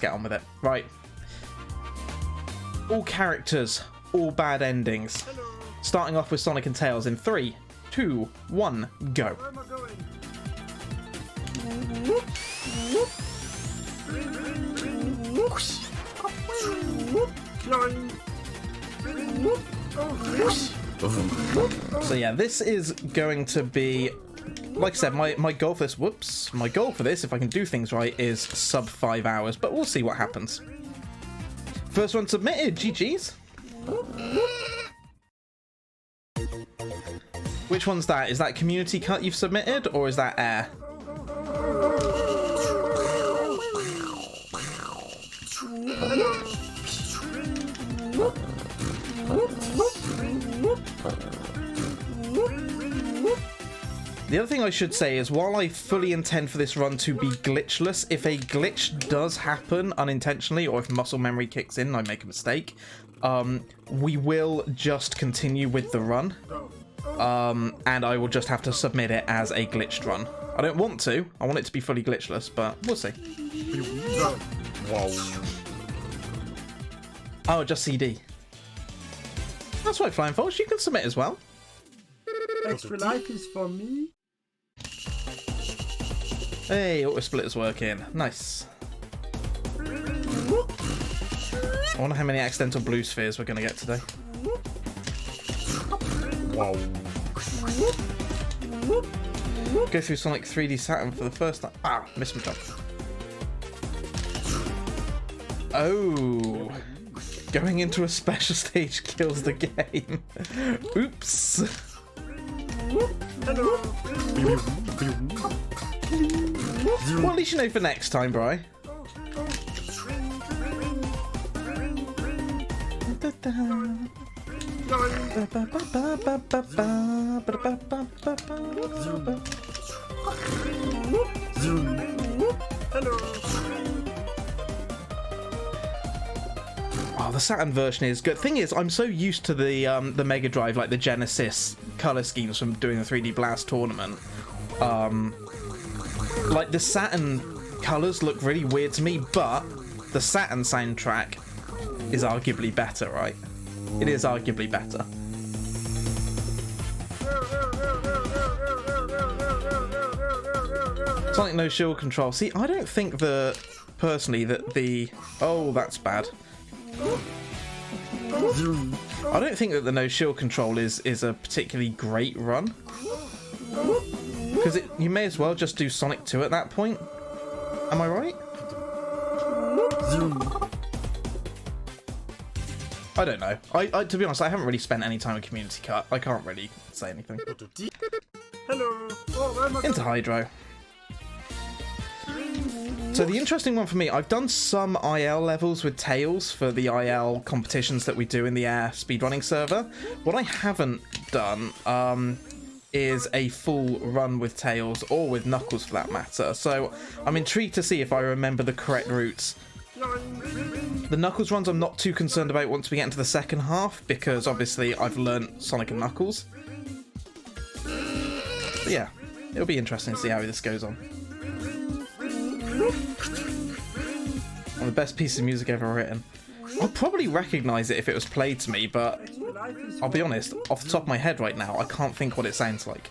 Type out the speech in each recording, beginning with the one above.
get on with it. Right. All characters, all bad endings. Hello. Starting off with Sonic and Tails in 3, 2, 1, go. Where am I going? So yeah, this is going to be, like I said, my goal for this, my goal for this, if I can do things right, is sub 5 hours, but we'll see what happens. First one submitted, GG's. Which one's that? Is that community cut you've submitted, or is that air? The other thing I should say is, while I fully intend for this run to be glitchless, if a glitch does happen unintentionally, or if muscle memory kicks in and I make a mistake, we will just continue with the run, and I will just have to submit it as a glitched run. I don't want to. I want it to be fully glitchless, but we'll see. Oh, just CD. That's right, Flying Fox. You can submit as well. Extra life is for me. Hey, auto splitter's working. Nice. I wonder how many accidental blue spheres we're going to get today. Wow. Go through Sonic 3D Saturn for the first time. Ah, missed my jump. Oh. Going into a special stage kills the game. Oops. Hello. Well, at least you know for next time, Bri. Hello. Oh, the Saturn version is good. Thing is, I'm so used to the Mega Drive, like the Genesis color schemes from doing the 3D Blast tournament. Like the Saturn colors look really weird to me, but the Saturn soundtrack is arguably better, right? It is arguably better. Sonic no shield control. See, I don't think that personally that the that's bad. I don't think that the no shield control is a particularly great run, because you may as well just do Sonic 2 at that point. Am I right? I don't know. I to be honest, I haven't really spent any time with Community Cut. I can't really say anything. Hello. Oh, where am I Into Hydro. So the interesting one for me, I've done some IL levels with Tails for the IL competitions that we do in the Air speedrunning server. What I haven't done is a full run with Tails, or with Knuckles for that matter. So I'm intrigued to see if I remember the correct routes. The Knuckles runs I'm not too concerned about once we get into the second half, because obviously I've learnt Sonic and Knuckles. But yeah, it'll be interesting to see how this goes on. One of the best pieces of music ever written. I'll probably recognise it if it was played to me, but I'll be honest, off the top of my head right now, I can't think what it sounds like.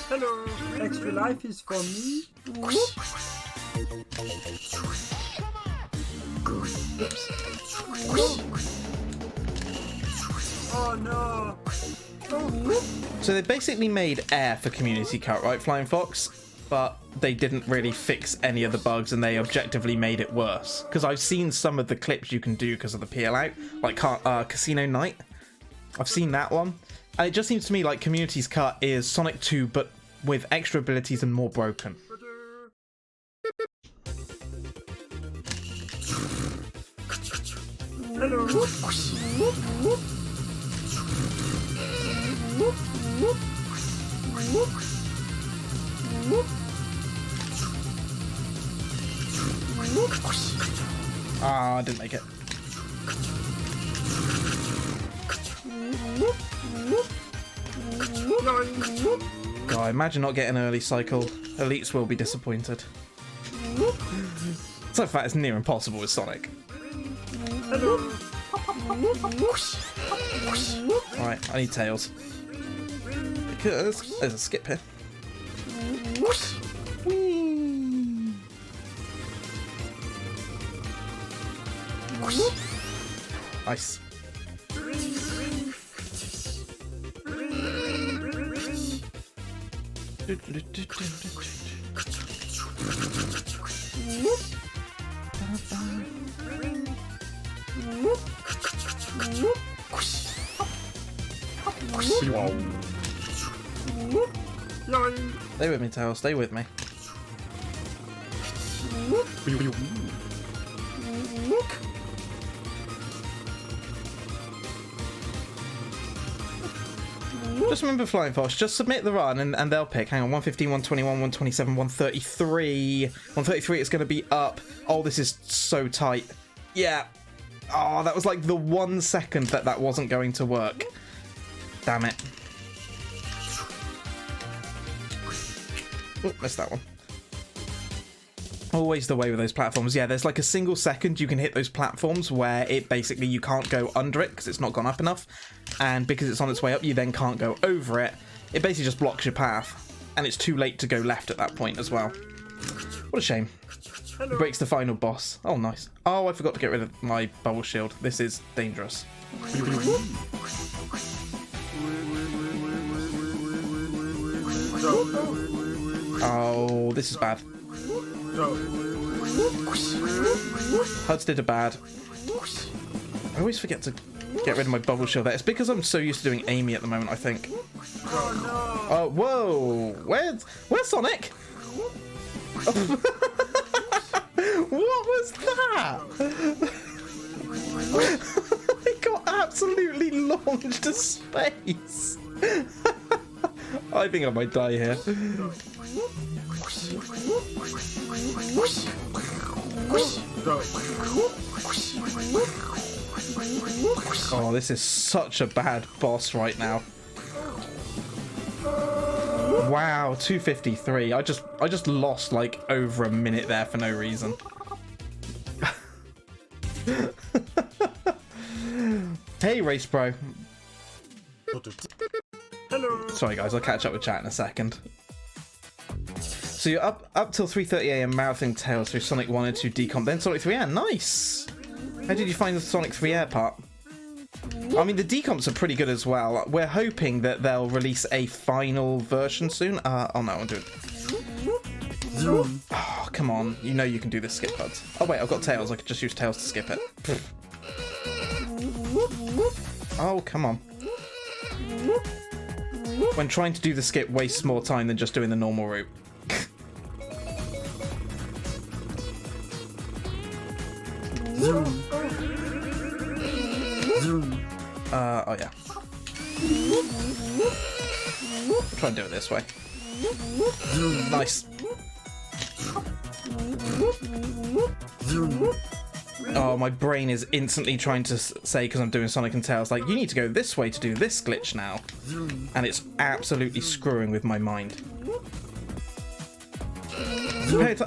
Hello. Extra life is for me. Oh no. So they basically made Air for Community Cut, right, Flying Fox? But they didn't really fix any of the bugs, and they objectively made it worse. Because I've seen some of the clips you can do because of the PL out, like Casino Night. I've seen that one. And it just seems to me like Community's Cut is Sonic 2, but with extra abilities and more broken. Hello. Ah, I didn't make it. God, imagine not getting an early cycle. Elites will be disappointed. So in fact, it's near impossible with Sonic. Hello. Alright, I need Tails. Because there's a skip here. Whee! Nice. Stay with me, Tails. Stay with me. Just remember, Flying Fox, just submit the run and they'll pick. Hang on, 115, 121, 127, 133. 133 is going to be up. Oh, this is so tight. Yeah. Oh, that was like the 1 second that wasn't going to work. Damn it. Oh, missed that one. Always the way with those platforms. Yeah, there's like a single second you can hit those platforms where it basically you can't go under it because it's not gone up enough, and because it's on its way up you then can't go over it. It basically just blocks your path, and it's too late to go left at that point as well. What a shame. It breaks the final boss. Oh, nice. Oh, I forgot to get rid of my bubble shield. This is dangerous. Oh, this is bad. HUDs did a bad. I always forget to get rid of my bubble shield there. It's because I'm so used to doing Amy at the moment, I think. Oh, whoa! Where's Sonic? What was that? I got absolutely launched to space. I think I might die here. Oh, this is such a bad boss right now. Wow, 253. I just lost like over a minute there for no reason. Hey, Race Pro. Hello. Sorry guys, I'll catch up with chat in a second. So you're up till 3:30 AM marathon Tails through Sonic 1 and 2 decomp, then Sonic 3 Air. Nice! How did you find the Sonic 3 Air part? I mean, the decomps are pretty good as well. We're hoping that they'll release a final version soon. Oh no, I'll do it. Oh, come on. You know you can do this skip HUDs. Oh wait, I've got Tails. I could just use Tails to skip it. Oh, come on. When trying to do the skip wastes more time than just doing the normal route. Oh yeah. Try and do it this way. Nice. Oh, my brain is instantly trying to say, because I'm doing Sonic and Tails, like, you need to go this way to do this glitch now. And it's absolutely screwing with my mind.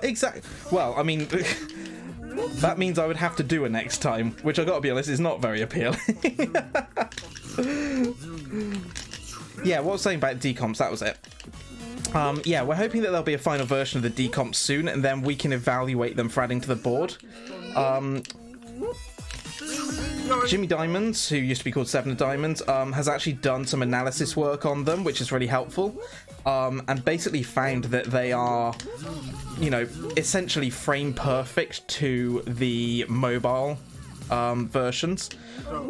Exactly. Well, I mean, that means I would have to do it next time, which I gotta be honest is not very appealing. Yeah, what I was saying about decomps, that was it. Yeah, we're hoping that there'll be a final version of the decomps soon, and then we can evaluate them for adding to the board. Jimmy Diamonds, who used to be called Seven of Diamonds, has actually done some analysis work on them, which is really helpful, and basically found that they are, you know, essentially frame perfect to the mobile versions.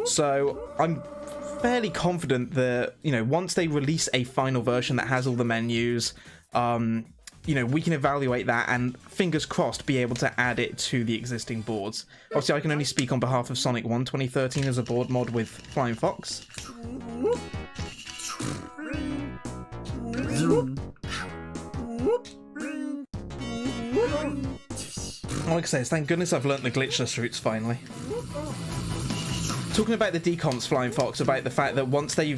So I'm fairly confident that, you know, once they release a final version that has all the menus, you know, we can evaluate that and, fingers crossed, be able to add it to the existing boards. Obviously, I can only speak on behalf of Sonic 1 2013 as a board mod with Flying Fox. Like I say, thank goodness I've learnt the glitchless routes finally. Talking about the decomps, Flying Fox, about the fact that once they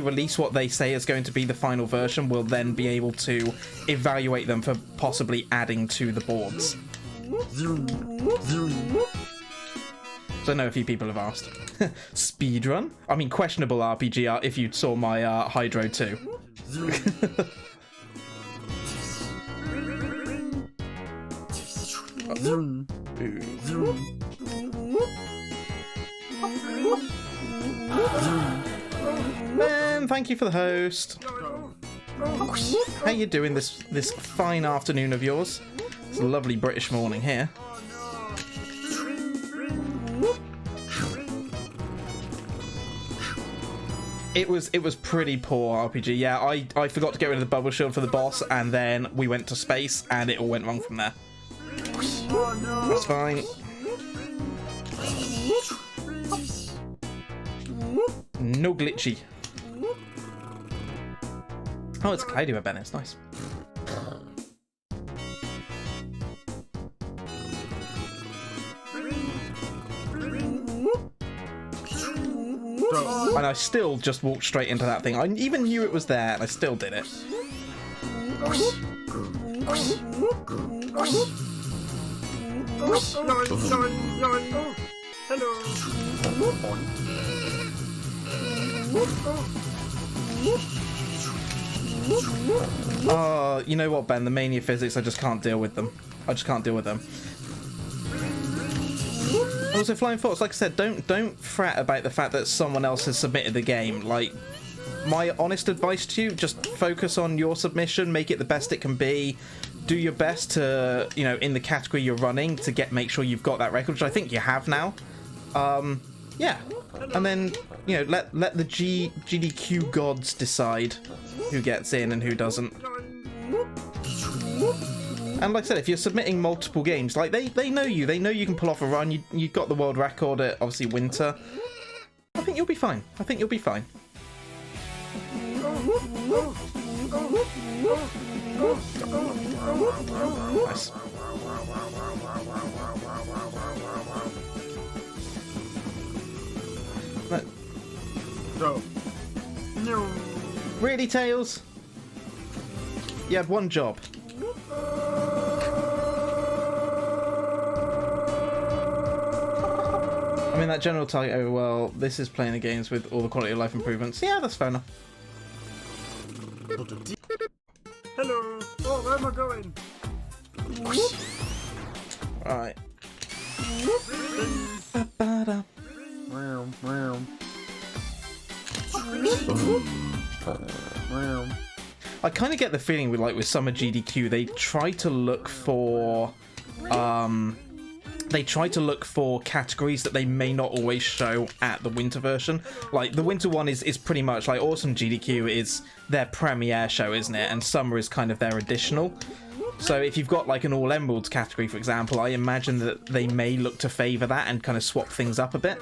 release what they say is going to be the final version, we'll then be able to evaluate them for possibly adding to the boards. So I know a few people have asked. Speedrun? I mean, questionable RPG art if you saw my Hydro 2. Man, thank you for the host. How you doing this fine afternoon of yours? It's a lovely British morning here. It was pretty poor RPG. Yeah, I forgot to get rid of the bubble shield for the boss, and then we went to space, and it all went wrong from there. That's fine. No glitchy. Oh, it's Cloudy Web Ben. It's nice. And I still just walked straight into that thing. I even knew it was there, and I still did it. Oh, you know what, Ben? The mania physics, I just can't deal with them. I just can't deal with them. Also, Flying Thoughts, like I said, don't fret about the fact that someone else has submitted the game. Like, my honest advice to you, just focus on your submission, make it the best it can be, do your best to, you know, in the category you're running, to make sure you've got that record, which I think you have now. Yeah, and then, you know, let the GDQ gods decide who gets in and who doesn't. And like I said, if you're submitting multiple games, like they know you can pull off a run. You got the world record at obviously winter. I think you'll be fine. I think you'll be fine. Nice. No. Really, Tails? You had one job. I mean, that general target, oh, well, this is playing the games with all the quality of life improvements. Yeah, that's fair enough. Hello. Oh, where am I going? Alright. I kind of get the feeling with Summer GDQ, they try to look for categories that they may not always show at the winter version. Like the winter one is pretty much like Awesome GDQ is their premiere show, isn't it? And Summer is kind of their additional. So if you've got like an All Emeralds category, for example, I imagine that they may look to favour that and kind of swap things up a bit.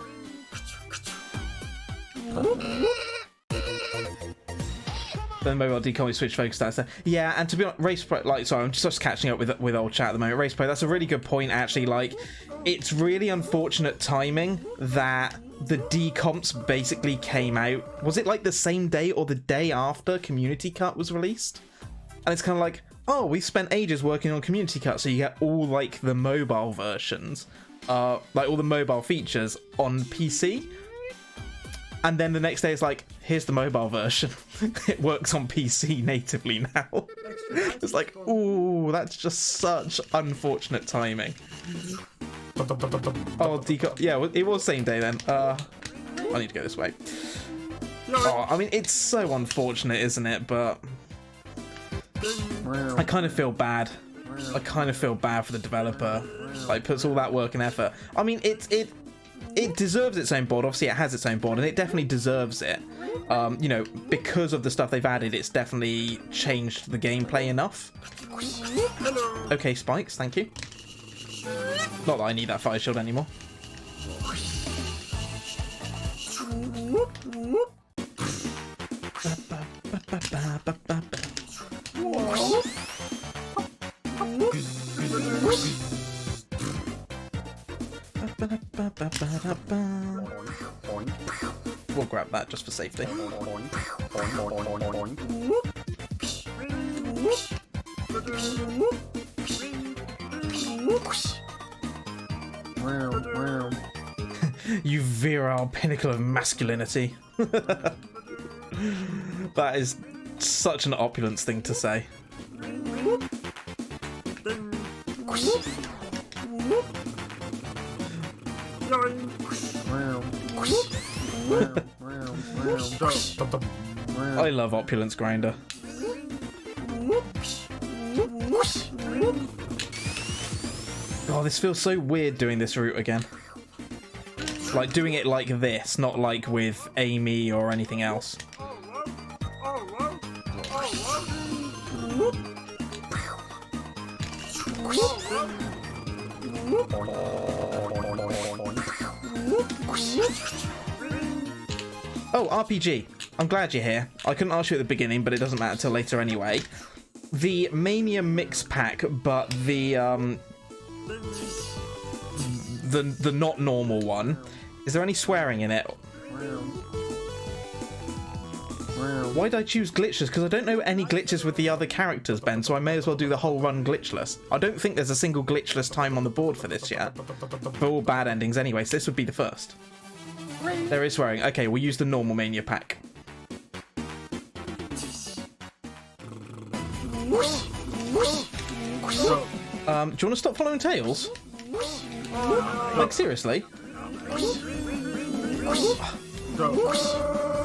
Then mobile decom switch focus stats. Yeah, and to be honest, Race Pro, like, sorry, I'm just catching up with old chat at the moment. Race Pro, that's a really good point, actually. Like, it's really unfortunate timing that the decomps basically came out. Was it like the same day or the day after Community Cut was released? And it's kind of like, oh, we spent ages working on Community Cut, so you get all like the mobile versions, like all the mobile features on PC. And then the next day it's like, here's the mobile version. It works on PC natively now. It's like, ooh, that's just such unfortunate timing. Oh, decom. Yeah, it was same day then. I need to go this way. Oh, I mean, it's so unfortunate, isn't it? But I kind of feel bad. I kind of feel bad for the developer. Like, puts all that work and effort. I mean, it deserves its own board. Obviously, it has its own board, and it definitely deserves it. You know, because of the stuff they've added, it's definitely changed the gameplay enough. Okay, Spikes, thank you. Not that I need that fire shield anymore. We'll grab that just for safety. You virile pinnacle of masculinity. That is such an opulence thing to say. I love opulence grinder. Oh, this feels so weird doing this route again. Like doing it like this, not like with Amy or anything else. Oh, RPG. I'm glad you're here. I couldn't ask you at the beginning, but it doesn't matter till later anyway. The Mania Mix Pack, but the not normal one. Is there any swearing in it? Why did I choose Glitchless? Because I don't know any glitches with the other characters, Ben, so I may as well do the whole run Glitchless. I don't think there's a single Glitchless time on the board for this yet. For all bad endings anyway, so this would be the first. There is swearing. Okay, we'll use the normal Mania pack. Do you want to stop following Tails? Like, seriously?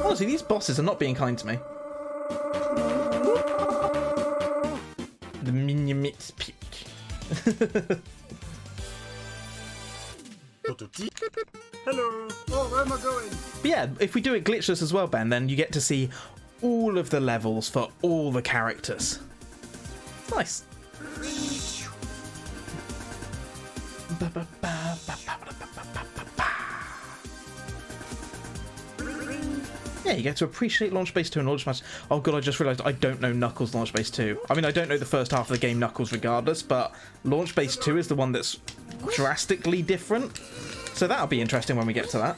Honestly, these bosses are not being kind to me. The Minion Mix Peak. Hello. Oh, where am I going? But yeah, if we do it glitchless as well, Ben, then you get to see all of the levels for all the characters. Nice. Yeah, you get to appreciate Launch Base 2 and Launch Base... Oh god, I just realised I don't know Knuckles Launch Base 2. I mean, I don't know the first half of the game Knuckles regardless, but Launch Base 2 is the one that's drastically different. So that'll be interesting when we get to that.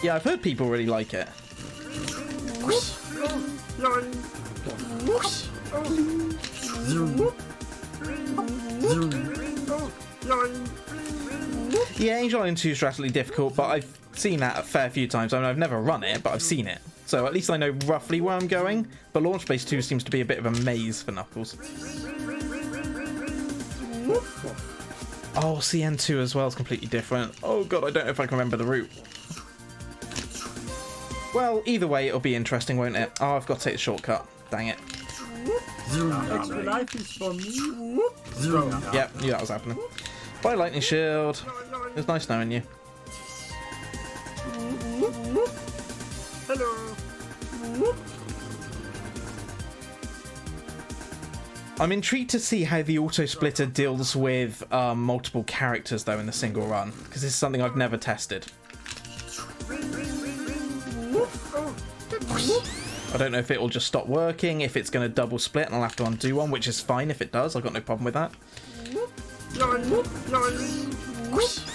Yeah, I've heard people really like it. Yeah, Angel Island 2 is drastically difficult, but I've seen that a fair few times. I mean, I've never run it, but I've seen it. So at least I know roughly where I'm going. But Launch Base 2 seems to be a bit of a maze for Knuckles. Oh, CN2 as well is completely different. Oh god, I don't know if I can remember the route. Well, either way, it'll be interesting, won't it? Oh, I've got to take the shortcut. Dang it. Extra life is for me. Yep, knew that was happening. Bye, Lightning Shield. It was nice knowing you. Hello. I'm intrigued to see how the auto splitter deals with multiple characters though in the single run, because this is something I've never tested. I don't know if it will just stop working, if it's going to double split and I'll have to undo one, which is fine if it does. I've got no problem with that.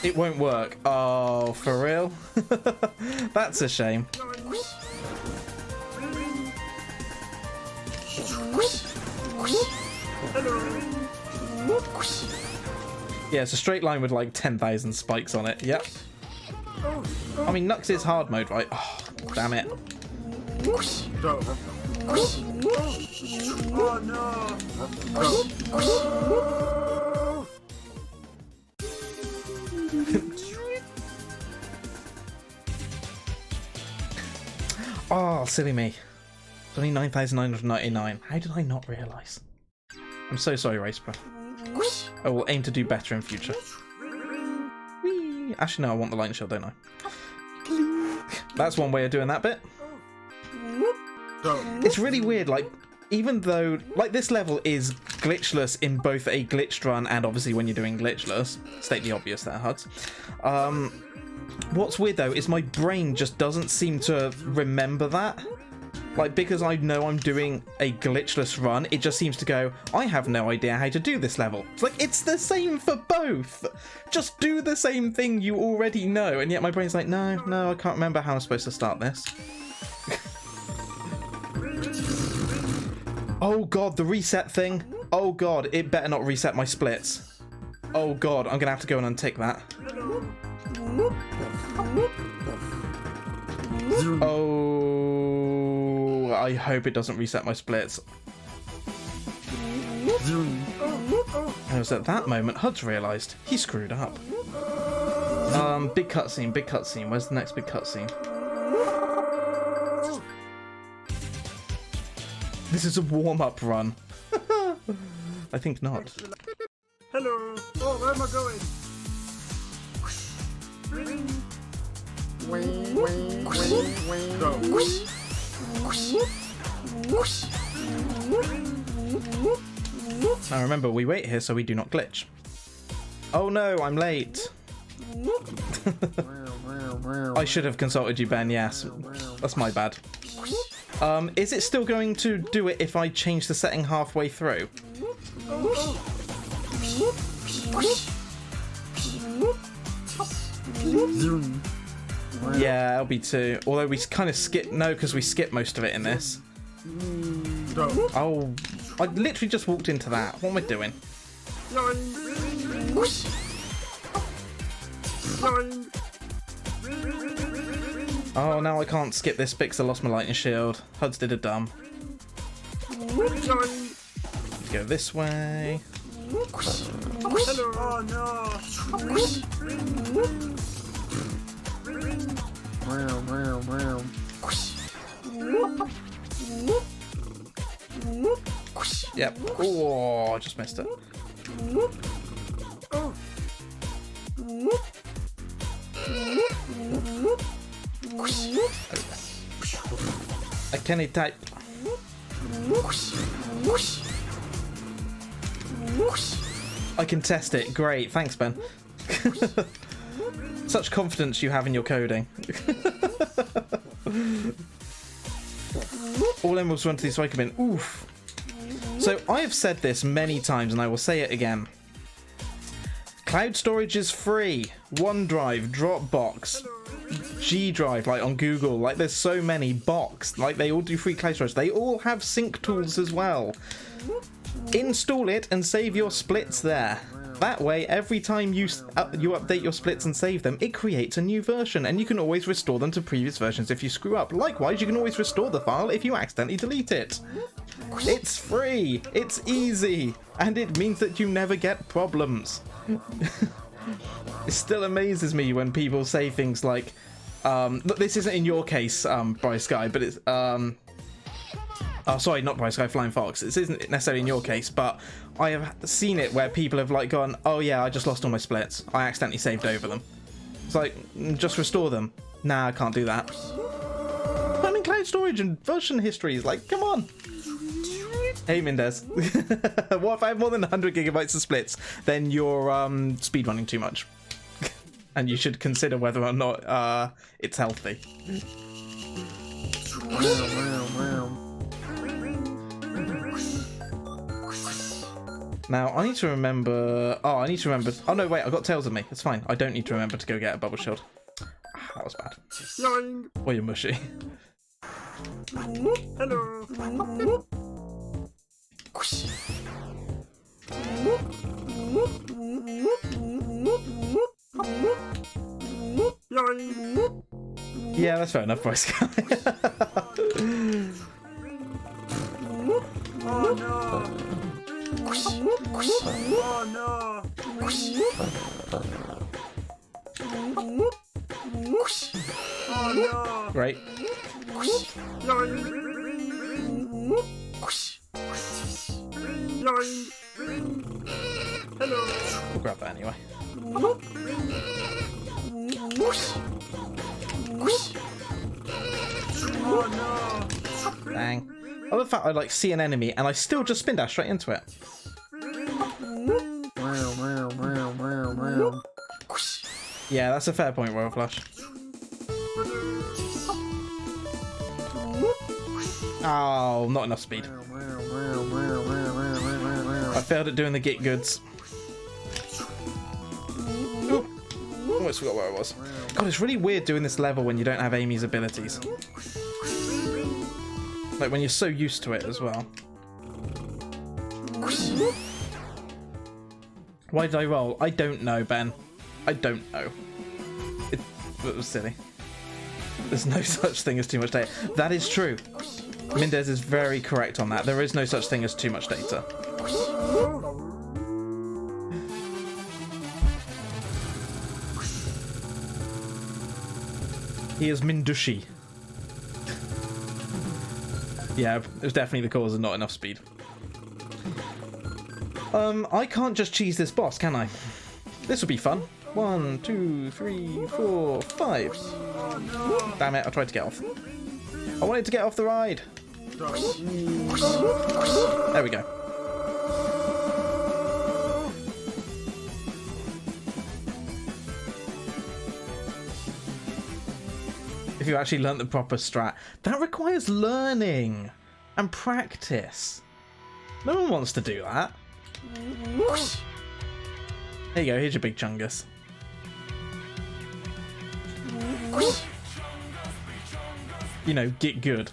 It won't work. Oh, for real? That's a shame. Yeah, it's a straight line with like 10,000 spikes on it. Yep. I mean, Nux is hard mode, right? Oh, damn it. Oh no. Oh, silly me. It's only 9,999. How did I not realise? I'm so sorry, Racepro. I will aim to do better in future. Whee! Actually, no, I want the lightning shield, don't I? That's one way of doing that bit. It's really weird, like, even though, like, this level is glitchless in both a glitched run and obviously when you're doing glitchless. State the obvious there, Hugs. What's weird, though, is my brain just doesn't seem to remember that. Like, because I know I'm doing a glitchless run, it just seems to go, I have no idea how to do this level. It's like, it's the same for both. Just do the same thing you already know. And yet my brain's like, no, I can't remember how I'm supposed to start this. Oh god, the reset thing. Oh god, it better not reset my splits. Oh god, I'm gonna have to go and untick that. Oh, I hope it doesn't reset my splits. And it was at that moment Huds realised he screwed up. Big cutscene, big cutscene. Where's the next big cutscene? This is a warm-up run. I think not. Hello. Oh, where am I going? Now remember, we wait here so we do not glitch. Oh no, I'm late. I should have consulted you, Ben, yes. That's my bad. Is it still going to do it if I change the setting halfway through? Yeah, LB2. Although we kind of skip... No, because we skip most of it in this. Oh, I literally just walked into that. What am I doing? Oh, now I can't skip this because I lost my lightning shield. Huds did a dumb. Go this way. Oh no! Yep. Oh, I just missed it. I can't type. I can test it. Great. Thanks, Ben. Such confidence you have in your coding. All emeralds run to the strike bin. Oof. So I have said this many times and I will say it again. Cloud storage is free. OneDrive, Dropbox, G Drive, like on Google. Like there's so many. Box. Like they all do free cloud storage. They all have sync tools as well. Install it and save your splits there. That way, every time you update your splits and save them, it creates a new version, and you can always restore them to previous versions if you screw up. Likewise, you can always restore the file if you accidentally delete it. It's free, it's easy, and it means that you never get problems. It still amazes me when people say things like, look, this isn't in your case, Bryce Guy, but it's, oh, sorry, not Bryce Guy, Flying Fox. This isn't necessarily in your case, but I have seen it where people have like gone, oh yeah, I just lost all my splits. I accidentally saved over them. It's like, just restore them. Nah, I can't do that. I'm in cloud storage and version histories. Like, come on. Hey, Mendez. What if I have more than 100 gigabytes of splits? Then you're speedrunning too much. And you should consider whether or not it's healthy. Now, I need to remember... Oh, I need to remember... Oh, no, wait, I've got tails of me. It's fine. I don't need to remember to go get a bubble shield. Ah, that was bad. Or you're mushy. Hello. Yeah, that's fair enough, Bryce Guy. Oh no! Oh no! Oh no! Great. Hello. We'll grab that anyway. Oh no! Dang. I love the fact I like see an enemy and I still just spin dash straight into it. Yeah, that's a fair point, Royal Flush. Oh, not enough speed. I failed at doing the get goods. Ooh. Almost forgot where I was. God, it's really weird doing this level when you don't have Amy's abilities. Like when you're so used to it as well. Why did I roll? I don't know, Ben. I don't know. It was silly. There's no such thing as too much data. That is true. Mendez is very correct on that. There is no such thing as too much data. He is Mindushi. Yeah, it was definitely the cause of not enough speed. I can't just cheese this boss, can I? This would be fun. 1, 2, 3, 4, 5. Damn it, I tried to get off. I wanted to get off the ride. There we go. If you actually learnt the proper strat. That requires learning and practice. No one wants to do that. There you go, here's your big chungus. You know, get good.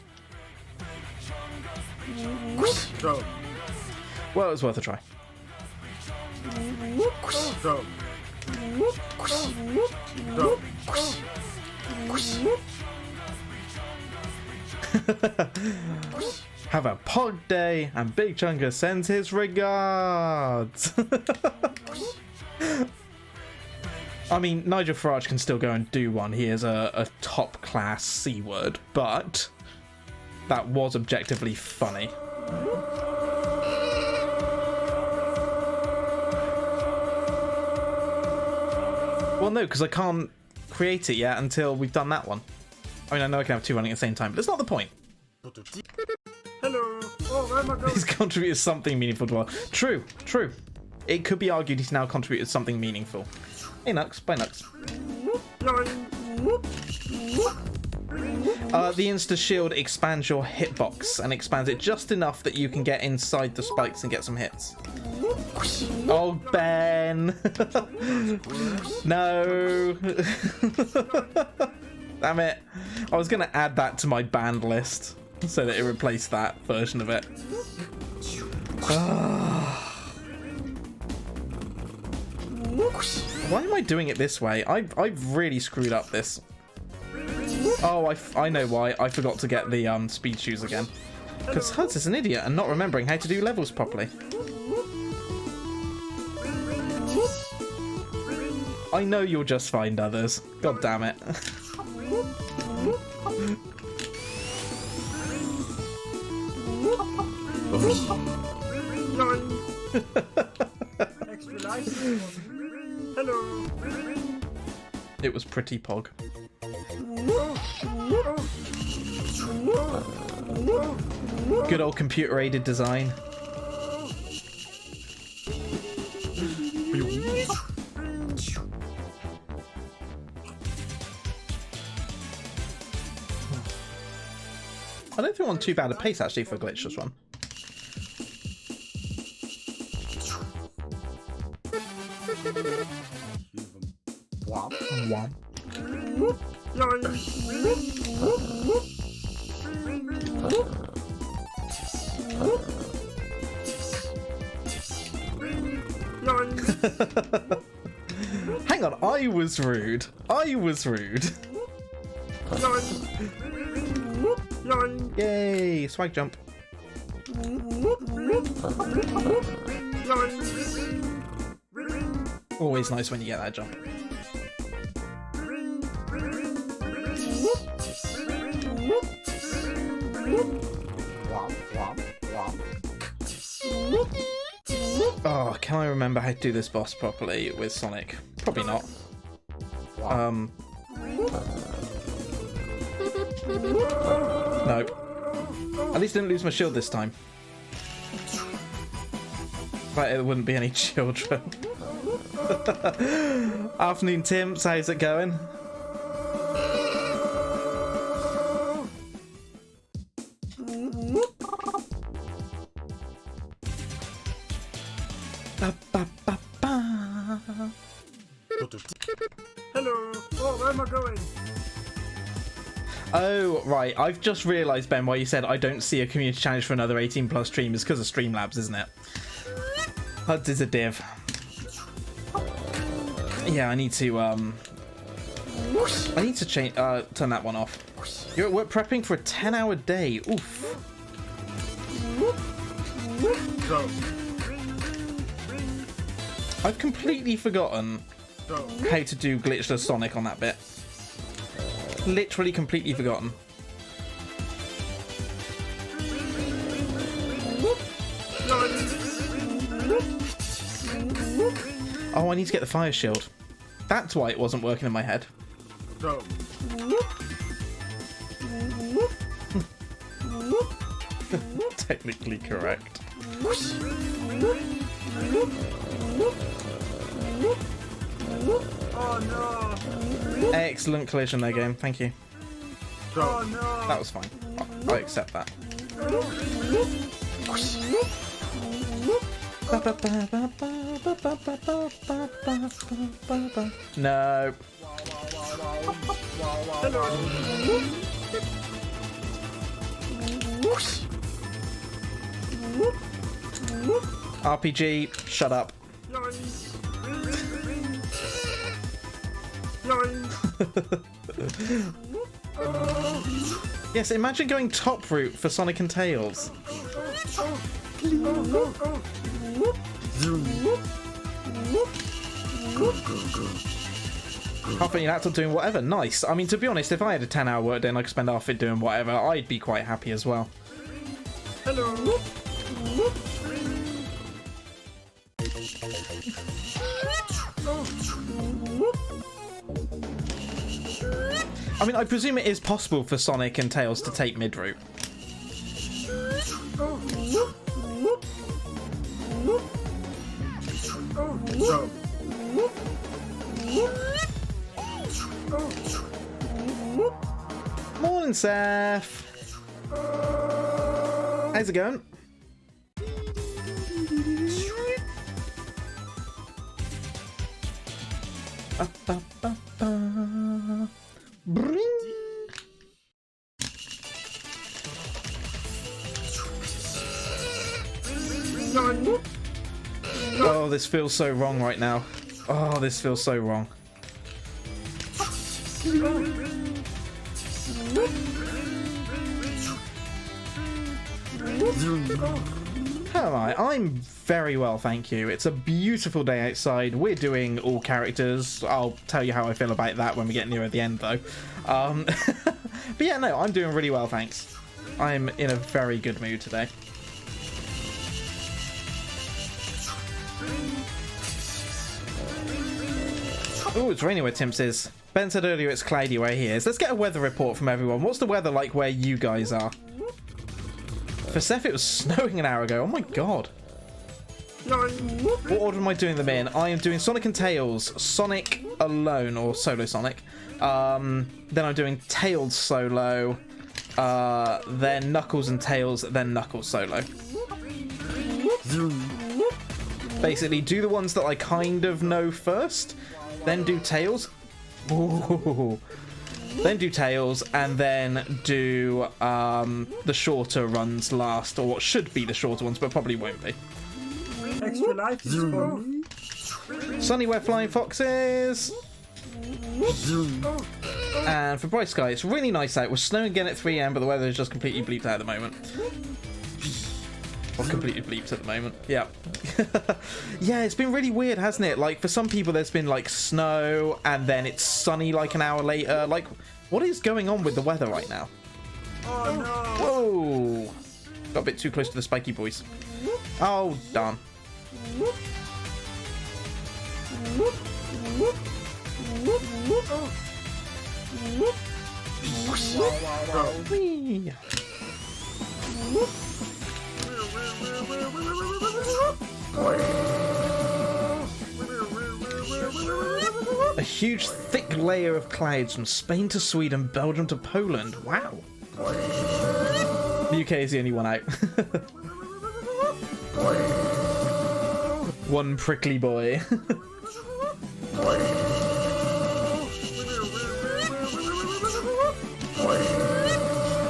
Well, it was worth a try. Have a pog day, and Big Chungus sends his regards. I mean, Nigel Farage can still go and do one. He is a top class C word, but that was objectively funny. Well, no, because I can't create it yet until we've done that one. I mean, I know I can have two running at the same time, but that's not the point. Hello. Oh, where am I going? He's contributed something meaningful to our... True, true. It could be argued he's now contributed something meaningful. Hey, Nux. Bye, Nux. The Insta-Shield expands your hitbox and expands it just enough that you can get inside the spikes and get some hits. Oh, Ben! No! Damn it. I was going to add that to my banned list so that it replaced that version of it. Why am I doing it this way? I've really screwed up this. Oh, I know why. I forgot to get the speed shoes again. Because Huds is an idiot and not remembering how to do levels properly. I know you'll just find others. God damn it. Extra license. Hello. It was pretty pog. Good old computer aided design. I don't think I'm on too bad a pace actually for a glitchless one. Wow. Hang on, I was rude. I was rude. Yay, swag jump. Always nice when you get that jump. Oh, can I remember how to do this boss properly with Sonic? Probably not. No. At least I didn't lose my shield this time. Right, there wouldn't be any children. Afternoon, Tim. How's it going? Hello. Oh, where am I going? Oh, right. I've just realised, Ben, why you said I don't see a community challenge for another 18+ stream is because of Streamlabs, isn't it? HUD is a div. Yeah, I need to change turn that one off. We're prepping for a 10-hour day. Oof. I've completely forgotten how to do glitchless Sonic on that bit. Literally completely forgotten. Oh, I need to get the fire shield. That's why it wasn't working in my head. Technically correct. Oh no! Excellent collision there, game. Thank you. Oh no! That was fine. I accept that. No. RPG, shut up. Yes, imagine going top route for Sonic and Tails. Half of your laptop doing whatever. Nice. I mean, to be honest, if I had a 10-hour workday and I could spend half it doing whatever, I'd be quite happy as well. Hello. I mean, I presume it is possible for Sonic and Tails to take mid-route. Morning, Seth. How's it going? Bring. Oh, this feels so wrong right now. Oh, this feels so wrong. How am I? I'm very well, thank you. It's a beautiful day outside. We're doing all characters. I'll tell you how I feel about that when we get nearer the end, though. But yeah, no, I'm doing really well, thanks. I'm in a very good mood today. Oh, it's raining where Tim's is. Ben said earlier it's cloudy where he is. Let's get a weather report from everyone. What's the weather like where you guys are? For Seth, it was snowing an hour ago. Oh my god. What order am I doing them in? I am doing Sonic and Tails, Sonic alone, or solo Sonic. Then I'm doing Tails solo, then Knuckles and Tails, then Knuckles solo. Basically, do the ones that I kind of know first, then do Tails. Ooh. Then do Tails, and then do the shorter runs last, or what should be the shorter ones, but probably won't be. Extra life is for me. Sunny where flying foxes. And for bright sky, it's really nice out. We're snowing again at 3 AM, but the weather is just completely bleeped out at the moment. Or completely bleeped at the moment. Yeah. Yeah, it's been really weird, hasn't it? Like, for some people, there's been, like, snow, and then it's sunny, like, an hour later. Like, what is going on with the weather right now? Oh no! Whoa! Got a bit too close to the spiky boys. Oh, darn. Whee. A huge thick layer of clouds from Spain to Sweden, Belgium to Poland. Wow. The UK is the only one out. One prickly boy.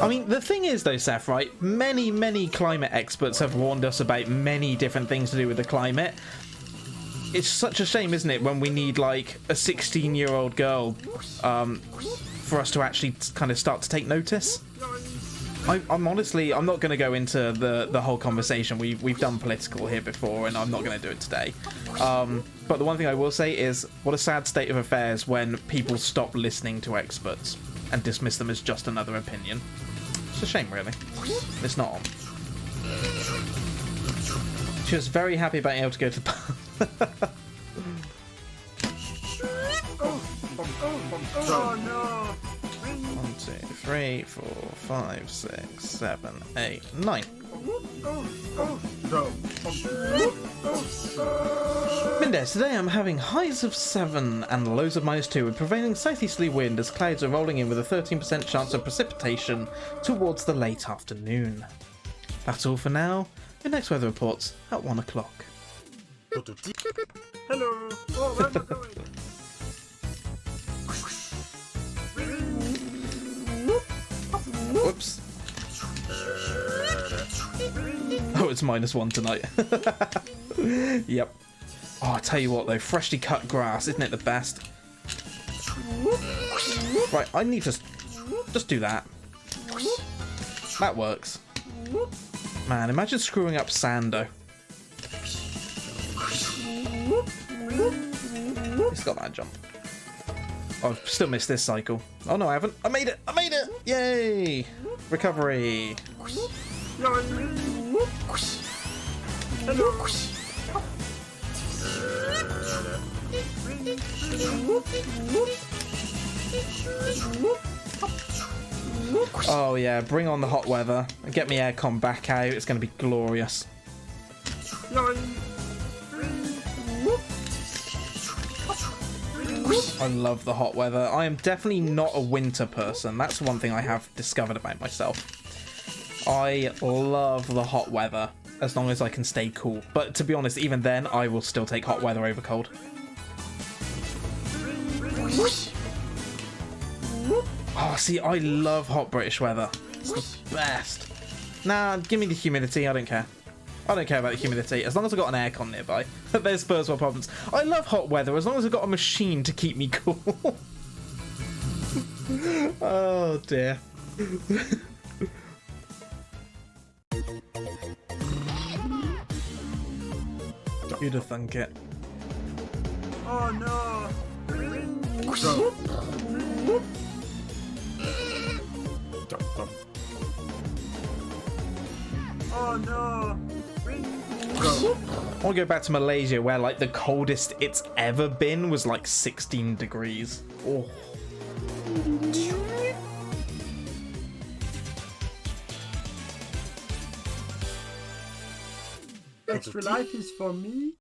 I mean, the thing is though, Seth, right? Many climate experts have warned us about many different things to do with the climate. It's such a shame, isn't it, when we need like a 16-year-old girl for us to actually kind of start to take notice. I'm honestly, I'm not going to go into the whole conversation. We've done political here before, and I'm not going to do it today. But the one thing I will say is, what a sad state of affairs when people stop listening to experts and dismiss them as just another opinion. It's a shame, really. It's not on. She was very happy about being able to go to the pub. Oh no! 1, 2, 3, 4, 5, 6, 7, 8, 9. Mindes, today I'm having highs of 7 and lows of -2 with prevailing southeasterly wind as clouds are rolling in with a 13% chance of precipitation towards the late afternoon. That's all for now. Your next weather report's at 1 o'clock. Hello! Oh, where am I going? Whoops. Oh, it's -1 tonight. Yep. Oh, I tell you what though, freshly cut grass, isn't it the best? Right, I need to just do that. That works. Man, imagine screwing up Sando. He's got that jump. Oh, I've still missed this cycle. Oh no, I haven't. I made it! I made it! Yay! Recovery. Oh yeah, bring on the hot weather and get me aircon back out. It's going to be glorious. I love the hot weather. I am definitely not a winter person. That's one thing I have discovered about myself. I love the hot weather as long as I can stay cool. But to be honest, even then, I will still take hot weather over cold. Oh, see, I love hot British weather. It's the best. Nah, give me the humidity. I don't care. I don't care about the humidity, as long as I've got an aircon nearby. There's first world problems. I love hot weather, as long as I've got a machine to keep me cool. Oh, dear. Who'd have thunk it? Oh no! Oh no! I want to go back to Malaysia where like the coldest it's ever been was like 16 degrees. Oh. Extra life is for me.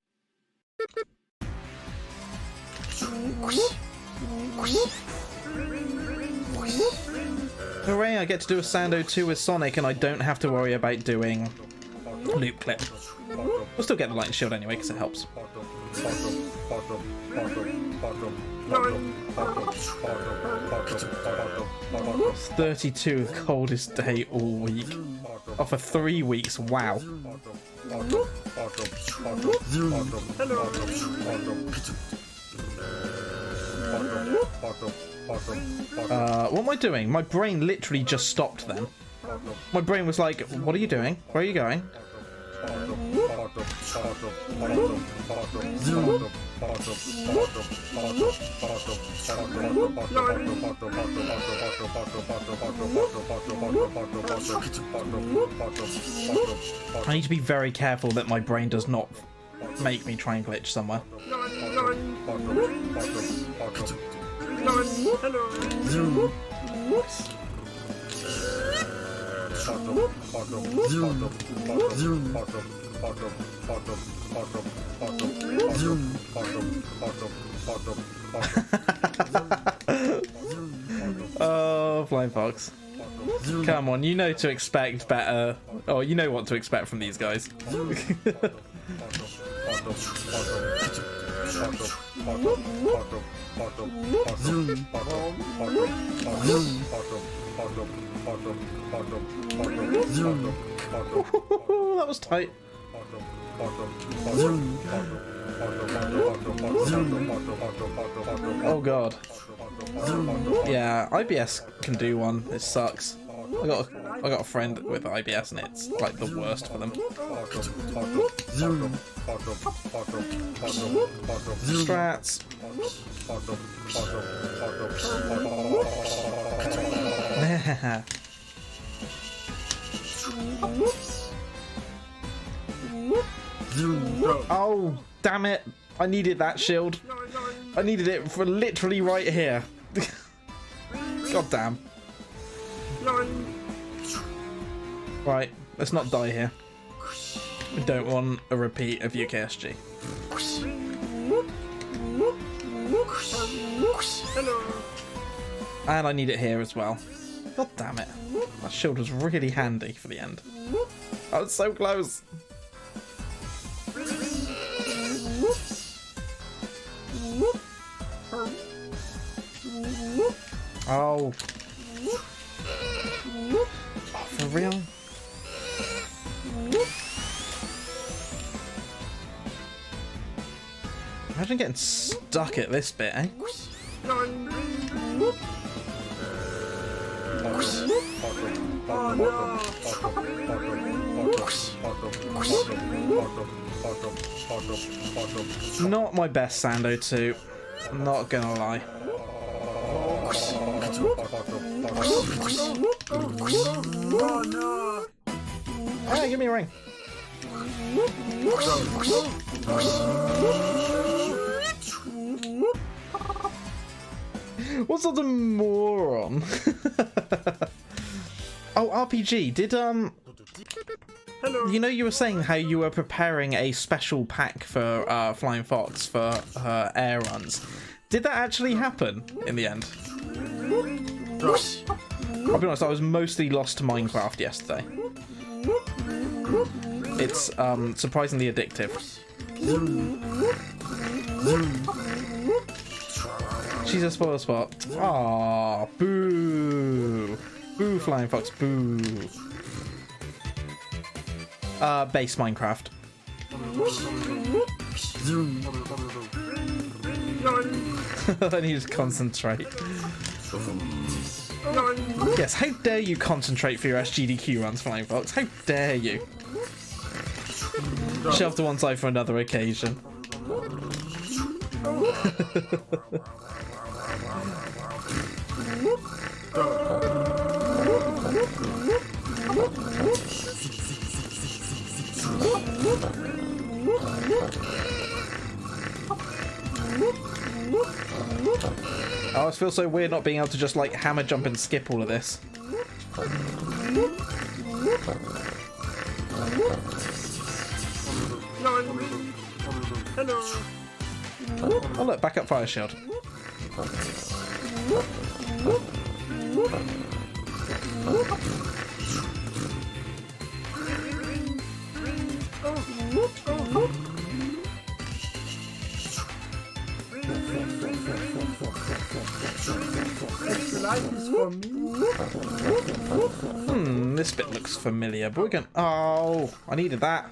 Hooray, I get to do a Sando 2 with Sonic and I don't have to worry about doing loop clip. We'll still get the lightning shield anyway because it helps. 32, coldest day all week. Oh, for 3 weeks, wow. What am I doing? My brain literally just stopped then. My brain was like, what are you doing? Where are you going? I need to be very careful that my brain does not make me try and glitch somewhere. Oh, Flying Fox. Come on, you know to expect better. Oh, you know what to expect from these guys. That was tight. Oh god. Yeah, IBS can do one. It sucks. I got a friend with IBS and it's like the worst for them. Strats. Oh, damn it. I needed that shield. I needed it for literally right here. God damn. Right, let's not die here. We don't want a repeat of UKSG. And I need it here as well. God damn it. That shield was really handy for the end. I was so close. Oh. Oh, for real? Imagine getting stuck at this bit, eh? Not my best Sando 2. I'm not gonna lie. Alright, give me a ring. What sort of moron? Oh, RPG. Did Hello. You know, you were saying how you were preparing a special pack for Flying Fox for air runs. Did that actually happen in the end? I'll be honest, I was mostly lost to Minecraft yesterday. It's surprisingly addictive. She's a spoiler spot. Aww, boo. Boo, Flying Fox, boo. Base Minecraft. I need to concentrate. Yes, how dare you concentrate for your SGDQ runs, Flying Fox? How dare you? Shelf to one side for another occasion. I always feel so weird not being able to just like hammer jump and skip all of this. Oh look, backup fire shield. This bit looks familiar, but we're gonna... Oh, I needed that.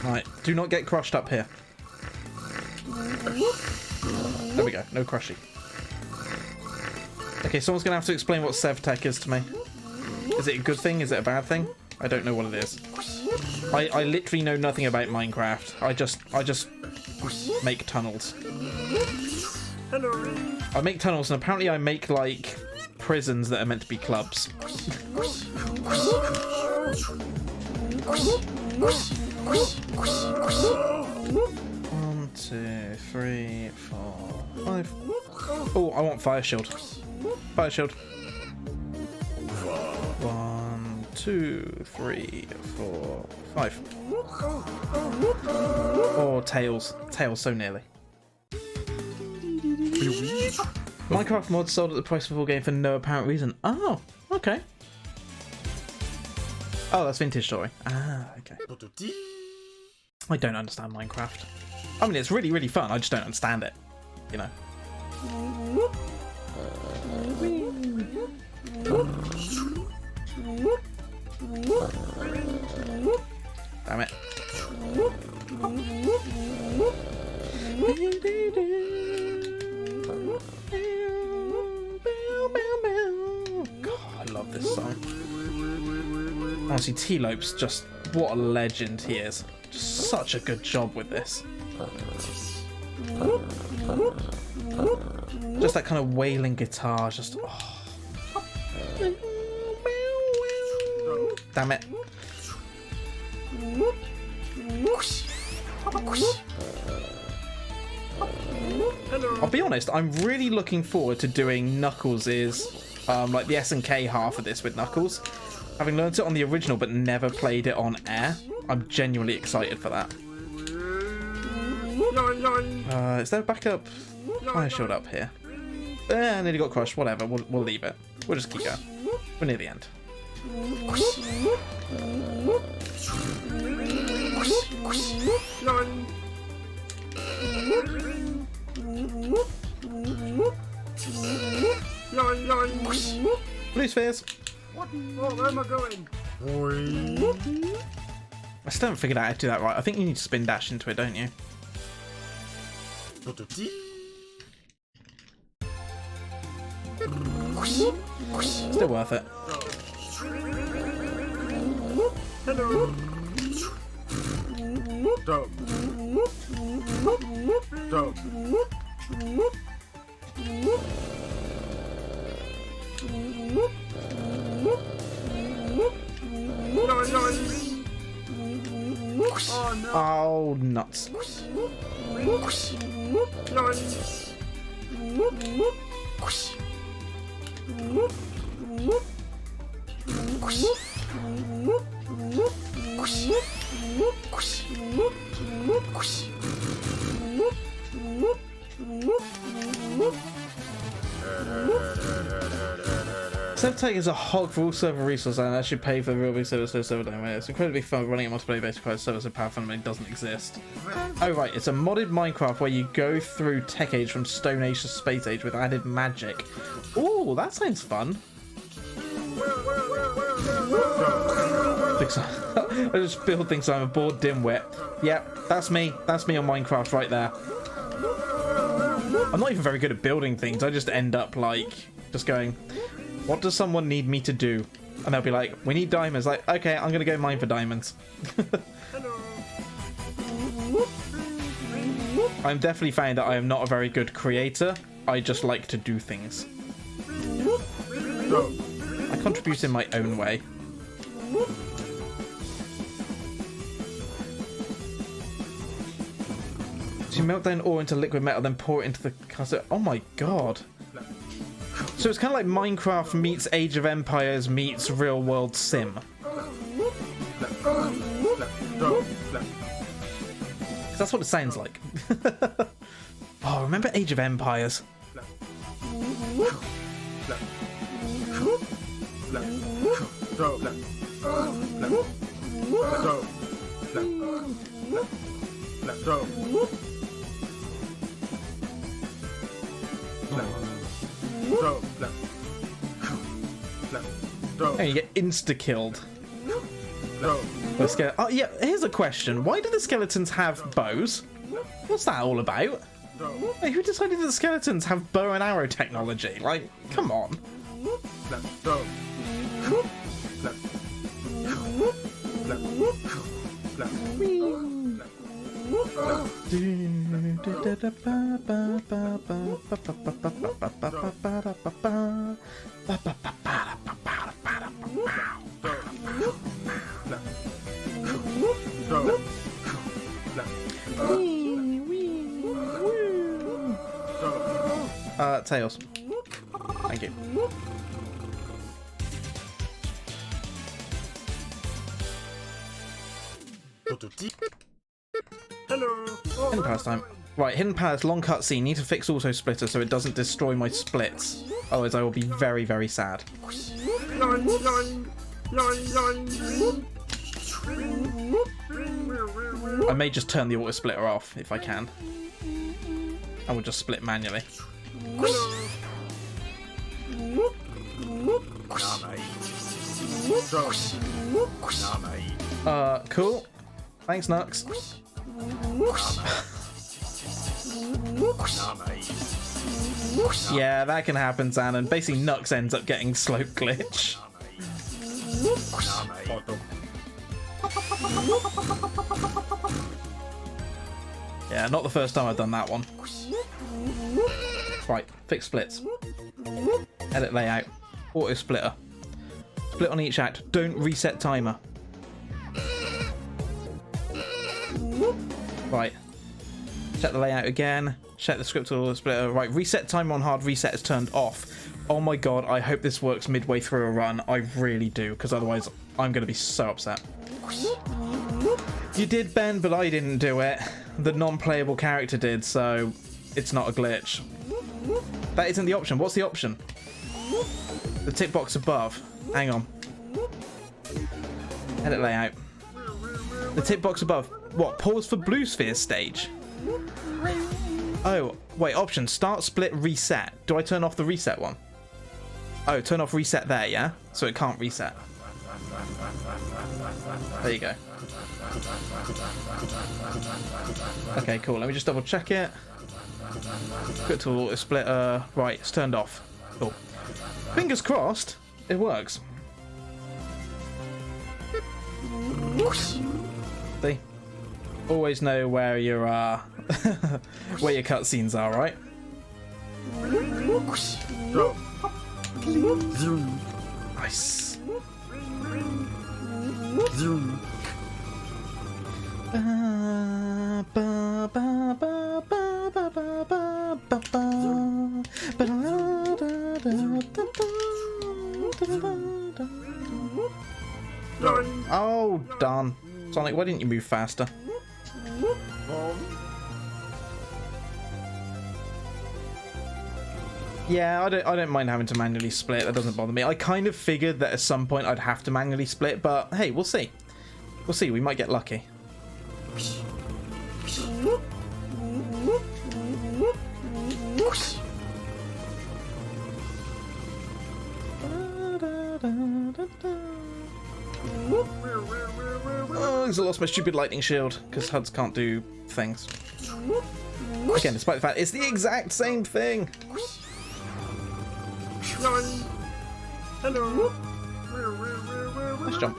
Right, do not get crushed up here. There we go, no crushing. Okay, someone's gonna have to explain what SevTech is to me. Is it a good thing? Is it a bad thing? I don't know what it is. I literally know nothing about Minecraft. I just make tunnels. I make tunnels, and apparently I make like prisons that are meant to be clubs. 1, 2, 3, 4, 5. Oh, I want fire shield. Fire shield. 1, 2, 3, 4, 5. Oh, tails. Tails so nearly. Minecraft mods sold at the price of a full game for no apparent reason. Oh, okay. Oh, that's Vintage Story. Ah, okay. I don't understand Minecraft. I mean, it's really, really fun. I just don't understand it, you know. Damn it. God, I love this song. Honestly, T-Lope's just, what a legend he is. Just such a good job with this. Just that kind of wailing guitar, just... Oh. Damn it. I'll be honest, I'm really looking forward to doing Knuckles' like the S&K half of this with Knuckles. Having learned it on the original but never played it on air, I'm genuinely excited for that. Is there a backup fire shield up here? I nearly got crushed. Whatever, we'll leave it. We'll just keep going. We're near the end. Blue spheres. What? Oh, where am I going? I still haven't figured out how to do that right. I think you need to spin dash into it, don't you? Still worth it. Hello. Dope. Dope. Oh no. Oh, nuts. Server is a hog for all server resources and actually pay for the real big server, so server down. It's incredibly fun running a multiplayer based across servers so power fundamentally doesn't exist. Oh right, it's a modded Minecraft where you go through Tech Age from Stone Age to Space Age with added magic. Ooh, that sounds fun. I just build things so I'm a bored dimwit. Yep, that's me. That's me on Minecraft right there. I'm not even very good at building things. I just end up like just going, what does someone need me to do? And they'll be like, we need diamonds. Like, okay, I'm gonna go mine for diamonds. I'm definitely finding that I am not a very good creator. I just like to do things. I contribute in my own way. So you melt down ore into liquid metal, then pour it into the custard. Oh my god. So it's kind of like Minecraft meets Age of Empires meets Real World Sim. That's what it sounds like. Oh, remember Age of Empires? And you get insta-killed. Oh yeah, here's a question. Why do the skeletons have bows? What's that all about? Hey, who decided that the skeletons have bow and arrow technology? Like, come on. Tails. Thank you. Hello. Oh, Hidden Palace time. Right, Hidden Palace, long cutscene. Need to fix auto splitter so it doesn't destroy my splits. Otherwise I will be very, very sad. I may just turn the auto splitter off if I can. And we'll just split manually. Cool. Thanks, Nux. Yeah, that can happen, Zan, and basically Nux ends up getting slope glitch. Yeah, not the first time I've done that one. Right, fix splits. Edit layout. Auto splitter. Split on each act. Don't reset timer. Right. Check the layout again. Check the script auto splitter. Right, reset timer on hard reset is turned off. Oh my god, I hope this works midway through a run. I really do, because otherwise I'm going to be so upset. You did, Ben, but I didn't do it. The non-playable character did, so it's not a glitch. That isn't the option. What's the option? The tick box above. Hang on. Edit layout. The tick box above. What? Pause for Blue Sphere stage? Oh, wait. Option. Start, split, reset. Do I turn off the reset one? Oh, turn off reset there, yeah? So it can't reset. There you go. Okay, cool. Let me just double check it. Quick tool auto splitter. Right, it's turned off. Cool. Fingers crossed, it works. See? Always know where your where your cutscenes are, right? Nice. Oh, darn. Sonic, why didn't you move faster? Yeah, I don't mind having to manually split. That doesn't bother me. I kind of figured that at some point I'd have to manually split, but hey, we'll see. We'll see. We might get lucky. Oh, I lost my stupid lightning shield because HUDs can't do things. Again, despite the fact it's the exact same thing. Hello. Let's jump.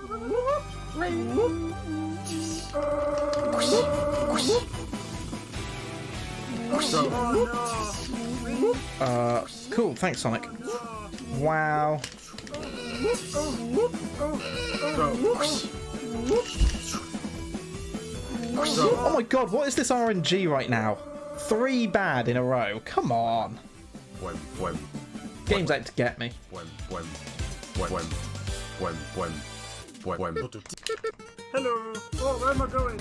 Cool. Thanks, Sonic. Wow. Oh my god, what is this RNG right now? 3 bad in a row. Come on. Game's out to get me. Hello. Oh, where am I going?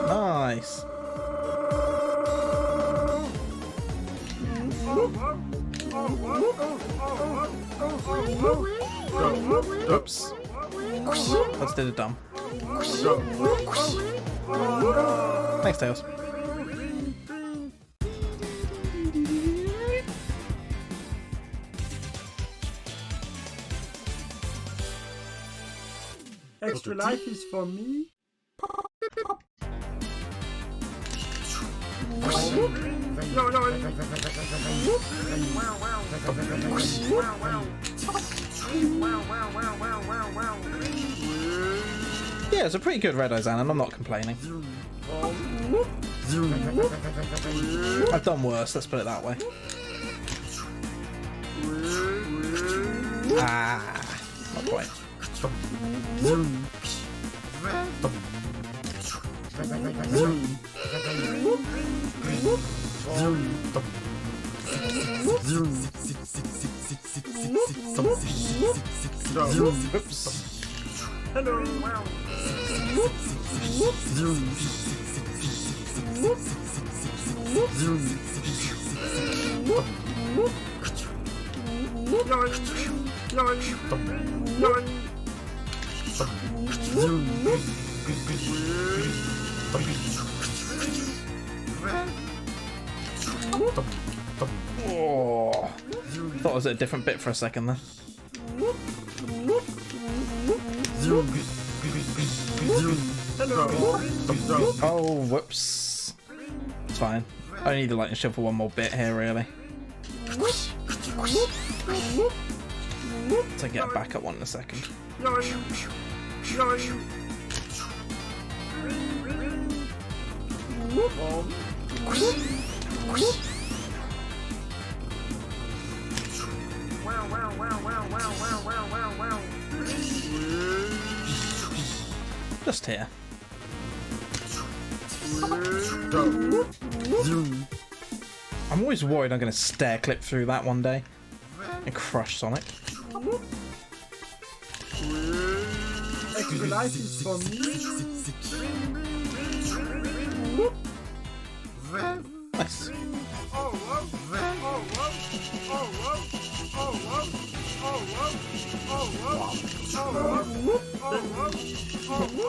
Nice. Oops. Let's do the dumb. Thanks, Tails. Extra life is for me. Yeah, it's a pretty good Red Eyes, and I'm not complaining. I've done worse, let's put it that way. Ah, not quite. Oops. Hello. Oh, thought it was a different bit for a second there. Oh, whoops. It's fine. I need the lightning shield for one more bit here, really. So get back up one in a second. Just here. I'm always worried I'm going to stair clip through that one day and crush Sonic. Extra life is for me. Nice.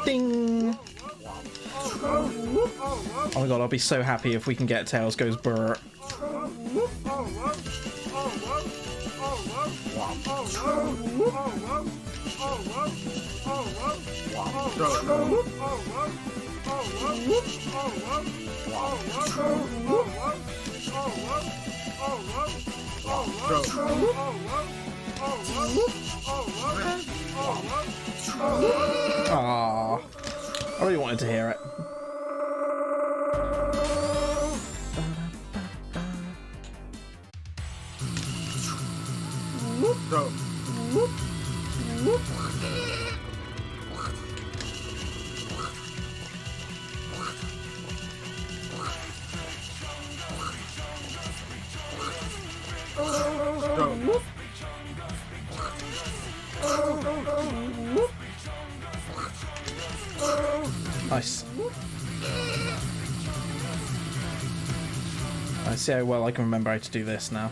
Ding! Oh my god, I'll be so happy if we can get Tails goes brr. Aww. I really wanted to hear it. Nice. I see how well I can remember how to do this now.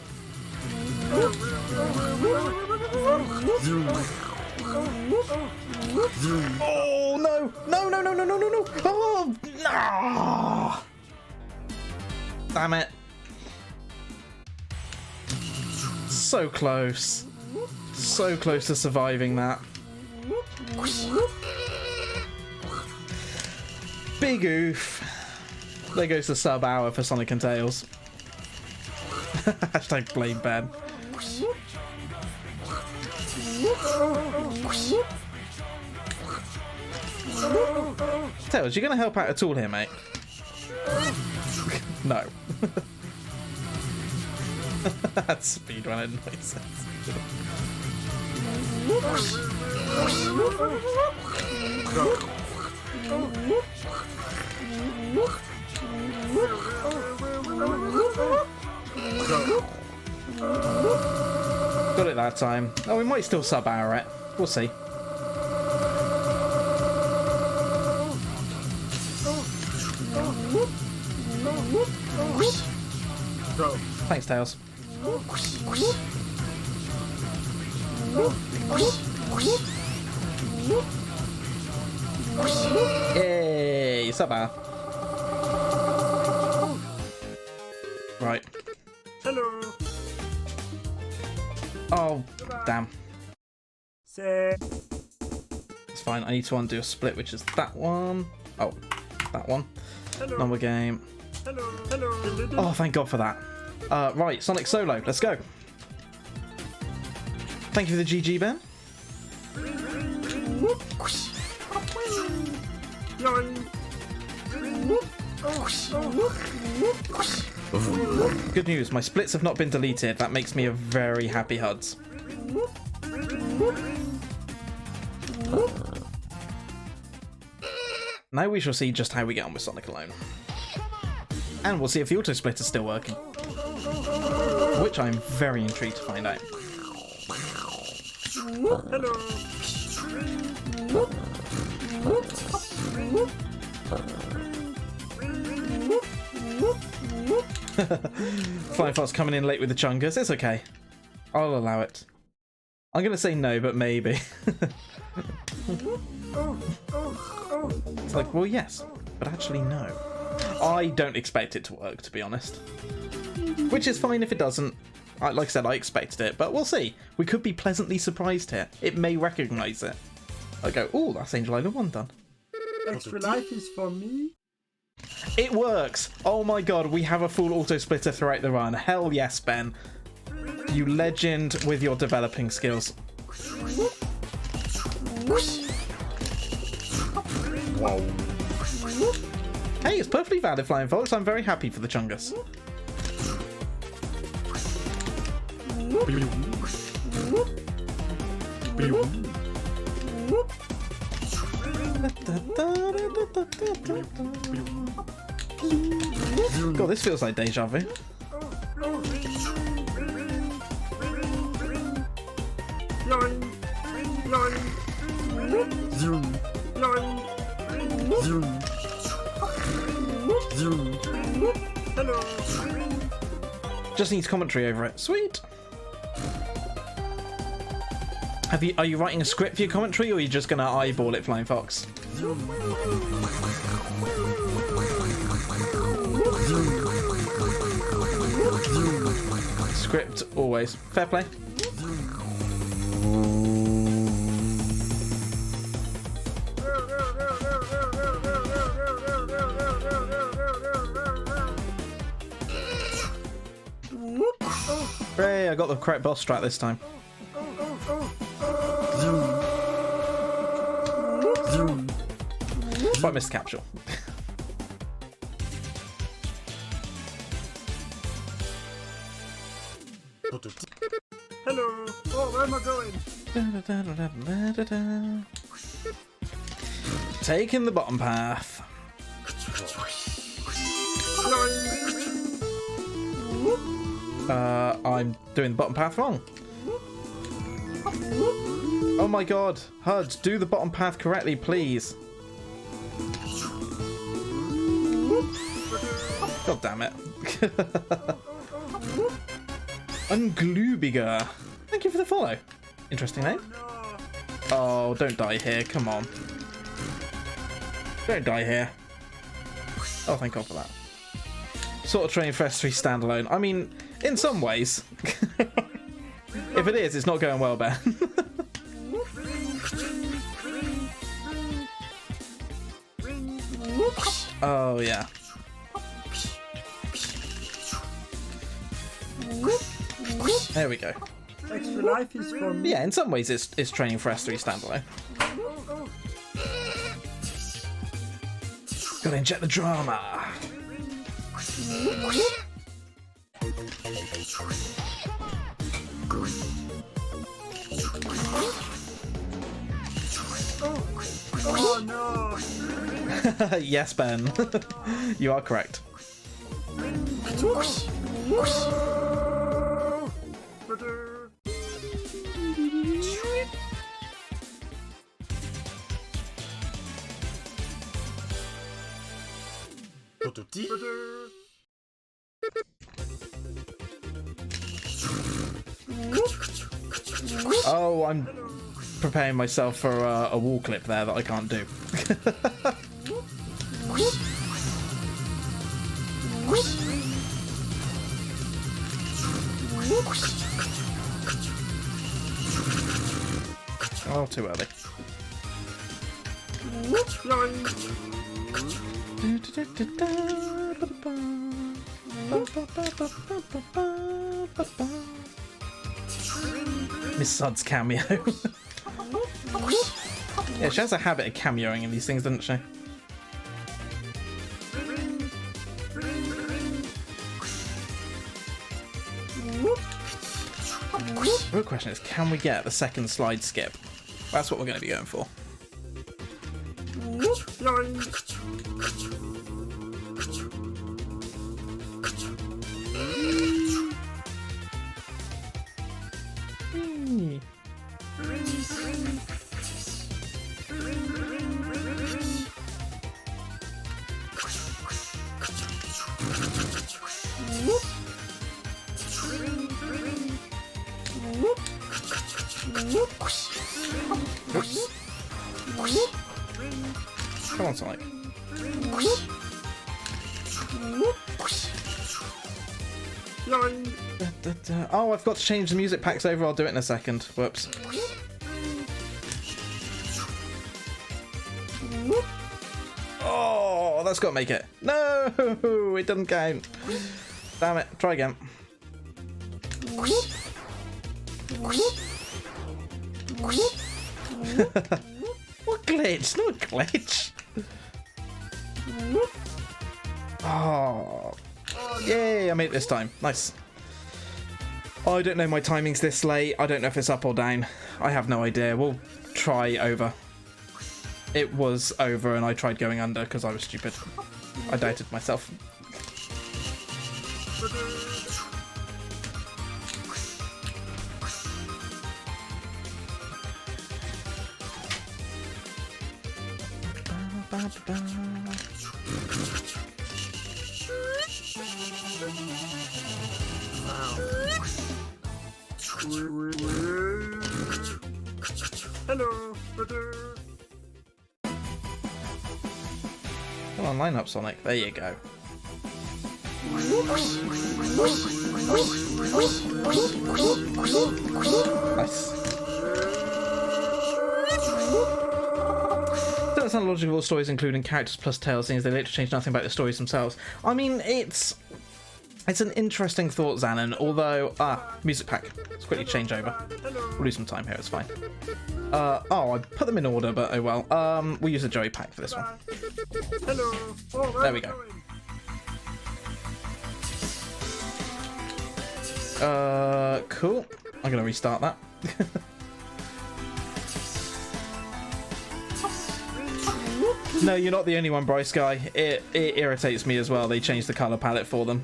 Oh no! No! No! No! No! No! No! No! Oh! No! Damn it! So close. So close to surviving that. Big oof. There goes the sub hour for Sonic and Tails. Hashtag blame Ben. Tails, you gonna help out at all here, mate? No. That's speedrunning noises. Got it that time. Oh, we might still sub hour it. We'll see. Thanks, Tails. Yay, Sabah. Right. Hello. Oh, damn. Say. It's fine. I need to undo a split, which is that one. Oh, that one. Hello. Number game. Hello. Hello. Oh, thank God for that. Right, Sonic Solo. Let's go. Thank you for the GG, Ben. Good news, my splits have not been deleted. That makes me a very happy Huds. Now we shall see just how we get on with Sonic Alone. And we'll see if the auto split is still working. Which I'm very intrigued to find out. Hello. Flying Fox coming in late with the chungus. It's okay. I'll allow it. I'm going to say no, but maybe. It's like, well, yes, but actually no. I don't expect it to work, to be honest. Which is fine if it doesn't. Like I said, I expected it, but we'll see. We could be pleasantly surprised here. It may recognise it. I go, oh, that's Angel Island 1 done. Extra life is for me. It works! Oh my god, we have a full auto splitter throughout the run. Hell yes, Ben. You legend with your developing skills. Wow. Hey, it's perfectly valid, Flying Fox. I'm very happy for the chungus. God, this feels like deja vu. Hello. Just needs commentary over it. Sweet. Are you writing a script for your commentary, or are you just gonna eyeball it, Flying Fox? Script always. Fair play. Hey, I got the correct boss strat this time. But missed capsule. Hello. Oh, where am I going? Taking the bottom path. I'm doing the bottom path wrong. Oh my god, HUD, do the bottom path correctly, please. God damn it. Unglubiger. Thank you for the follow. Interesting name. Oh, don't die here, come on. Don't die here. Oh, thank God for that. Sort of training for S3 standalone. I mean, in some ways. If it is, it's not going well, Ben. Oh, yeah. There we go. Extra life is for me. Yeah, in some ways it's training for S3 standalone. Gotta inject the drama. Oh no! Yes, Ben. You are correct. Oh, preparing myself for a wall clip there that I can't do. Oh, too early. Miss Sud's cameo. Yeah, she has a habit of cameoing in these things, doesn't she? The real question is, can we get the second slide skip? That's what we're going to be going for. Come on, Sonic. Oh, I've got to change the music packs over. I'll do it in a second. Whoops. Oh, that's got to make it. No, it doesn't count. Damn it. Try again. What glitch? No glitch. Oh, yay! I made it this time. Nice. I don't know my timings this late. I don't know if it's up or down. I have no idea. We'll try over. It was over, and I tried going under because I was stupid. I doubted myself. Hello. Come on, line up, Sonic. There you go. Nice. Doesn't sound logical. Stories including characters plus tales, things they later change nothing about the stories themselves. I mean, it's an interesting thought, Xanon. Although, music pack. Let's quickly change over. We'll lose some time here. It's fine. Oh, I put them in order, but oh well. We'll use a Joey pack for this one. Hello. Oh, there we go. Cool. I'm gonna restart that. No, you're not the only one, Bryce Guy. It irritates me as well. They changed the color palette for them.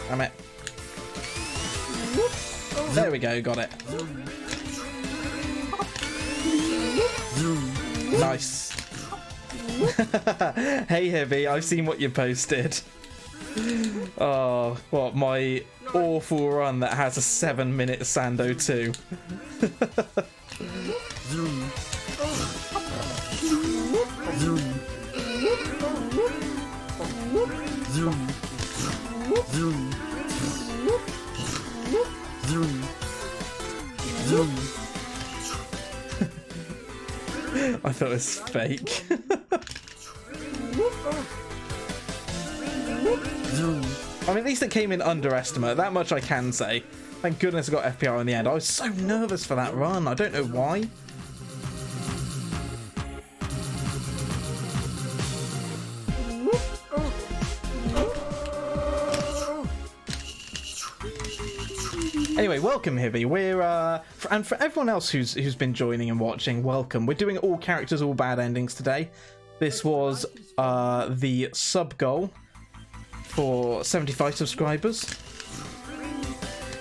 Damn it. There we go, got it. Nice. Hey Heavy, I've seen what you posted. Oh, what, my awful run that has a 7-minute Sando 2. I thought it was fake. I mean, at least it came in underestimate. That much I can say. Thank goodness I got FPR in the end. I was so nervous for that run. I don't know why. Anyway, welcome, Hibby. We're and for everyone else who's been joining and watching, welcome. We're doing all characters, all bad endings today. This was the sub goal for 75 subscribers,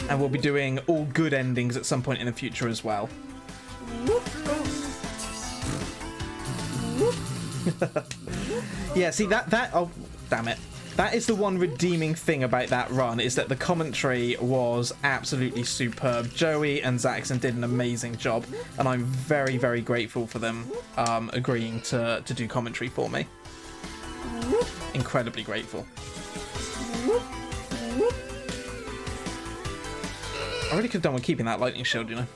and we'll be doing all good endings at some point in the future as well. Yeah, see that oh damn it. That is the one redeeming thing about that run, is that the commentary was absolutely superb. Joey and Zaxxon did an amazing job, and I'm very, very grateful for them agreeing to do commentary for me. Incredibly grateful. I really could have done with keeping that lightning shield, you know.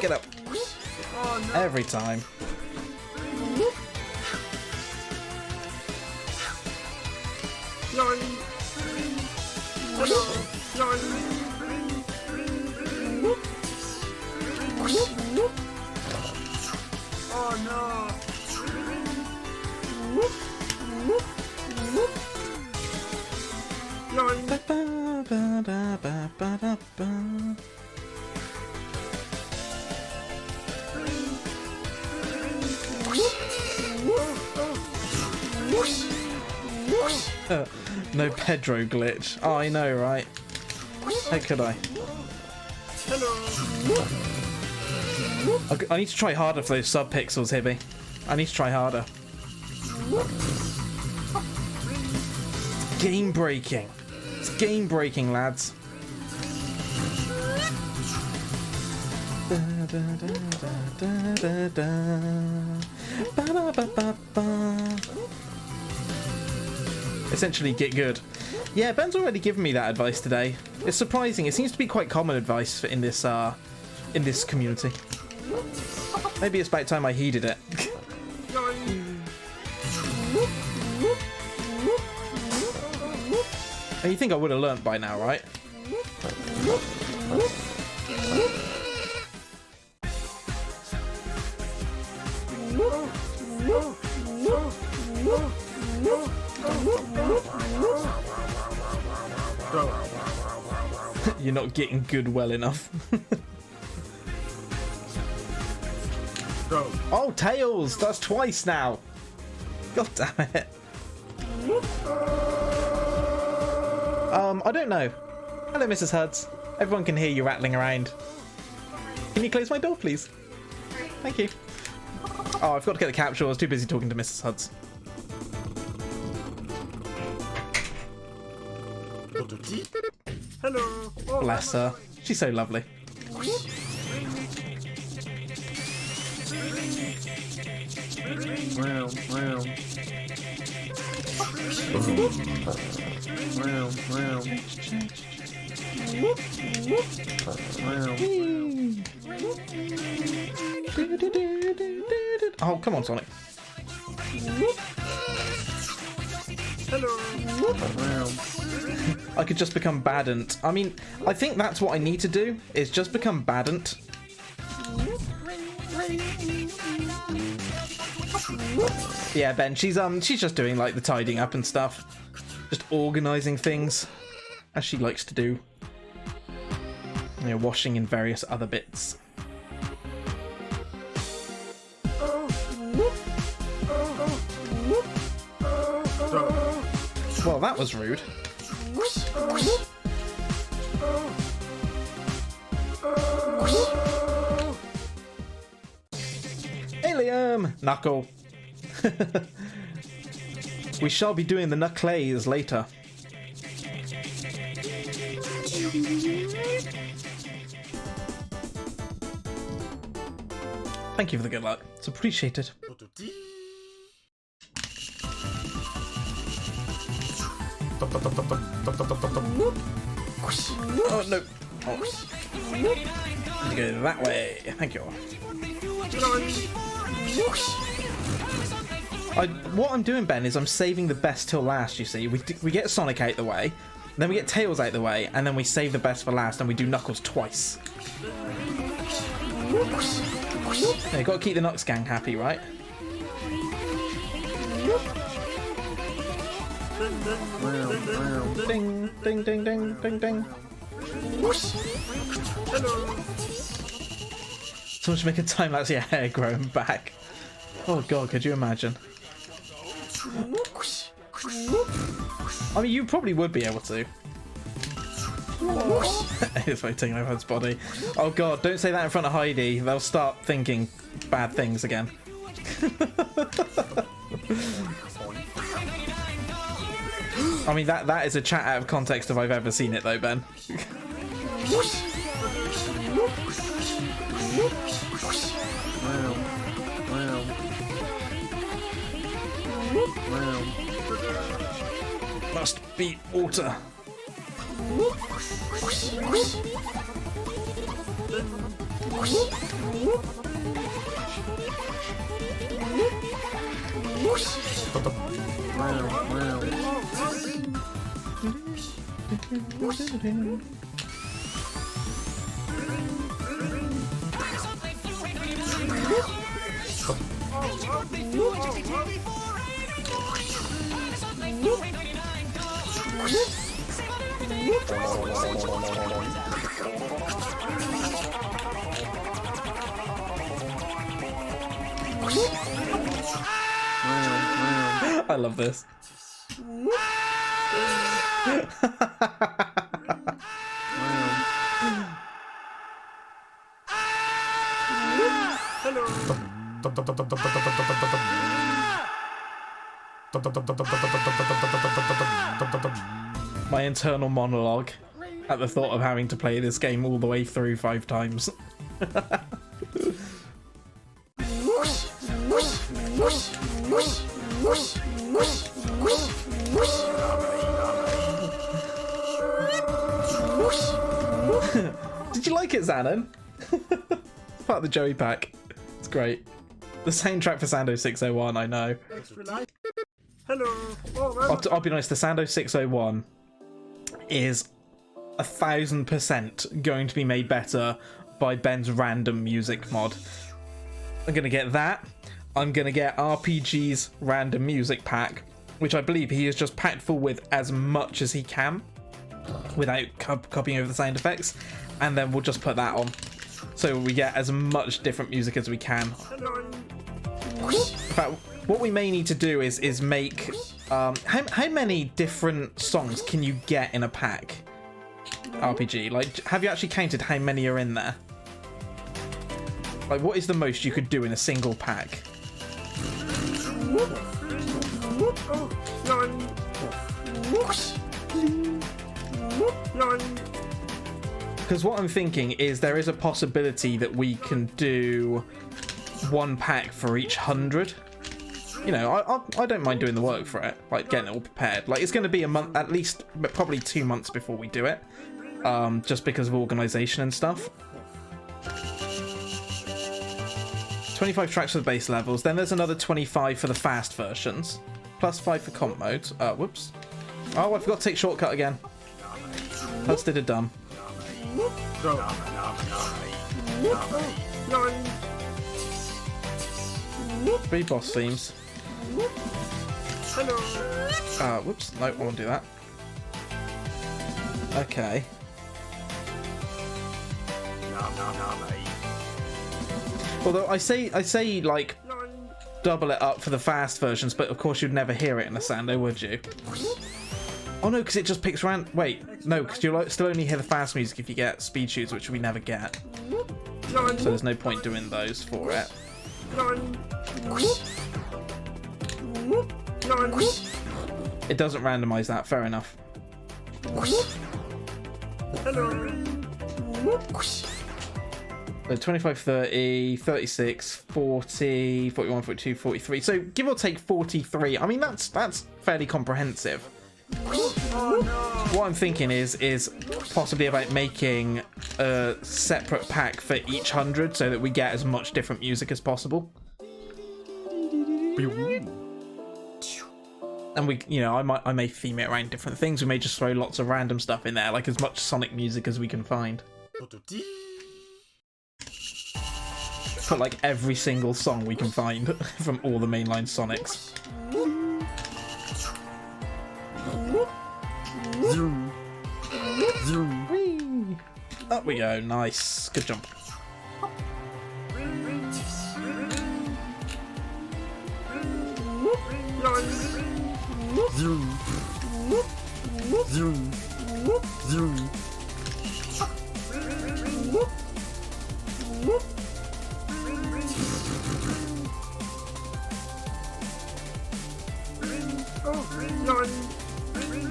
Get up. Oh, no. Every time. Oh no. No Pedro glitch. Oh, I know, right? How could I? Hello. I need to try harder for those sub-pixels, Hibby. I need to try harder. Game breaking. It's game breaking, lads. Essentially, get good. Yeah, Ben's already given me that advice today. It's surprising. It seems to be quite common advice in this community. Maybe it's about time I heeded it. And you think I would have learnt by now, right? You're not getting good well enough. Oh, Tails! That's twice now! God damn it. I don't know. Hello, Mrs. Huds. Everyone can hear you rattling around. Can you close my door, please? Thank you. Oh, I've got to get the capture. I was too busy talking to Mrs. Huds. Hello. Oh, Bless her. She's so lovely. Oh, come on, Sonic. Hello. I could just become Badant. I mean, I think that's what I need to do, is just become Badant. Yeah, Ben, she's just doing like the tidying up and stuff. Just organising things, as she likes to do. You know, washing in various other bits. Well, that was rude. Alien! Knuckle. We shall be doing the Knuckles later. Thank you for the good luck. It's appreciated. Oh no. Oh. Need to go that way. Thank you. What I'm doing, Ben, is I'm saving the best till last, you see. We get Sonic out the way, then we get Tails out the way, and then we save the best for last, and we do Knuckles twice. Yeah, you got to keep the Nux gang happy, right? Ding, ding, ding, ding, ding, ding. Someone should make a time lapse of your hair growing back. Oh god, could you imagine? I mean, you probably would be able to. It's like taking over his body. Oh god, don't say that in front of Heidi. They'll start thinking bad things again. I mean, that is a chat out of context if I've ever seen it though, Ben. Must be water. I love this. My internal monologue at the thought of having to play this game all the way through 5 times. Did you like it, Xanon? Part of the Joey pack. It's great. The soundtrack for Sando 601, I know. Hello. I'll be honest, the Sando 601 is 1000% going to be made better by Ben's random music mod. I'm going to get that. I'm going to get RPG's random music pack, which I believe he is just packed full with as much as he can without copying over the sound effects. And then we'll just put that on. So we get as much different music as we can. In fact, what we may need to do is make... how many different songs can you get in a pack? RPG. Like, have you actually counted how many are in there? Like, what is the most you could do in a single pack? Because what I'm thinking is there is a possibility that we can do one pack for each 100. You know, I don't mind doing the work for it, like getting it all prepared. Like, it's going to be a month, at least, probably 2 months before we do it, just because of organisation and stuff. 25 tracks for the base levels, then there's another 25 for the fast versions, plus 5 for comp modes. Whoops. Oh, I forgot to take shortcut again. Plus did a dumb. 3 boss themes. Whoops, no, I won't do that. Okay. Although I say like double it up for the fast versions, but of course you'd never hear it in a Sando, would you? Oh no, because it just picks around. Wait, no, because you'll still only hear the fast music if you get speed shoots, which we never get. So there's no point doing those for it. It doesn't randomize that, fair enough. 25, 30, 36, 40, 41, 42, 43. So give or take 43. I mean, that's fairly comprehensive. What I'm thinking is possibly about making a separate pack for each 100 so that we get as much different music as possible. And we, you know, I may theme it around different things. We may just throw lots of random stuff in there, like as much Sonic music as we can find. Put like every single song we can find from all the mainline Sonics. Zoom. Zoom. Whee! Up we go, nice. Good jump. Zoom. Zoom. Zoom.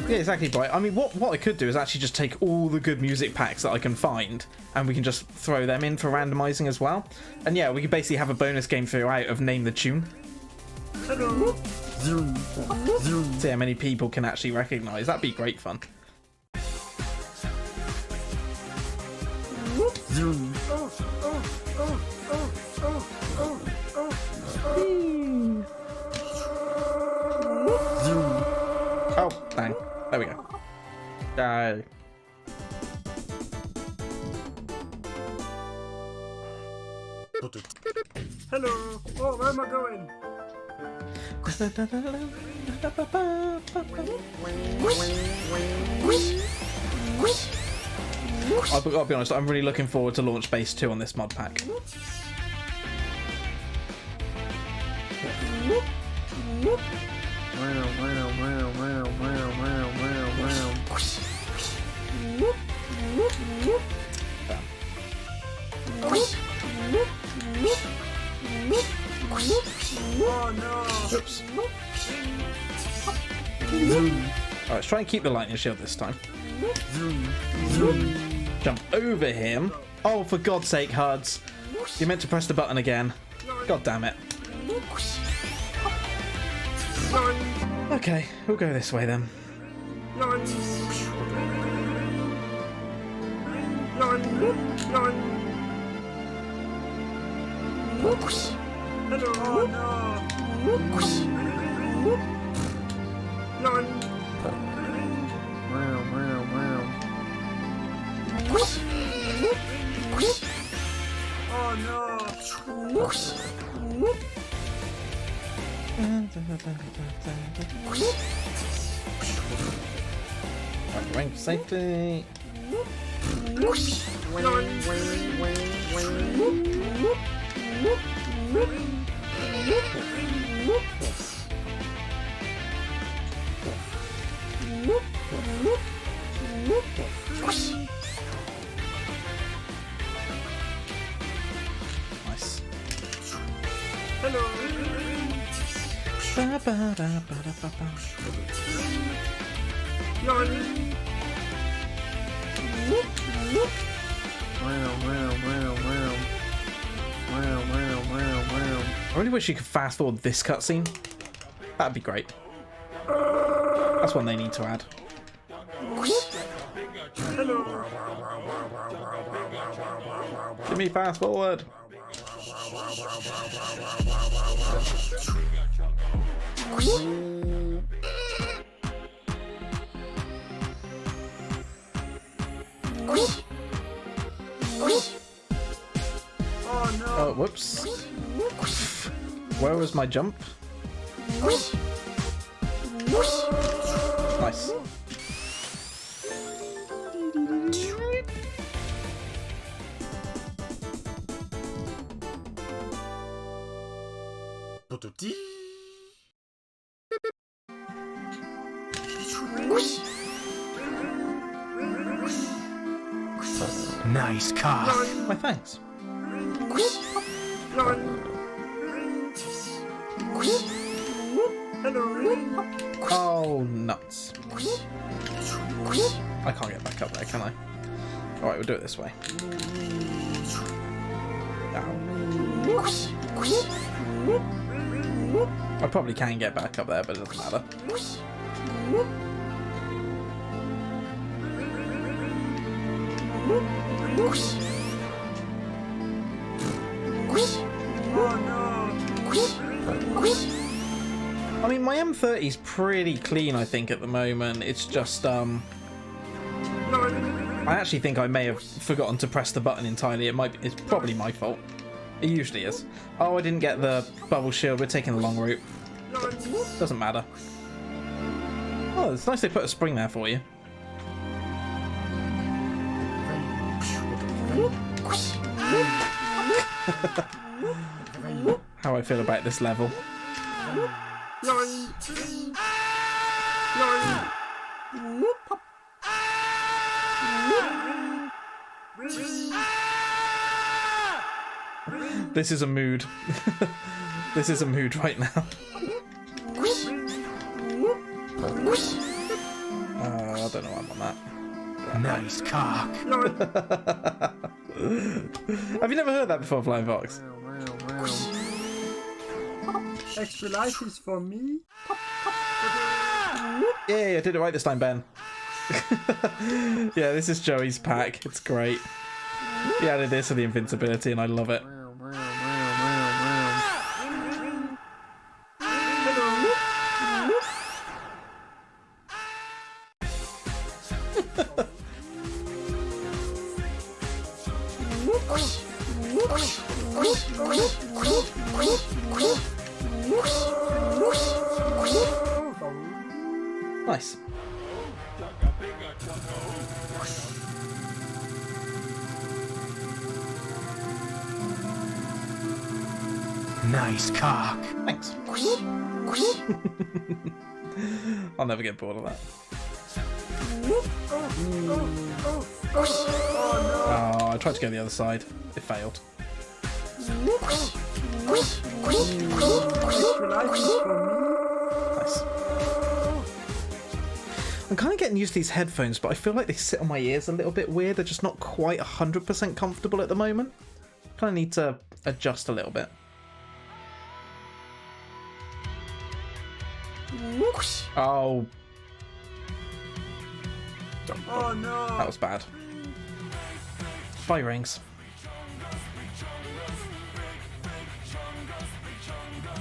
Yeah, exactly, Bright. I mean, what I could do is actually just take all the good music packs that I can find, and we can just throw them in for randomizing as well. And yeah, we could basically have a bonus game throughout of Name the Tune. Hello. Zoom. Zoom. See how many people can actually recognize. That'd be great fun. Zoom. Zoom. Oh, dang. There we go. Die. Hello. Oh, where am I going? I'll be honest, I'm really looking forward to Launch Base 2 on this mod pack. Oh no. Oops. Alright, let's try and keep the lightning shield this time. Jump over him. Oh, for God's sake, Huds. You meant to press the button again. God damn it. Okay, we'll go this way then. Hello. Oh no. Rank safety. Nice. Hello. I really wish you could fast forward this cutscene. That'd be great. That's one they need to add. Hello. Give me fast forward. Oh no. Oh, whoops. Where was my jump? Nice. Nice car. Why, thanks. Hello. Oh, nuts. I can't get back up there, can I? Alright, we'll do it this way. Ow. I probably can get back up there, but it doesn't matter. I mean, my M30's pretty clean, I think, at the moment. It's just, I actually think I may have forgotten to press the button entirely. It's probably my fault. It usually is. Oh, I didn't get the bubble shield. We're taking the long route. Doesn't matter. Oh, it's nice they put a spring there for you. How I feel about this level. This is a mood. This is a mood right now. I don't know why I'm on that. Nice cock. Have you never heard that before, Flying Fox? Extra life is for me. Yeah, I did it right this time, Ben. Yeah, this is Joey's pack. It's great. He added this for the invincibility, and I love it. Nice. Nice cock. Thanks. I'll never get bored of that. Oh, I tried to go the other side. It failed. Nice. I'm kind of getting used to these headphones, but I feel like they sit on my ears a little bit weird. They're just not quite 100% comfortable at the moment. Kind of need to adjust a little bit. Oh. Oh no! That was bad. Bye, rings.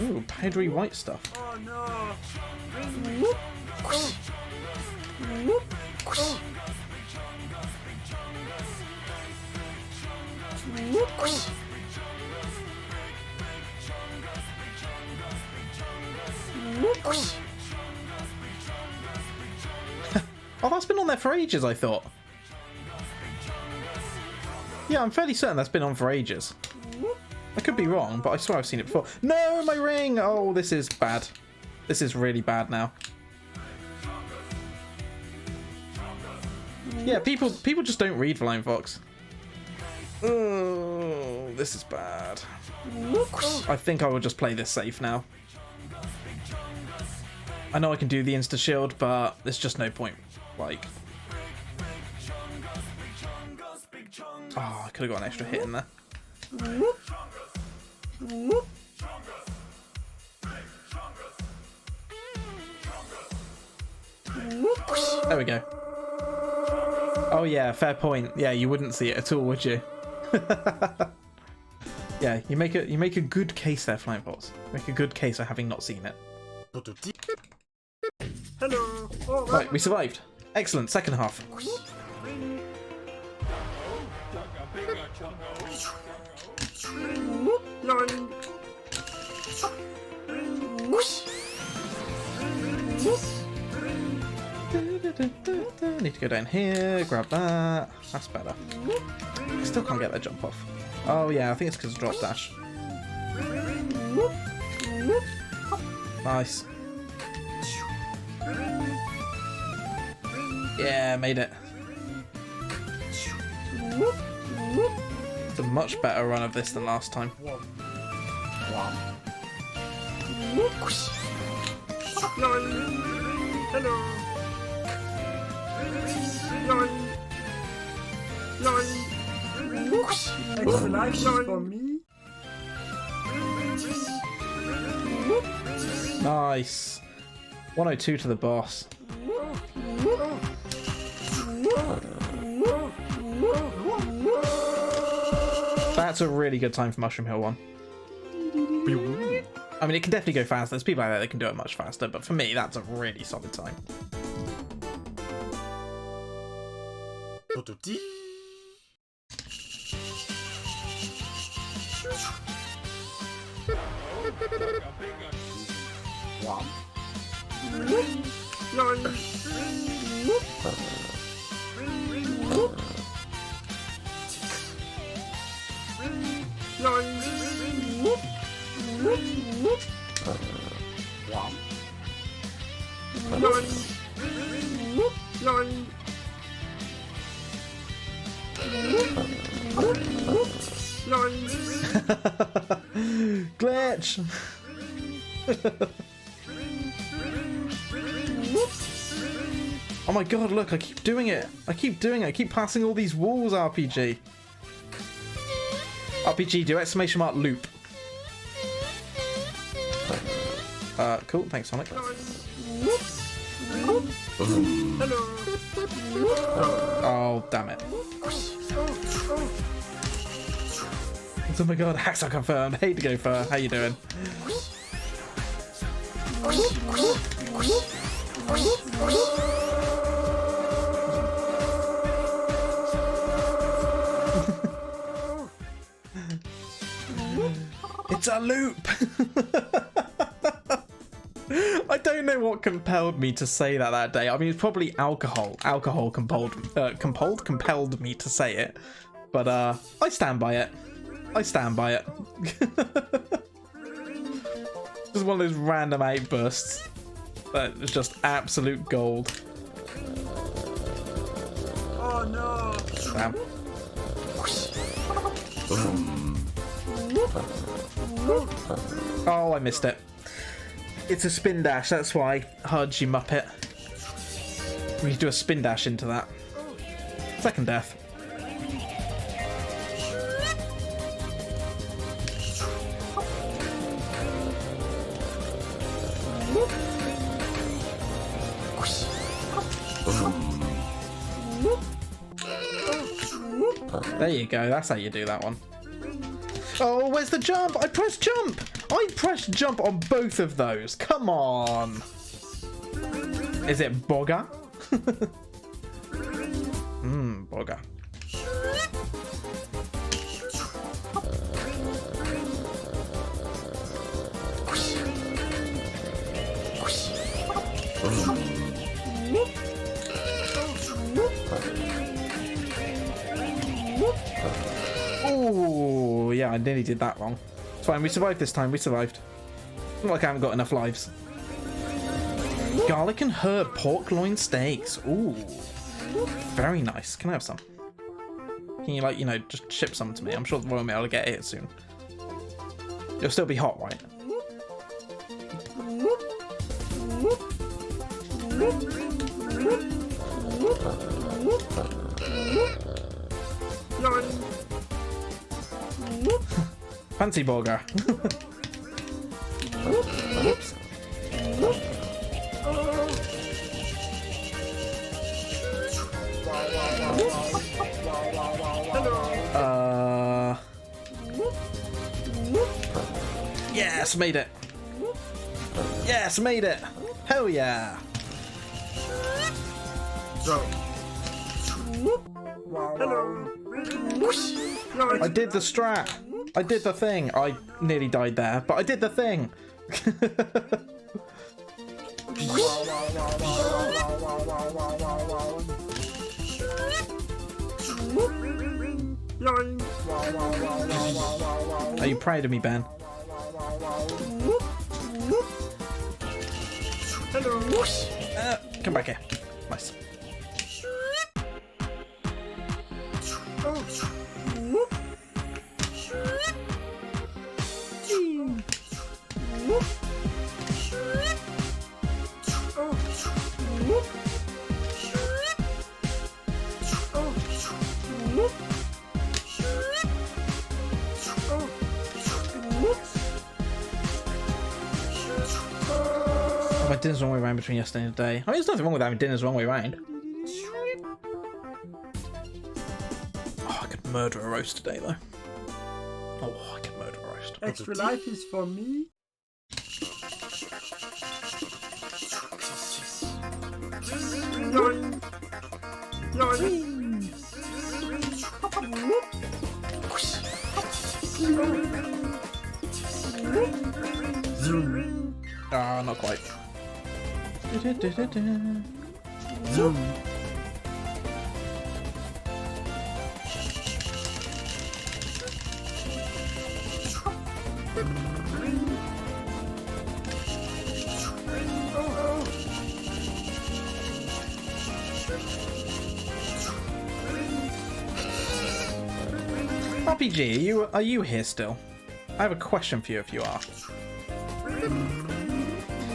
Ooh, powdery white stuff. Oh no! Oh, that's been on there for ages, I thought. Yeah, I'm fairly certain that's been on for ages. I could be wrong, but I swear I've seen it before. No, my ring! Oh, this is bad. This is really bad now. Yeah, people just don't read Flying Fox. Oh, this is bad. I think I will just play this safe now. I know I can do the insta shield, but there's just no point. Like, oh, I could have got an extra hit in there. There we go. Oh yeah, fair point. Yeah, you wouldn't see it at all, would you? Yeah, you make a good case there, Flying Fox. Make a good case for having not seen it. Hello! Oh, Right, we survived. Excellent, second half. Need to go down here, grab that. That's better. Still can't get that jump off. Oh yeah, I think it's because of drop dash. Nice. Yeah, made it. It's a much better run of this than last time. Hello! Extra life is for me. Nice. 102 to the boss. That's a really good time for Mushroom Hill 1. I mean, it can definitely go faster. There's people out there that can do it much faster, but for me, that's a really solid time. Glitch! Oh my god, look, I keep doing it. I keep doing it. I keep passing all these walls, RPG. RPG, do exclamation mark loop. Cool, thanks, Sonic. Oh, damn it. Oh my god, hacks are confirmed. Hey to go for. How you doing? It's a loop! I don't know what compelled me to say that day. I mean, it's probably alcohol. Alcohol compelled me to say it. But I stand by it. I stand by it. Just one of those random outbursts that is just absolute gold. Oh no! Damn. Oh, I missed it. It's a spin dash, that's why. Hudge, you muppet. We need to do a spin dash into that. Second death. There you go, that's how you do that one. Oh, where's the jump? I pressed jump! I pressed jump on both of those. Come on. Is it Bogger? Bogger. Oh, yeah, I nearly did that wrong. It's fine, we survived this time, we survived. It's not like I haven't got enough lives. Garlic and herb pork loin steaks. Ooh, very nice. Can I have some? Can you, like, you know, just ship some to me? I'm sure the Royal Mail will get it soon. It'll still be hot, right? Fancy burger. Oops. Yes, made it. Yes, made it. Hell yeah. I did the strat. I did the thing. I nearly died there, but I did the thing. Are you proud of me, Ben? Come back here. Nice. My dinner's the wrong way around between yesterday and today. I mean, there's nothing wrong with having dinner's the wrong way around. Oh, I could murder a roast today, though. Oh, I could murder a roast. Extra life is for me. Ah, not quite. RPG, are you here still? I have a question for you if you are.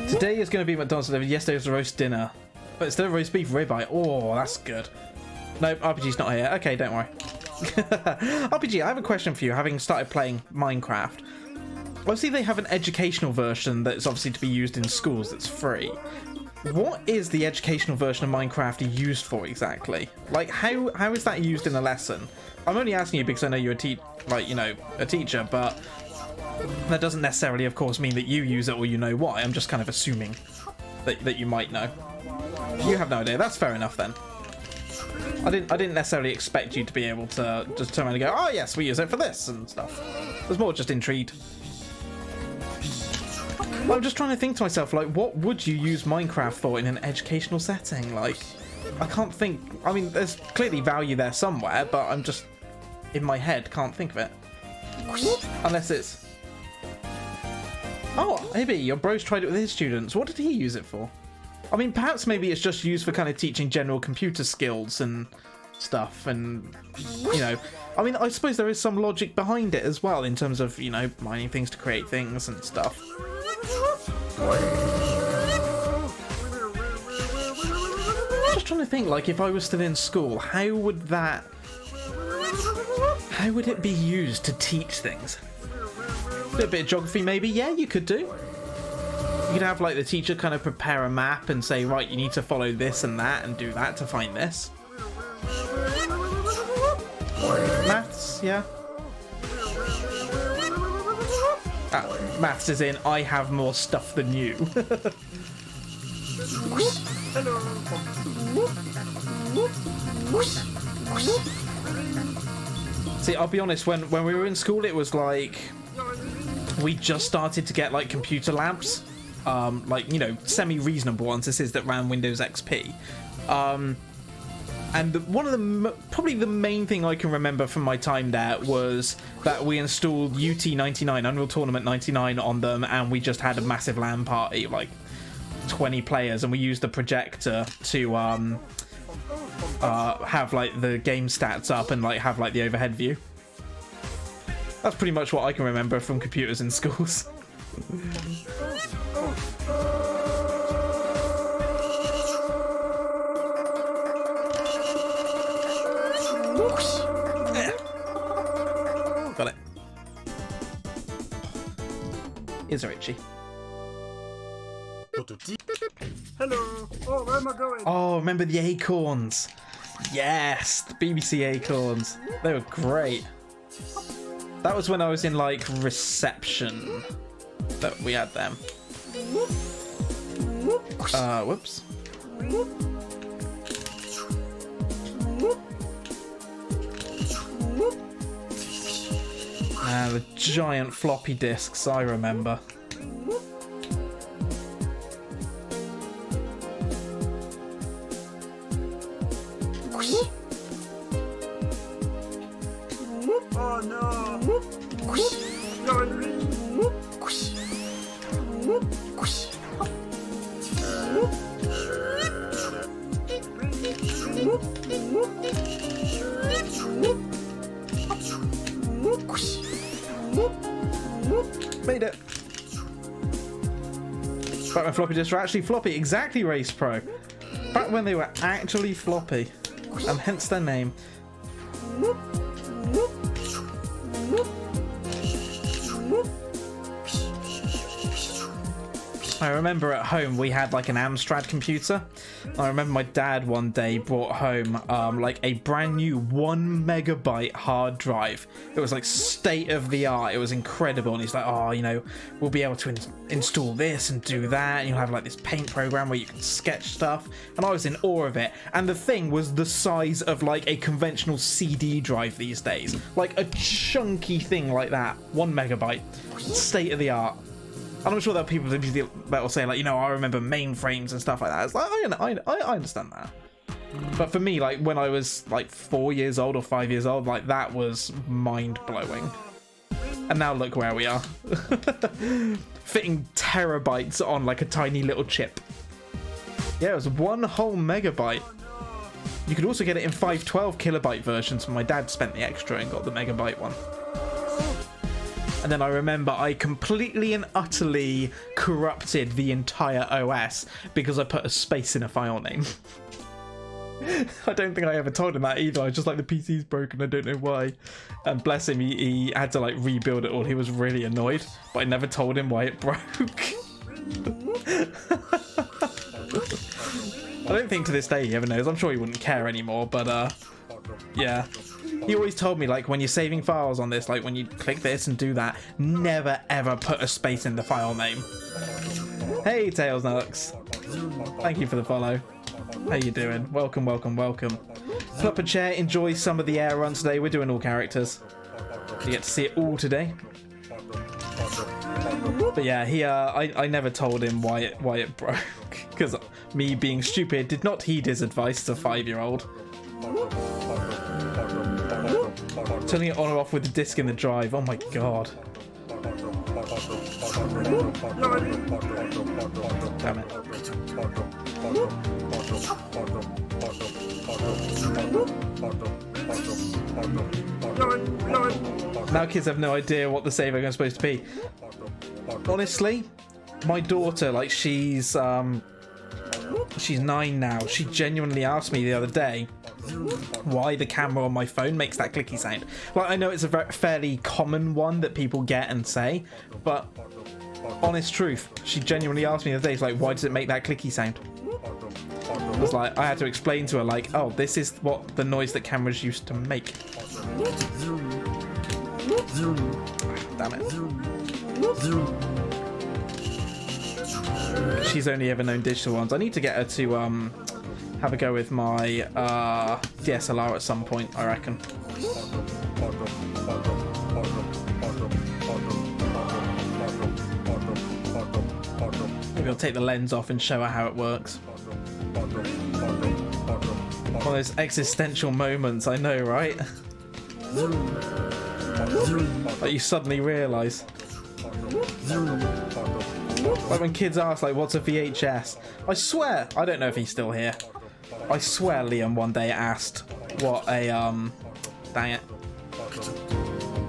Today is going to be McDonald's delivered. Yesterday was a roast dinner. But instead of roast beef, ribeye. Oh, that's good. No, RPG's not here. Okay, don't worry. RPG, I have a question for you, having started playing Minecraft. Obviously, they have an educational version that's obviously to be used in schools that's free. What is the educational version of Minecraft used for exactly? Like, how is that used in a lesson? I'm only asking you because I know you're a teacher, but that doesn't necessarily, of course, mean that you use it or you know why. I'm just kind of assuming that you might know. You have no idea. That's fair enough then. I didn't necessarily expect you to be able to just turn around and go, oh yes, we use it for this and stuff. I was more just intrigued. I'm just trying to think to myself, like, what would you use Minecraft for in an educational setting? Like, I can't think. I mean, there's clearly value there somewhere, but I'm just, in my head, can't think of it. Unless it's... Oh, maybe your bro's tried it with his students. What did he use it for? I mean, perhaps maybe it's just used for kind of teaching general computer skills and stuff, and, you know... I mean, I suppose there is some logic behind it as well, in terms of, you know, mining things to create things and stuff. Just trying to think, like, if I was still in school, how would it be used to teach things? A bit of geography, maybe? Yeah, you could do. You could have, like, the teacher kind of prepare a map and say, right, you need to follow this and that and do that to find this. Maths, yeah. Maths is in, I have more stuff than you. See, I'll be honest, when we were in school, it was like, we just started to get, like, computer labs. Like, you know, semi-reasonable ones. This is that ran Windows XP. And one of the, probably the main thing I can remember from my time there was that we installed UT99, Unreal Tournament 99 on them, and we just had a massive LAN party, like 20 players, and we used the projector to have, like, the game stats up and, like, have, like, the overhead view. That's pretty much what I can remember from computers in schools. Got it. Is Richie? Hello. Oh, where am I going? Oh, remember the acorns? Yes, the BBC acorns. They were great. That was when I was in, like, reception that we had them. Whoops. The giant floppy disks, I remember. Oh no! Made it. Back when floppy disks were actually floppy. Exactly, Race Pro. Back when they were actually floppy. And hence their name. I remember at home we had, like, an Amstrad computer. I remember my dad one day brought home like a brand new 1 megabyte hard drive. It was like state of the art. It was incredible. And he's like, oh, you know, we'll be able to install this and do that. And you'll have, like, this paint program where you can sketch stuff. And I was in awe of it. And the thing was the size of, like, a conventional CD drive these days. Like a chunky thing like that. 1 megabyte. State of the art. And I'm sure there are people that will say, like, you know, I remember mainframes and stuff like that. It's like, I understand that. But for me, like, when I was, like, 4 years old or 5 years old, like, that was mind-blowing. And now look where we are. Fitting terabytes on, like, a tiny little chip. Yeah, it was 1 whole megabyte. You could also get it in 512 kilobyte versions, but my dad spent the extra and got the megabyte one. and then I remember I completely and utterly corrupted the entire OS because I put a space in a file name. I don't think I ever told him that either. I was just like, the PC's broken, I don't know why. And bless him, he had to like rebuild it all. He was really annoyed, but I never told him why it broke. I don't think to this day he ever knows. I'm sure he wouldn't care anymore, but yeah. He always told me, like, when you're saving files on this, like when you click this and do that, never ever put a space in the file name. Hey Tails Nux, thank you for the follow. How you doing? Welcome, welcome, welcome. Pull up a chair, enjoy some of the air run today. We're doing all characters. You get to see it all today. But yeah, he I never told him why it broke, because me being stupid did not heed his advice as a 5-year-old. Turning it on or off with the disc in the drive. Oh my god. Damn it. Now kids have no idea what the save icon is supposed to be. Honestly, my daughter, like, she's 9 now. She genuinely asked me the other day why the camera on my phone makes that clicky sound. Like, I know it's a fairly common one that people get and say, but honest truth, she genuinely asked me the other day, like, why does it make that clicky sound? It was like, I had to explain to her, like, oh, this is what the noise that cameras used to make. Damn it. She's only ever known digital ones. I need to get her to have a go with my DSLR at some point, I reckon. Maybe I'll take the lens off and show her how it works. One of those existential moments, I know, right? Like you suddenly realise. Like when kids ask, like, what's a VHS? I swear, I don't know if he's still here. I swear Liam one day asked what a, dang it.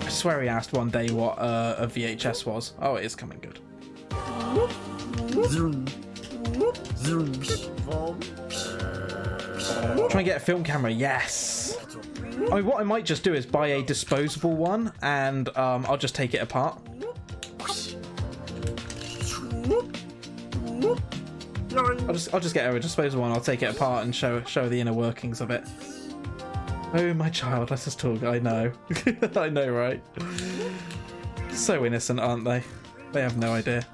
I swear he asked one day what a VHS was. Oh, it is coming good. Try and get a film camera, yes. I mean, what I might just do is buy a disposable one, and I'll just take it apart. I'll just get her a disposable one. I'll take it apart and show the inner workings of it. Oh my child, let us talk. I know, I know, right? So innocent, aren't they? They have no idea.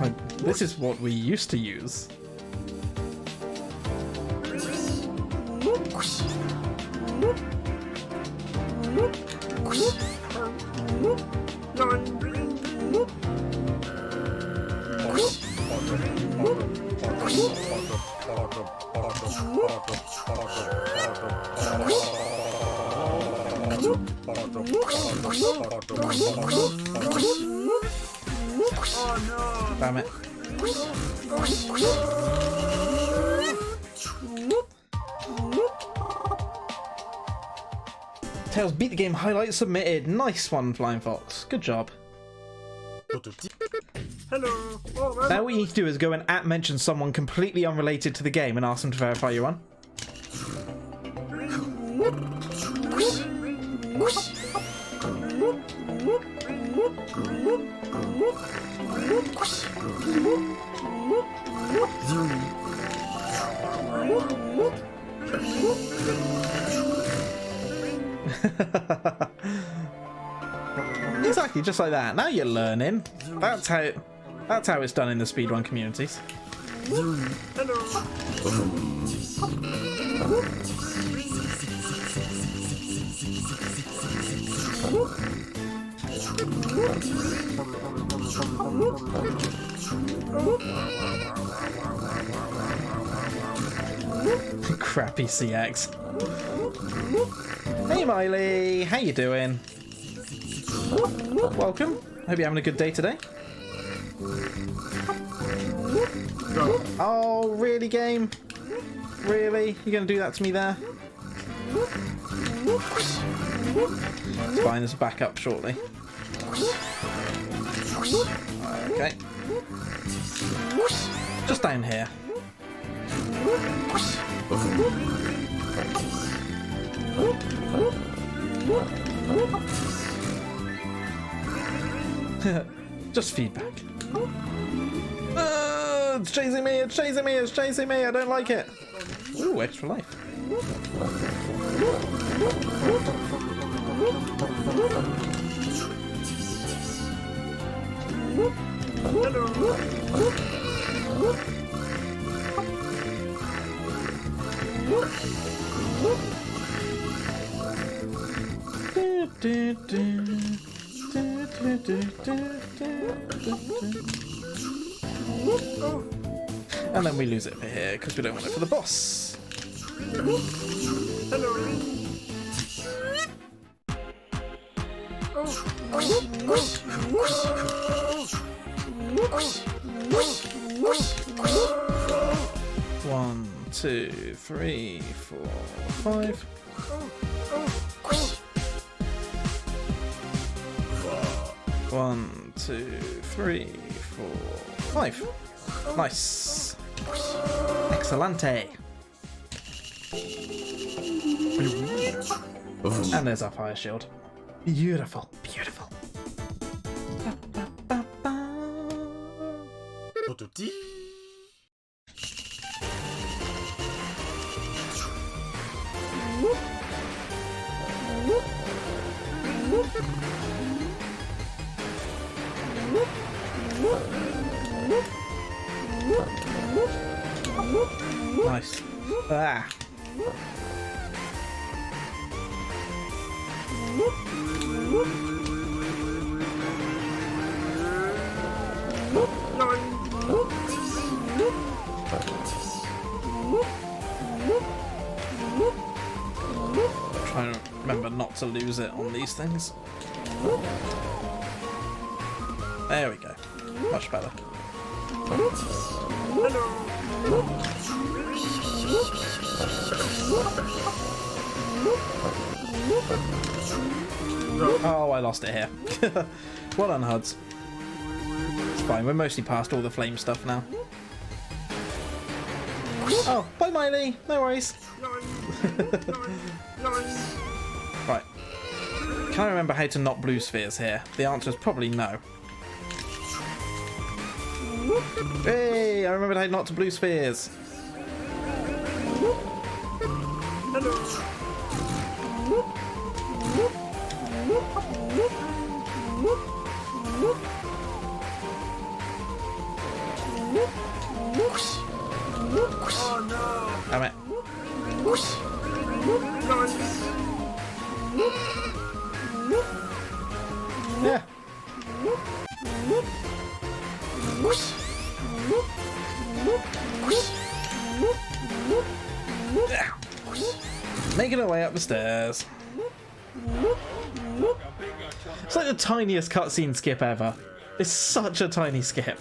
Like, this is what we used to use. Damn it. Tails beat the game, highlight submitted. Nice one, Flying Fox. Good job. Hello. Now what you need to do is go and @mention someone completely unrelated to the game and ask them to verify your run. Exactly, just like that. Now you're learning. That's how it's done in the speedrun communities. Crappy CX. Hey Miley, how you doing? Welcome. Hope you're having a good day today. Oh, really, game? Really? You're gonna do that to me there? It's fine, there's a backup shortly. Okay. Just down here. Just feedback. It's chasing me, it's chasing me, it's chasing me, I don't like it. Ooh, extra life. And then we lose it for here because we don't want it for the boss. One, 2, 3, 4, 5. One, 2, 3, 4, 5. Nice. Excellente. And there's our fire shield. Beautiful, beautiful. Nice. Ah. Trying to remember not to lose it on these things. There we go. Much better. Oh, I lost it here. Well done, HUDs. It's fine, we're mostly past all the flame stuff now. Oh, bye Miley, no worries. Right. Can I remember how to not blue spheres here? The answer is probably no. Hey, I remembered how not to blue spheres. Oh no! Damn it. Yeah. Making our way up the stairs. It's like the tiniest cutscene skip ever. It's such a tiny skip.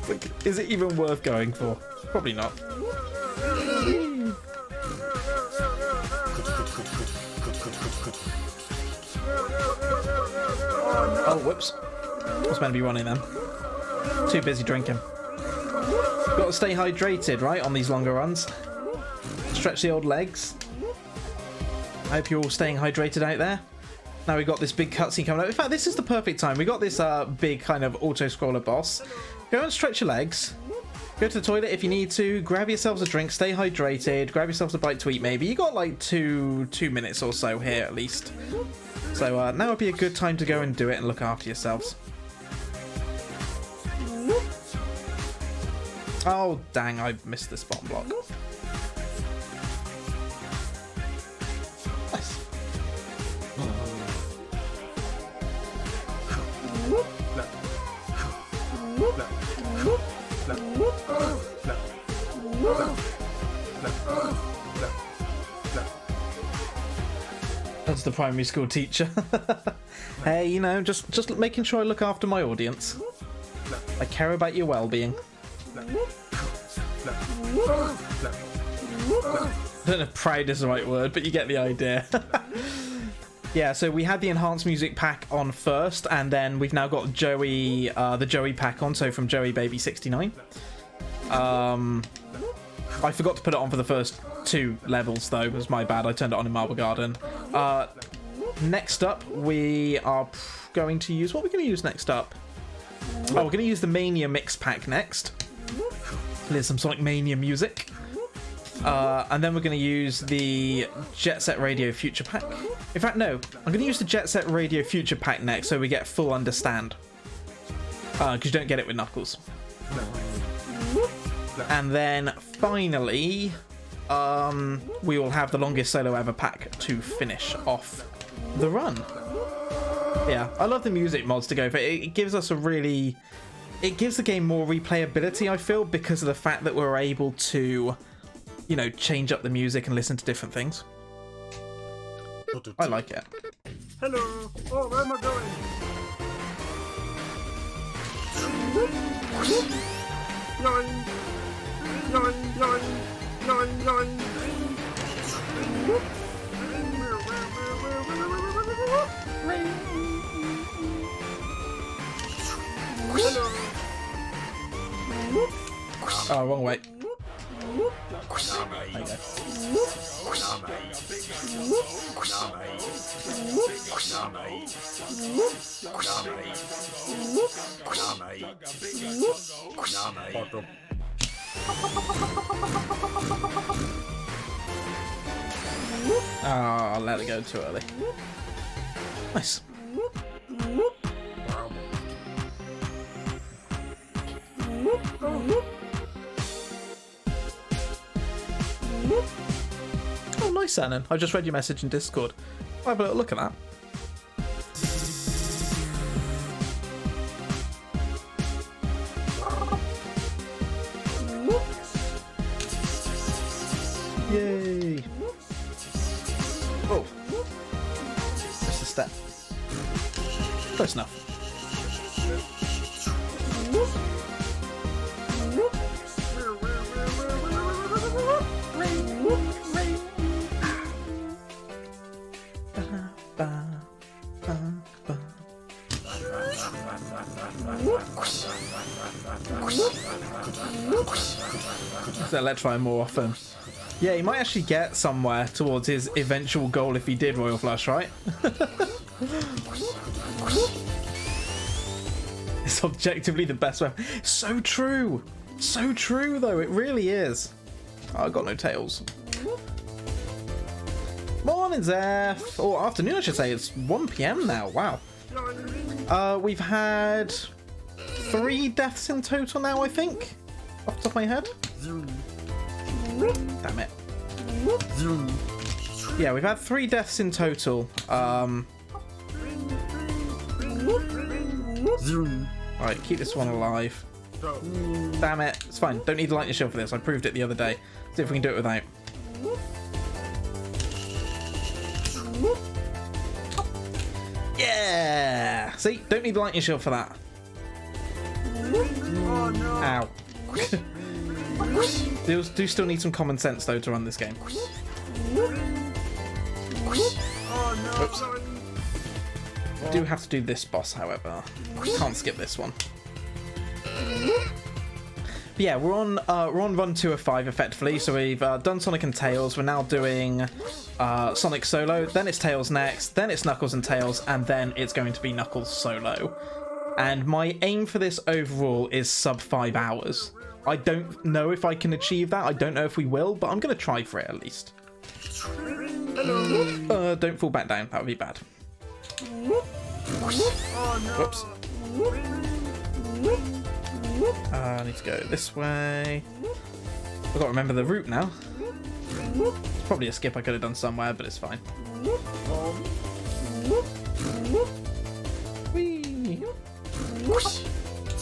Like, is it even worth going for? Probably not. Oh, whoops. I was meant to be running then. Too busy drinking. Got to stay hydrated, right, on these longer runs. Stretch the old legs. I hope you're all staying hydrated out there. Now we've got this big cutscene coming up. In fact, this is the perfect time. We got this big kind of auto-scroller boss. Go and stretch your legs. Go to the toilet if you need to. Grab yourselves a drink. Stay hydrated. Grab yourselves a bite to eat, maybe. You got like two minutes or so here at least. So now would be a good time to go and do it and look after yourselves. Oh, dang, I missed this bottom block. Nice. That's the primary school teacher. Hey, you know, just making sure I look after my audience. I care about your well-being. I don't know if proud is the right word, but you get the idea. Yeah, so we had the enhanced music pack on first, and then we've now got Joey, the Joey pack on, so from Joey Baby 69. I forgot to put it on for the first 2 levels, though. It was my bad. I turned it on in Marble Garden. Next up, we are going to use... What are we going to use next up? Oh, we're going to use the Mania Mix Pack next. There's some Sonic Mania music. And then we're going to use the Jet Set Radio Future Pack. In fact, no. I'm going to use the Jet Set Radio Future Pack next so we get full understand. Because you don't get it with Knuckles. And then finally, we will have the longest solo ever pack to finish off the run. Yeah, I love the music mods to go for it. It gives us a really... It gives the game more replayability, I feel, because of the fact that we're able to, you know, change up the music and listen to different things. I like it. Hello. Oh, where am I going? Yoing. Yoing, yoing, yoing, yoing. Hello. Oh, wrong way. Oh, I'll let it go too early. Nice. Oh, nice, Annan. I just read your message in Discord. I'll have a little look at that. Yay! Oh, just a step. Close enough. To electrify him more often. Yeah, he might actually get somewhere towards his eventual goal if he did Royal Flush, right? It's objectively the best weapon. So true! So true, though. It really is. Oh, I got no tails. Morning, Zeph! Or afternoon, I should say. It's 1 PM now. Wow. We've had 3 deaths in total now, I think. Off the top of my head. Damn it. Yeah, we've had 3 deaths in total. Alright, keep this one alive. Damn it. It's fine. Don't need the lightning shield for this. I proved it the other day. See if we can do it without. Yeah! See? Don't need the lightning shield for that. Oh, no. Ow. Do still need some common sense, though, to run this game. Oh, no. Whoops. I do have to do this boss, however. Can't skip this one. But yeah, we're on run 2 of 5 effectively. So we've done Sonic and Tails. We're now doing Sonic solo. Then it's Tails next. Then it's Knuckles and Tails, and then it's going to be Knuckles solo. And my aim for this overall is sub 5 hours. I don't know if I can achieve that. I don't know if we will, but I'm going to try for it at least. Don't fall back down. That would be bad. Whoops. I need to go this way. I've got to remember the route now. It's probably a skip I could have done somewhere, but it's fine. Whee!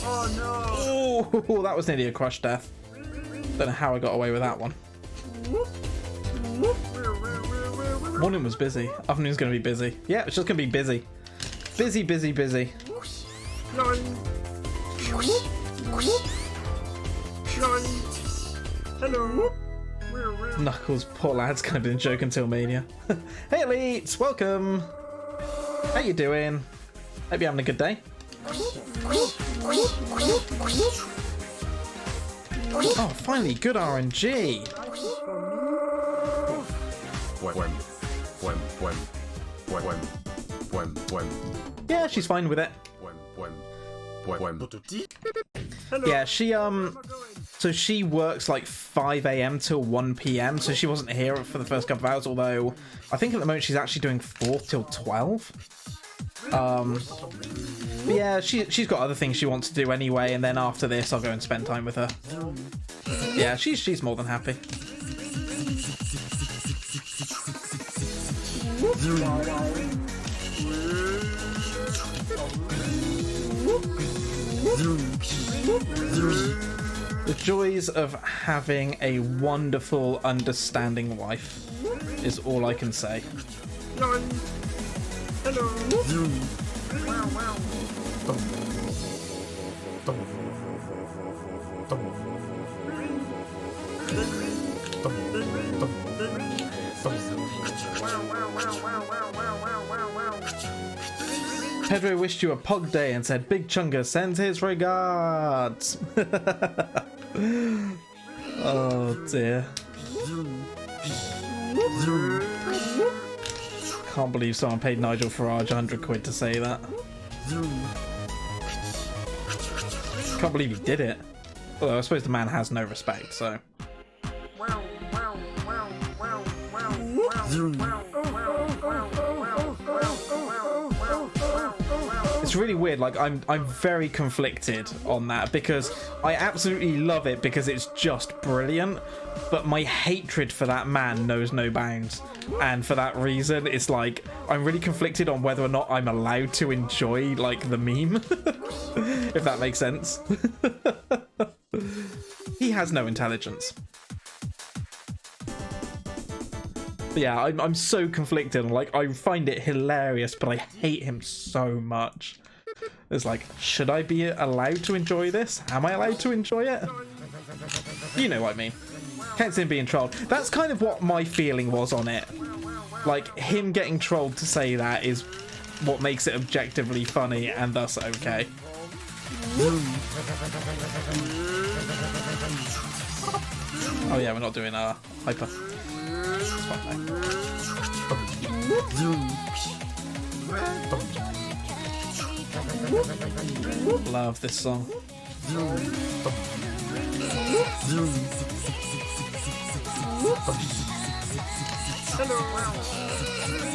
Oh, no. Oh, that was nearly a crush death. Don't know how I got away with that one. Morning was busy. Afternoon's going to be busy. Yeah, it's just going to be busy. Busy, busy, busy. Hello. Knuckles, poor lad's kind of been a joke until Mania. Hey elites, welcome. How you doing? Hope you're having a good day. Oh, finally, good RNG. Yeah, she's fine with it. Yeah, she so she works like 5 AM till 1 PM, so she wasn't here for the first couple of hours, although I think at the moment she's actually doing 4 till 12. But yeah, she's got other things she wants to do anyway, and then after this I'll go and spend time with her. Yeah, she's more than happy. The joys of having a wonderful, understanding wife is all I can say. Pedro wished you a Pog Day and said Big Chunga sends his regards. Oh dear. Can't believe someone paid Nigel Farage 100 quid to say that. Can't believe he did it. Although I suppose the man has no respect, so. It's really weird, like I'm very conflicted on that because I absolutely love it because it's just brilliant, but my hatred for that man knows no bounds, and for that reason it's like I'm really conflicted on whether or not I'm allowed to enjoy like the meme. If that makes sense. He has no intelligence. But yeah, I'm so conflicted. Like, I find it hilarious, but I hate him so much. It's like, should I be allowed to enjoy this? Am I allowed to enjoy it? You know what I mean. Can't see him being trolled. That's kind of what my feeling was on it. Like, him getting trolled to say that is what makes it objectively funny and thus okay. Oh yeah, we're not doing hyper. Love this song.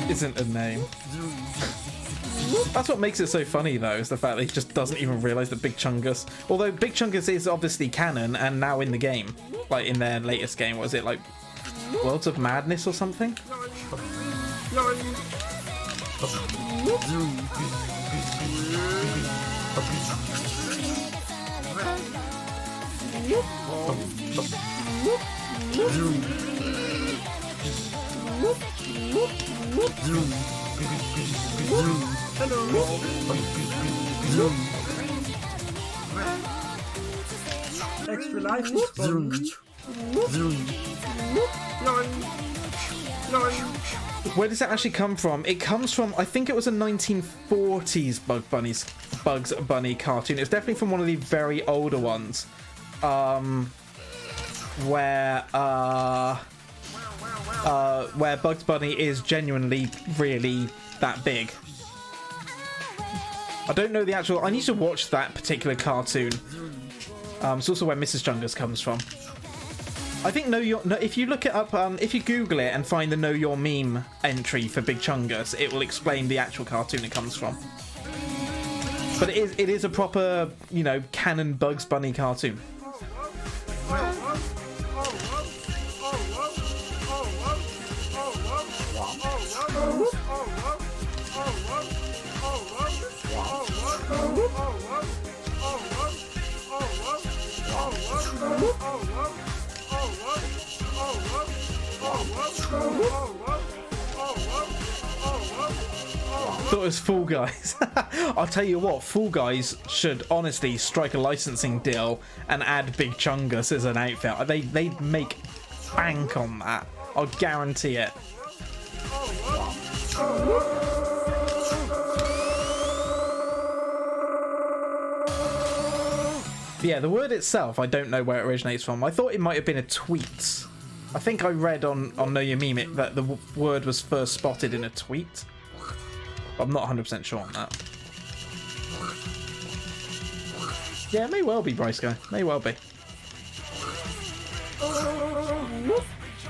Isn't a name. That's what makes it so funny though, is the fact that he just doesn't even realise that Big Chungus, although Big Chungus is obviously canon and now in the game, like in their latest game, was it like Worlds of Madness or something? Extra life is fun. Where does it actually come from? It comes from, I think it was a 1940s Bugs Bunny cartoon. It's definitely from one of the very older ones, where Bugs Bunny is genuinely really that big. I don't know the actual. I need to watch that particular cartoon. It's also where Mrs. Chungus comes from. I think if you look it up, if you Google it and find the Know Your Meme entry for Big Chungus, it will explain the actual cartoon it comes from. But it is a proper, you know, canon Bugs Bunny cartoon. thought it was Fall Guys. I'll tell you what, Fall Guys should honestly strike a licensing deal and add Big Chungus as an outfit. They'd make bank on that. I'll guarantee it. But yeah, the word itself, I don't know where it originates from. I thought it might have been a tweet. I think I read on Know Your Meme It that the word was first spotted in a tweet. I'm not 100% sure on that. Yeah, it may well be, Bryce-Guy. May well be.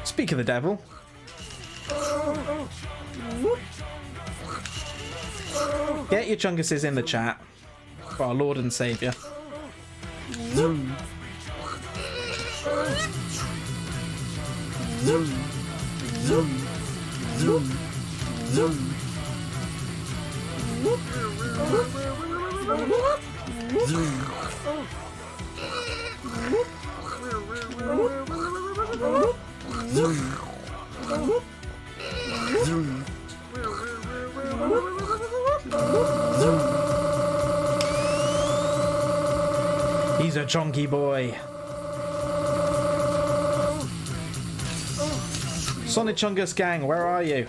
Speak of the devil. Get your chunguses in the chat for our Lord and Saviour. He's a chunky boy. Sonic Chungus gang, where are you?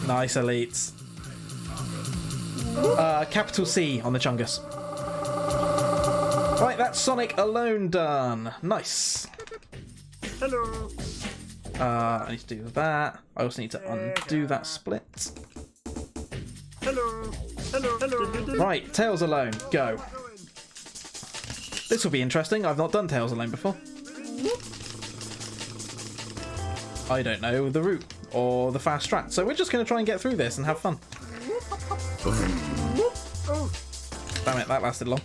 Nice, elites. Capital C on the Chungus. Right, that's Sonic alone done. Nice. Hello. I need to do that. I also need to undo that split. Hello. Hello. Hello. Right, Tails alone, go. This will be interesting. I've not done Tails alone before. I don't know the route or the fast strat, so we're just going to try and get through this and have fun. Damn it, that lasted long.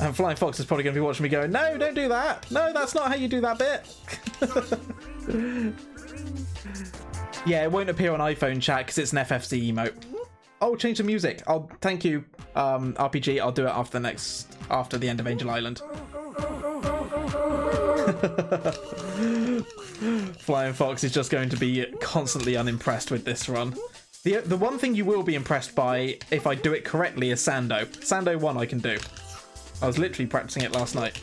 And Flying Fox is probably going to be watching me going, no, don't do that. No, that's not how you do that bit. Yeah, it won't appear on iPhone chat because it's an FFC emote. Oh, change the music. I'll thank you, RPG. I'll do it after the end of Angel Island. Flying Fox is just going to be constantly unimpressed with this run. The one thing you will be impressed by if I do it correctly is Sando. Sando 1 I can do. I was literally practicing it last night.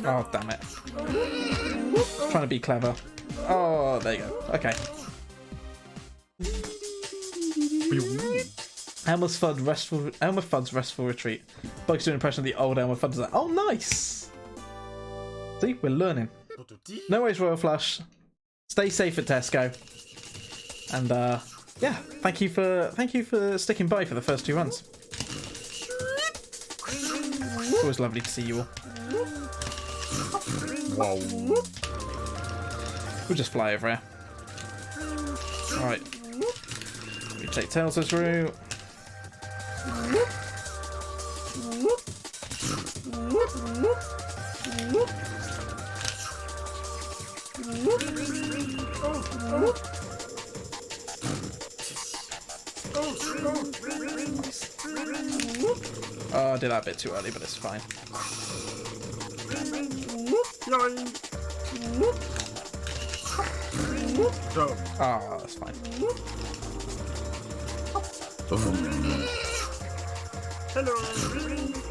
Oh, damn it. Trying to be clever. Oh, there you go. Okay. Elmer Fudd's Restful Retreat. Bugs do an impression of the old Elmer Fudd design. Oh, nice! See, we're learning. No worries, Royal Flush. Stay safe at Tesco. And yeah, thank you for sticking by for the first 2 runs. It's always lovely to see you all. Wow. We'll just fly over here. Alright. We take Tails' route. Oh, I did that a bit too early, but it's fine. Ah, that's fine.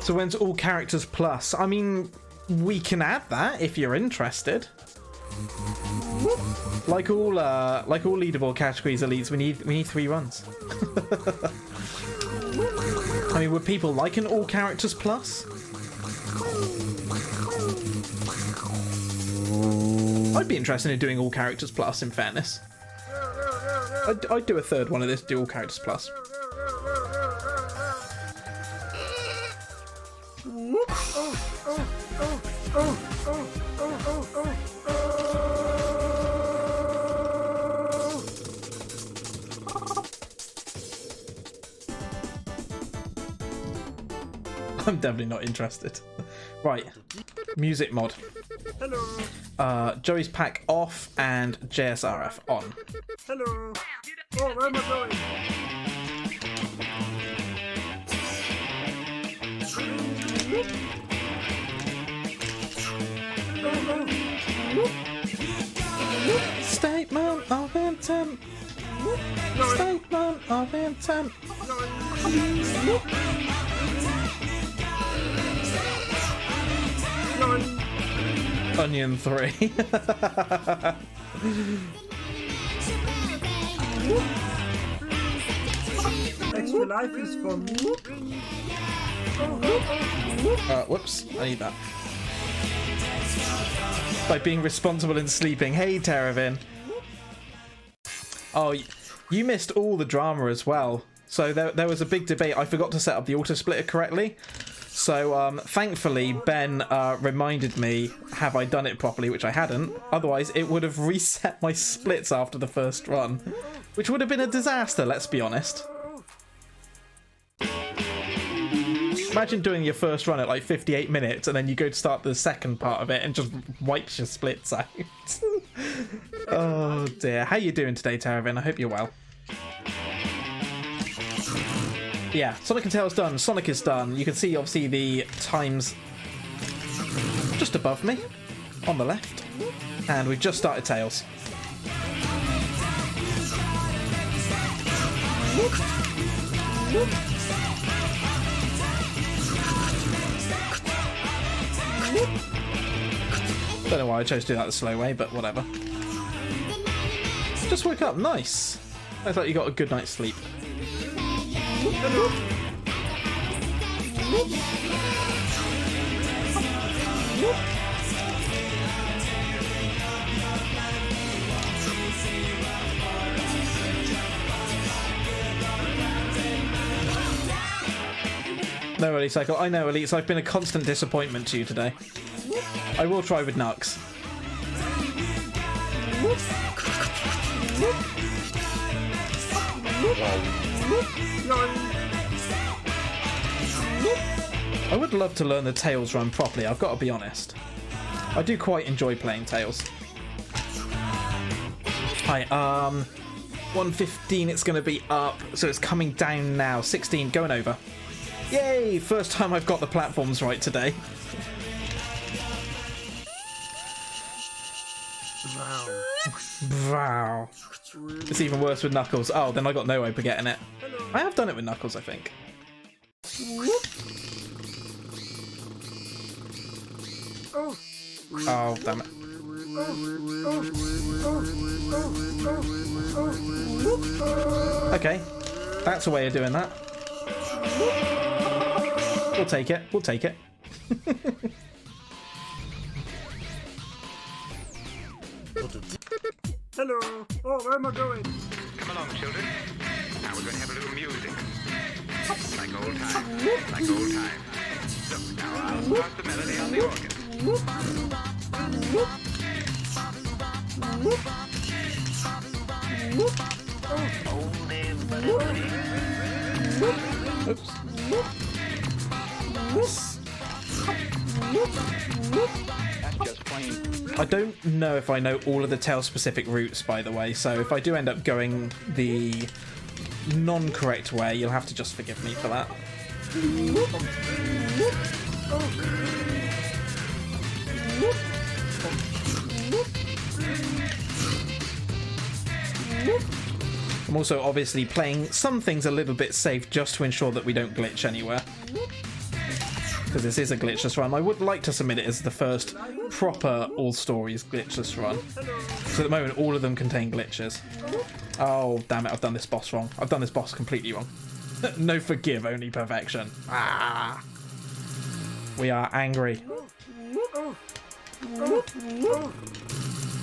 So when's all characters plus? I mean, we can add that if you're interested. Like all leaderboard categories, elites, we need 3 runs. I mean, would people like an all characters plus? I'd be interested in doing all characters plus, in fairness. I'd do a 3rd one of this, do all characters plus. I'm definitely not interested. Right, music mod. Hello. Joey's pack off and JSRF on. Hello. Oh, where am I going? Statement of intent. Statement of intent. Onion 3. Extra life is for me. Whoops, I need that. By being responsible and sleeping. Hey, Teravin. Oh, you missed all the drama as well. So there was a big debate. I forgot to set up the auto splitter correctly. So thankfully, Ben reminded me, have I done it properly, which I hadn't. Otherwise, it would have reset my splits after the first run, which would have been a disaster, let's be honest. Imagine doing your first run at like 58 minutes and then you go to start the second part of it and just wipes your splits out. Oh dear. How you doing today, Teravin? I hope you're well. Yeah, Sonic and Tails done. Sonic is done. You can see obviously the times just above me on the left. And we've just started Tails. Don't know why I chose to do that the slow way, but whatever. Just woke up, nice. I thought you got a good night's sleep. No, Elite Cycle. I know, Elites. I've been a constant disappointment to you today. I will try with Nux. I would love to learn the Tails run properly, I've got to be honest. I do quite enjoy playing Tails. Hi, 115 it's going to be up, so it's coming down now. 16, going over. Yay! First time I've got the platforms right today. Wow. It's even worse with Knuckles. Oh, then I got no hope of getting it. I have done it with Knuckles, I think. Oh, damn it. Okay, that's a way of doing that. We'll take it. We'll take it. Hello. Oh, where am I going? Come along, children. Now we're going to have a little music. Like old times. Like old times. So, now I'll start the melody on the organ. Oops. I don't know if I know all of the Tail-specific routes, by the way, so if I do end up going the non-correct way, you'll have to just forgive me for that. I'm also obviously playing some things a little bit safe just to ensure that we don't glitch anywhere. Because this is a glitchless run. I would like to submit it as the first proper All Stories glitchless run. So at the moment, all of them contain glitches. Oh, damn it, I've done this boss wrong. I've done this boss completely wrong. No forgive, only perfection. Ah! We are angry.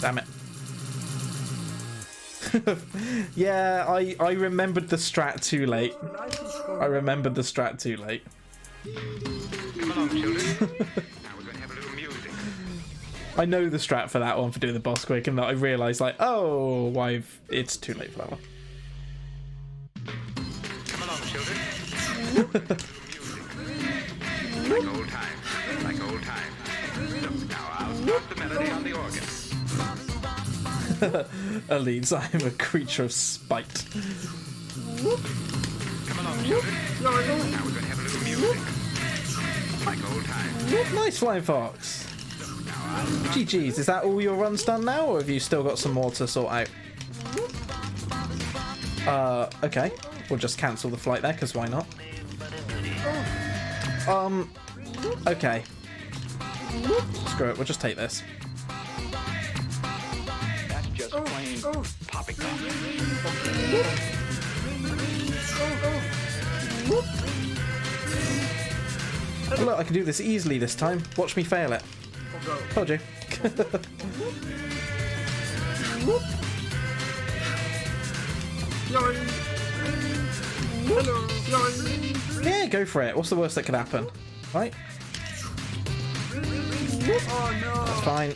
Damn it. Yeah, I remembered the strat too late. I remembered the strat too late. Come along, children. Now we're going to have a little music. I know the strat for that one for doing the boss quick, and that I realised, like, oh, why it's too late for that one. Come along, children. Like old times. Like old times. So, now I'll start the melody on the organ. Elites, I am a creature of spite. Come along, children. Now we're gonna have a little music. Like old times. Nice, Flying Fox. GG's, is that all your runs done now, or have you still got some more to sort out? Okay. We'll just cancel the flight there, because why not? Okay. Screw it, we'll just take this. That's just plain poppycock. Look, I can do this easily this time. Watch me fail it. Told you. Yeah, go for it. What's the worst that could happen? Right? Oh no! That's fine.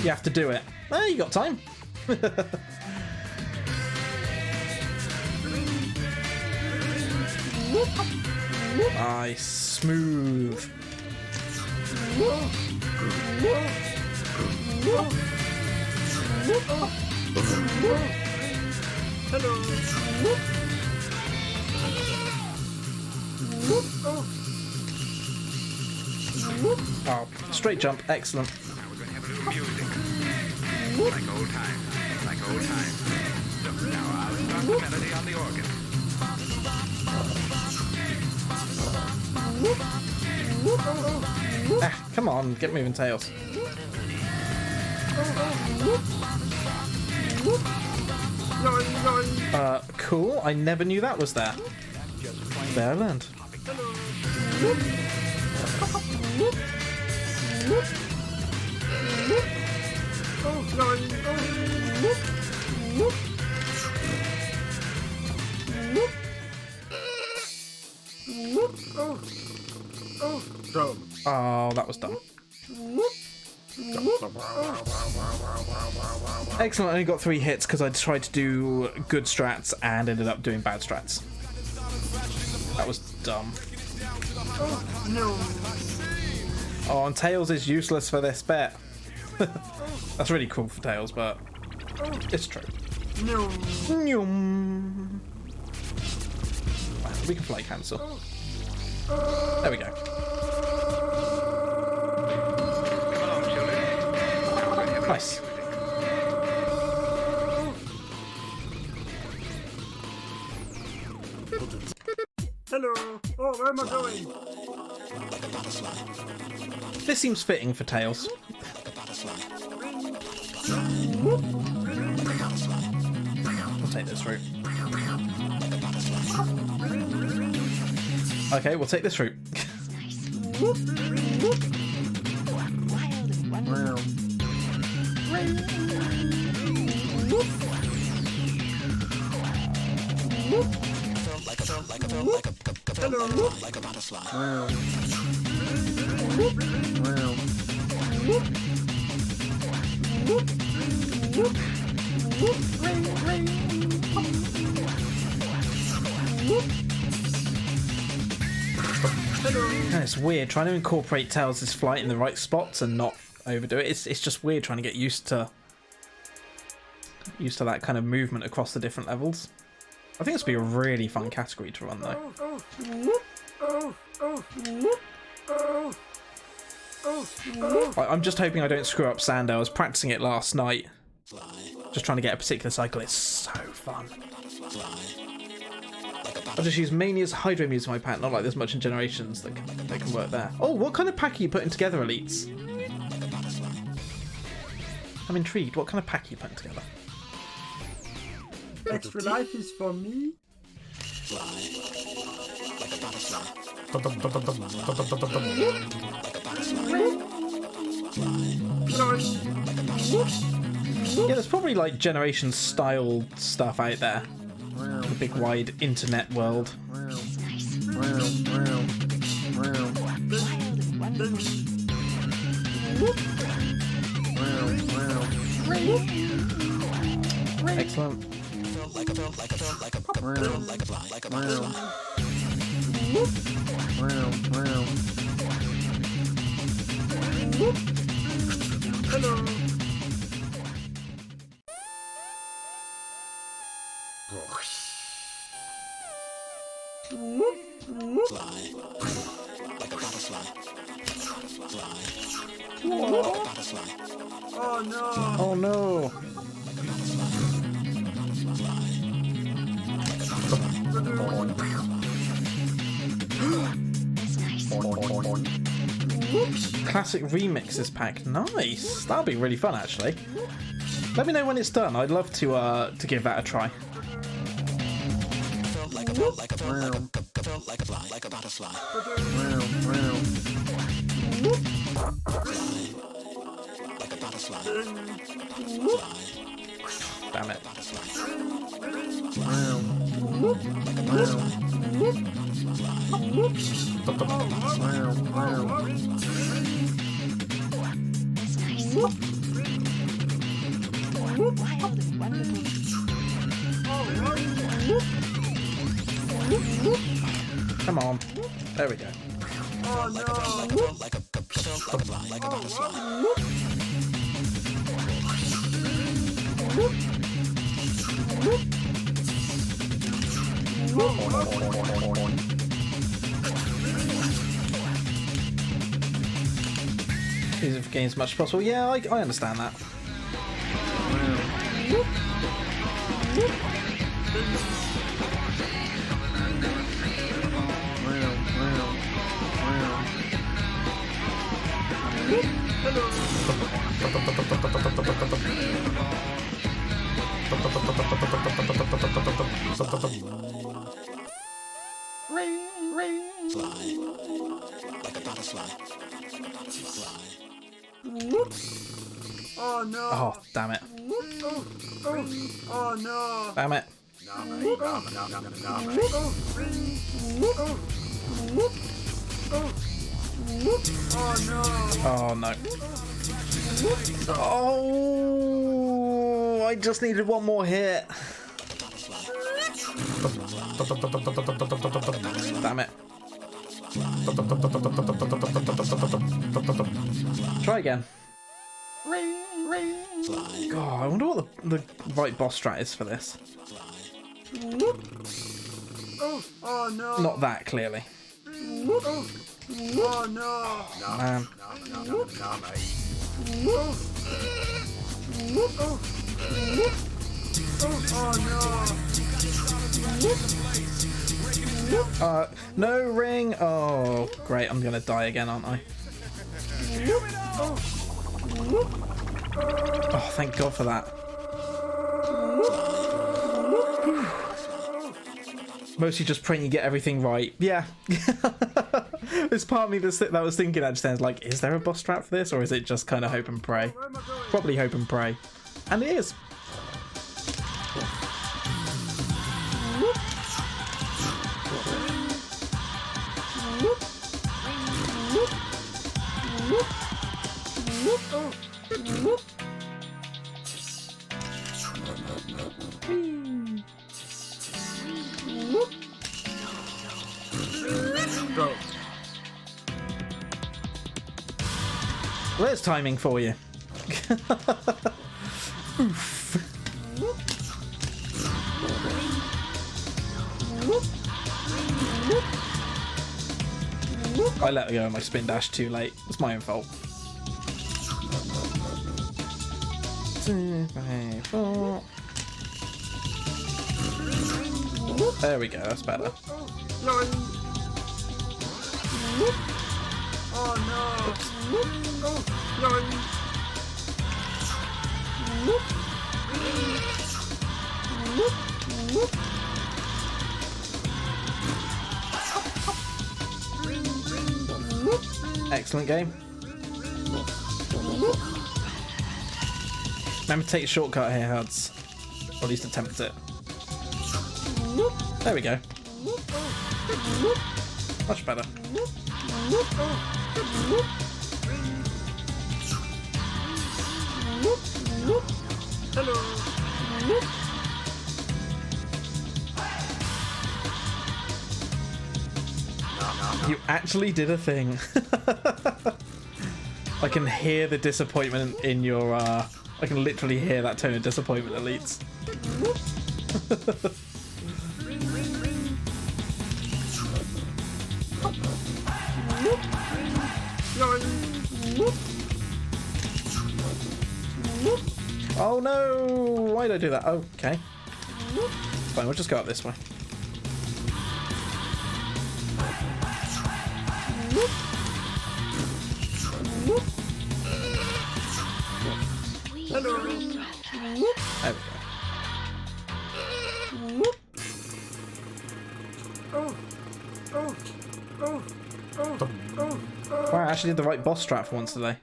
You have to do it. Oh, you got time. Nice. Smooth. Oh, straight jump. Excellent. Now we're gonna have a little music. Like old times. Like old times. So now I'll start the melody on the organ. Ah, come on, get moving, Tails. Cool. I never knew that was there. There I learned. Oh, that was dumb. Excellent, I only got 3 hits because I tried to do good strats and ended up doing bad strats. That was dumb. Oh, and Tails is useless for this bit. That's really cool for Tails, but it's true. We can flight cancel. There we go. Come along, children. Now we're gonna have a Nice. little music. Hello! Oh, where am I going? This seems fitting for Tails. We'll take this route. Okay, we'll take this route. And it's weird trying to incorporate Tails' flight in the right spots and not overdo it. It's just weird trying to get used to that kind of movement across the different levels. I think this would be a really fun category to run though. I'm just hoping I don't screw up Sand. I was practicing it last night, just trying to get a particular cycle. It's so fun. I'll just use mainly as Hydro Muse in my pack, not like there's much in Generations that can work there. Oh, what kind of pack are you putting together, Elites? I'm intrigued. What kind of pack are you putting together? Extra life is for me. Yeah, there's probably like Generations style stuff out there. The big wide internet world. Excellent. Oh no! Classic remixes pack, nice. That'll be really fun, actually. Let me know when it's done. I'd love to give that a try. Damn it. Come on. There we go. Use it for gains as much as possible. Yeah, I understand that. Oh no! Oh, damn it. Oh no! Damn it. Oh no. Oh, I just needed one more hit. Damn it. Try again. God, I wonder what the right boss strat is for this. Oh no! Not that, clearly. Oh no! Man. No ring. Oh, great. I'm gonna die again, aren't I? Oh, thank God for that. Mostly just praying you get everything right. Yeah. There's part of me that was thinking at just then, like, is there a boss strat for this, or is it just kind of hope and pray? Probably hope and pray. And it is. Go. There's timing for you. Oof. I let go of my spin dash too late. It's my own fault. 2, 3, 4. There we go, that's better. Oh no! Excellent game. Remember to take a shortcut here, Huds. Or at least attempt it. There we go. Much better. You actually did a thing. I can hear the disappointment in your, I can literally hear that tone of disappointment, Elites. Oh no! Why did I do that? Oh, okay. Fine, we'll just go up this way. Hello. There we go. Oh. Oh. Oh. Oh. Oh. Wow, I actually did the right boss strat for once today.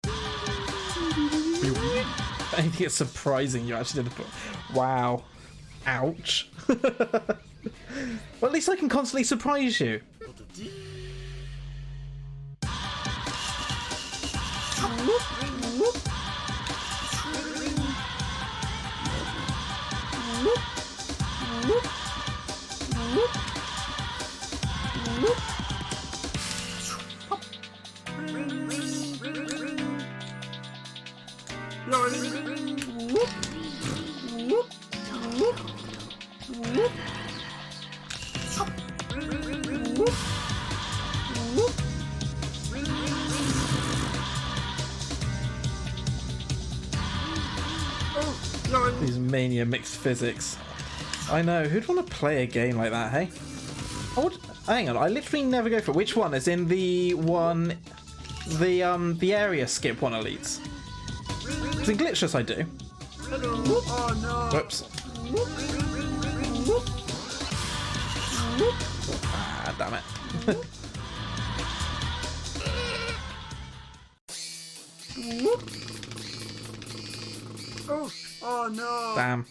I think it's surprising you actually did the... Wow. Ouch. Well, at least I can constantly surprise you. These mania mixed physics. I know, who'd want to play a game like that, hey? I would, hang on, I literally never go for it. Which one? As in the one, the area skip one, Elites? Because in Glitchless I do. Oh no. Whoops. Ah, damn it. Oh. Oh no. Damn.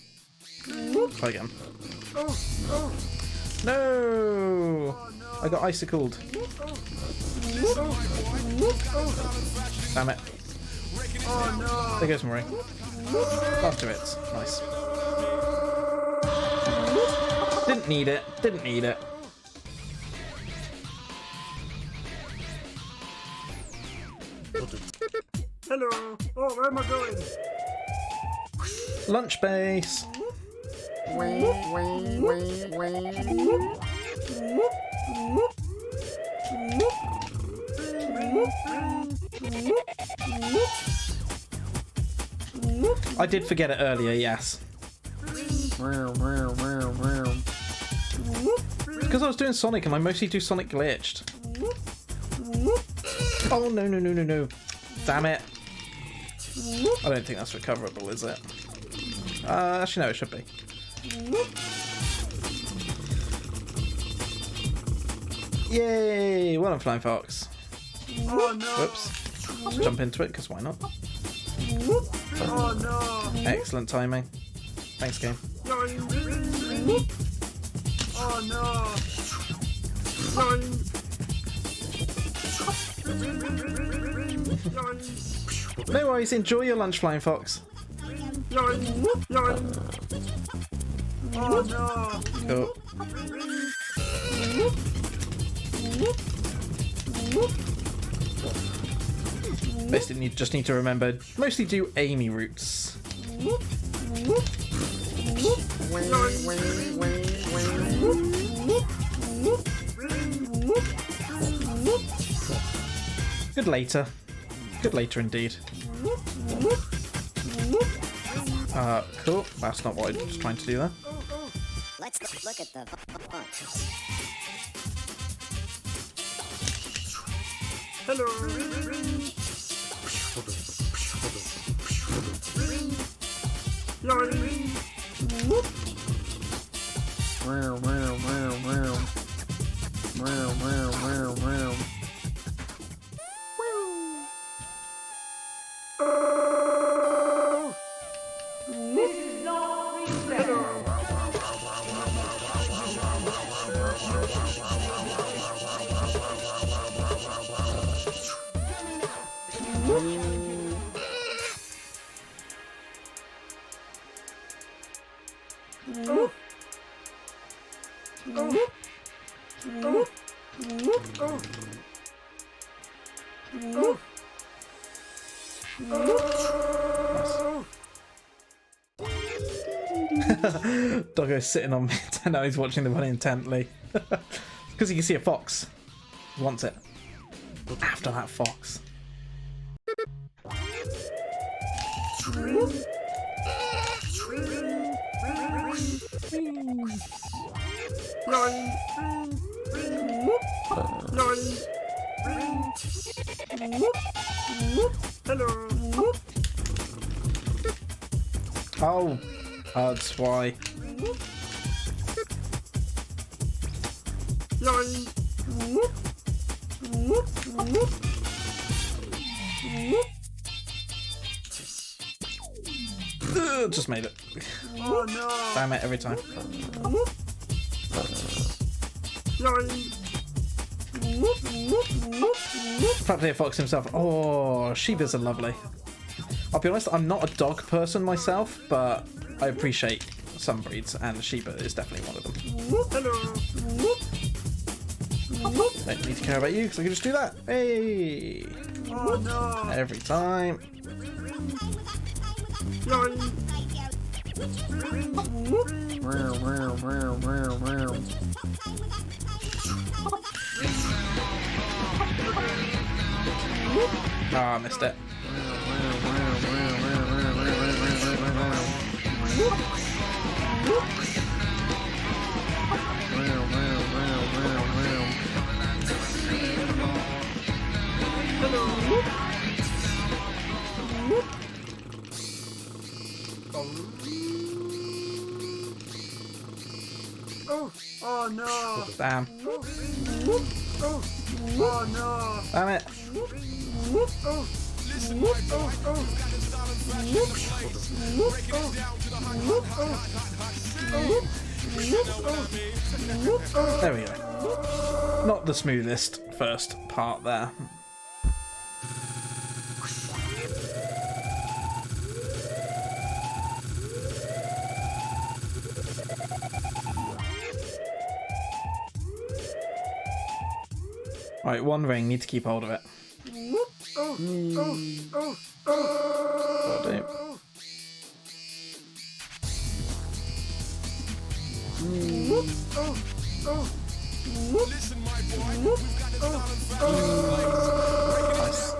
Try again. Oh. Oh. No! I got icicled. Damn it. Oh no. There goes Marie. After it. Nice. Didn't need it. Didn't need it. Hello. Oh, where am I going? Lunch base. I did forget it earlier, yes. Because I was doing Sonic and I mostly do Sonic glitched. Oh no no no no no. Damn it. I don't think that's recoverable, is it? Actually no, it should be. Yay! Well done, Flying Fox. Oh no. Whoops. Jump into it, because why not? Oh no. Excellent timing. Thanks, game. Oh no. No worries, enjoy your lunch, Flying Fox. Oh no. Cool. Basically, just need to remember, mostly do Amy routes. Good later. Good later indeed. Cool. That's not what I was trying to do there. Let's look at the font. Hello. Doggo's sitting on me. Now he's watching the one intently. Because he can see a fox. He wants it. After that fox. Hello. Oh, that's why. Just made it. Oh no. Damn it, every time. Practically a fox himself. Oh, Shebas are lovely. I'll be honest, I'm not a dog person myself, but I appreciate some breeds, and Sheba is definitely one of them. Don't need to care about you, because I can just do that. Hey! Oh no. Every time. Ah, I missed it. Oh no. Damn. Oh no. Damn it. There we go. Not the smoothest first part there. Right, one ring, need to keep hold of it. Will do. Nice.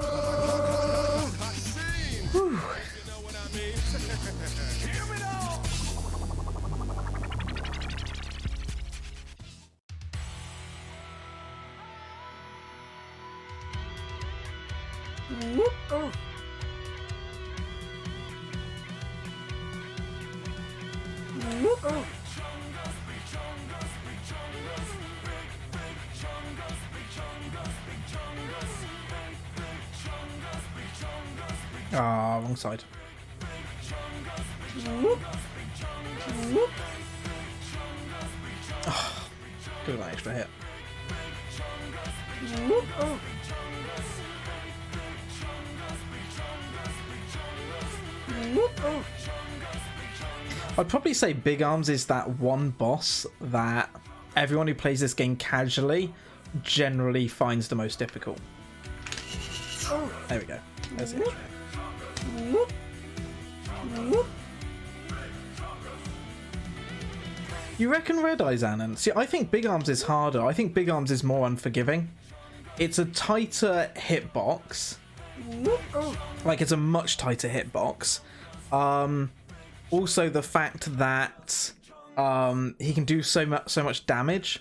Whew. Ah, wrong side. Oh, good with that extra hit. I'd probably say Big Arms is that one boss that everyone who plays this game casually generally finds the most difficult. There we go. There's the extra hit. You reckon Red Eyes, Annan? See, I think Big Arms is harder. I think Big Arms is more unforgiving. It's a tighter hitbox. Like, it's a much tighter hitbox. Also, the fact that he can do so much damage.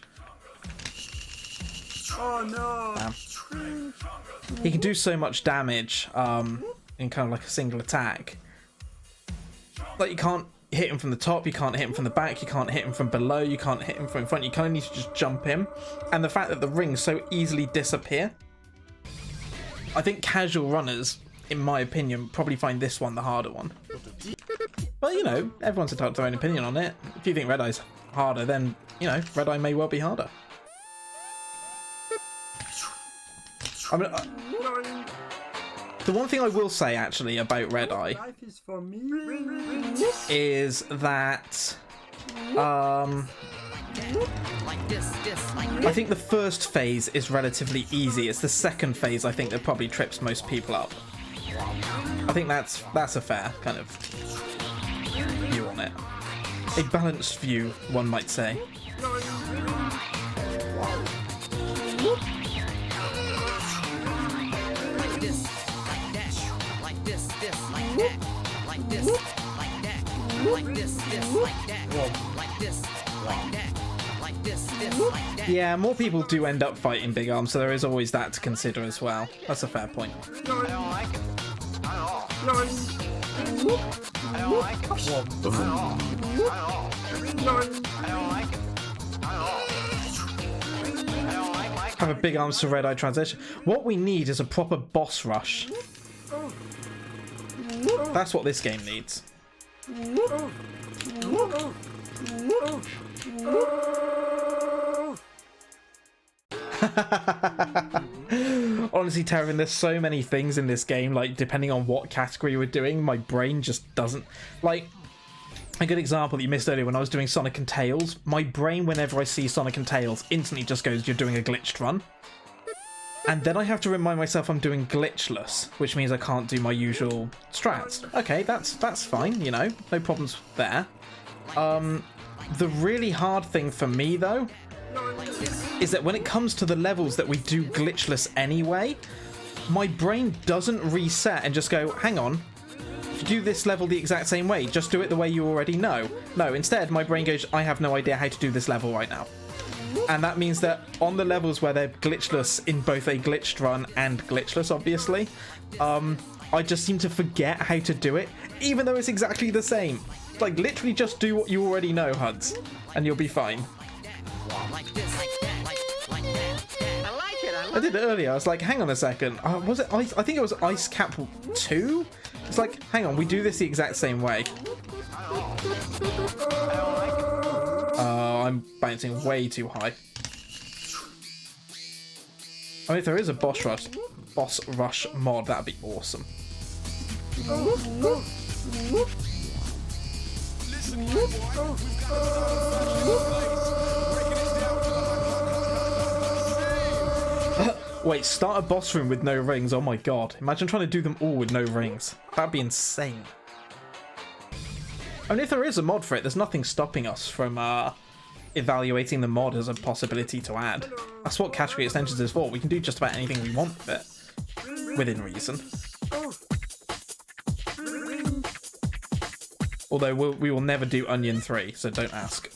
Oh no. Damn. He can do so much damage in kind of like a single attack. Like, you can't hit him from the top, you can't hit him from the back, you can't hit him from below, you can't hit him from in front, you kind of need to just jump him. And the fact that the rings so easily disappear. I think casual runners, in my opinion, probably find this one the harder one. But, you know, everyone's entitled to their own opinion on it. If you think Red Eye's harder, then, you know, Red Eye may well be harder. I mean, the one thing I will say, actually, about Red Eye Life is for me. is that I think the first phase is relatively easy. It's the second phase, I think, that probably trips most people up. I think that's a fair kind of view on it. A balanced view, one might say. Yeah, more people do end up fighting big arms, so there is always that to consider as well. That's a fair point. I don't like it. At all. I don't like it. At all. I don't like it. At all. I don't like Have a big arms to red eye transition. What we need is a proper boss rush. That's what this game needs. Honestly, Terran, there's so many things in this game, like, depending on what category we're doing, my brain just doesn't... Like, a good example that you missed earlier, when I was doing Sonic and Tails, my brain, whenever I see Sonic and Tails, instantly just goes, you're doing a glitched run. And then I have to remind myself I'm doing glitchless, which means I can't do my usual strats. Okay, that's fine, you know, no problems there. The really hard thing for me, though, is that when it comes to the levels that we do glitchless anyway, my brain doesn't reset and just go, hang on, if you do this level the exact same way, just do it the way you already know. No, instead, my brain goes, I have no idea how to do this level right now. And that means that on the levels where they're glitchless in both a glitched run and glitchless, obviously, I just seem to forget how to do it, even though it's exactly the same. Like, literally just do what you already know, Huds, and you'll be fine. I did it earlier. I was like, hang on a second. Was it Ice? I think it was Ice Cap 2? It's like, hang on, we do this the exact same way. I'm bouncing way too high. I mean, if there is a boss rush mod, that'd be awesome. Wait, start a boss room with no rings. Oh my god. Imagine trying to do them all with no rings. That'd be insane. I mean, if there is a mod for it, there's nothing stopping us from evaluating the mod as a possibility to add. That's what category extensions is for. We can do just about anything we want with it, within reason. Although we will never do Onion 3, so don't ask.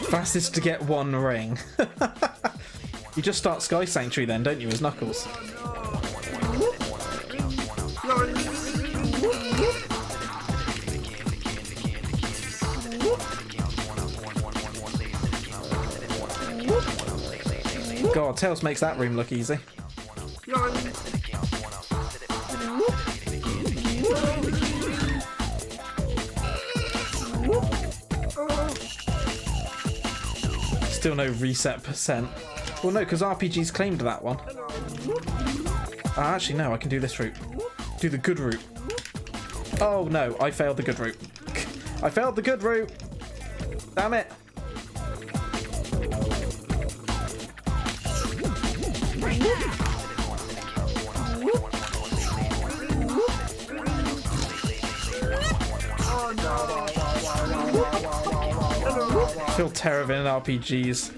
Fastest to get one ring. You just start Sky Sanctuary then, don't you, as Knuckles? God, Tails makes that room look easy. Still no reset percent. Well, no, because RPG's claimed that one. Actually, no, I can do this route. Do the good route. Oh, no, I failed the good route. I failed the good route. Damn it. I feel terrible in RPGs,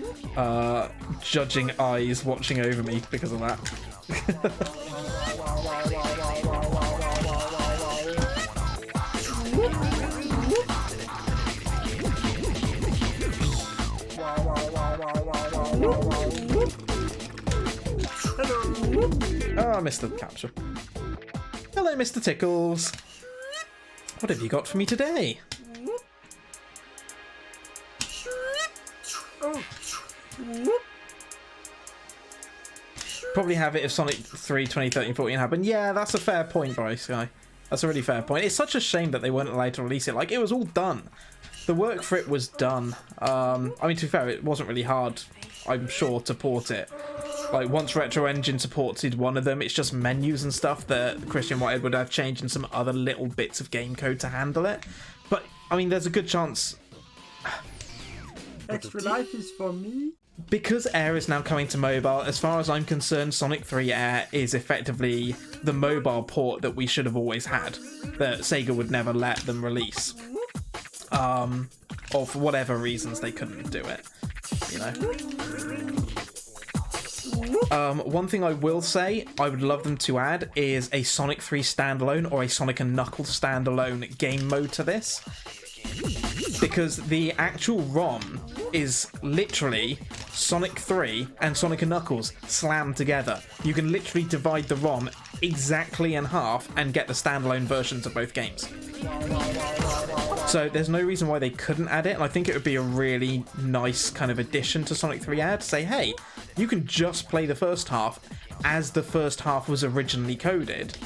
judging eyes watching over me because of that. Oh, I missed the capture. Hello, Mr. Tickles. What have you got for me today? Probably have it if Sonic 3 2013-14 happened. Yeah, that's a fair point, Bryce Guy. That's a really fair point. It's such a shame that they weren't allowed to release it. Like, it was all done. The work for it was done. I mean, to be fair, it wasn't really hard, I'm sure, to port it. Like, once Retro Engine supported one of them, it's just menus and stuff that Christian Whitehead would have changed and some other little bits of game code to handle it. But, I mean, there's a good chance... Extra life is for me. Because Air is now coming to mobile, as far as I'm concerned, Sonic 3 Air is effectively the mobile port that we should have always had, that Sega would never let them release. Or for whatever reasons they couldn't do it, you know. One thing I will say I would love them to add is a Sonic 3 standalone or a Sonic and Knuckles standalone game mode to this. Because the actual ROM is literally Sonic 3 and Sonic and Knuckles slammed together. You can literally divide the ROM exactly in half and get the standalone versions of both games. So there's no reason why they couldn't add it, and I think it would be a really nice kind of addition to Sonic 3 Air to say, hey, you can just play the first half as the first half was originally coded,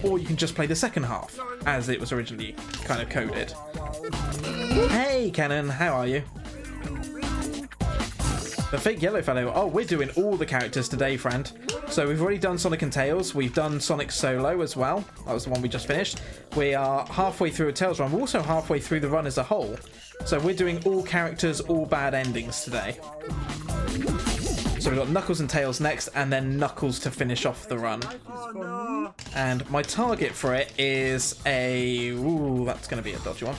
or you can just play the second half as it was originally kind of coded. Hey, Kenan, how are you? The fake yellow fellow. Oh, we're doing all the characters today, friend. So we've already done Sonic and Tails. We've done Sonic Solo as well. That was the one we just finished. We are halfway through a Tails run. We're also halfway through the run as a whole. So we're doing all characters, all bad endings today. So we've got Knuckles and Tails next, and then Knuckles to finish off the run. Oh no. And my target for it is a... Ooh, that's going to be a dodgy one.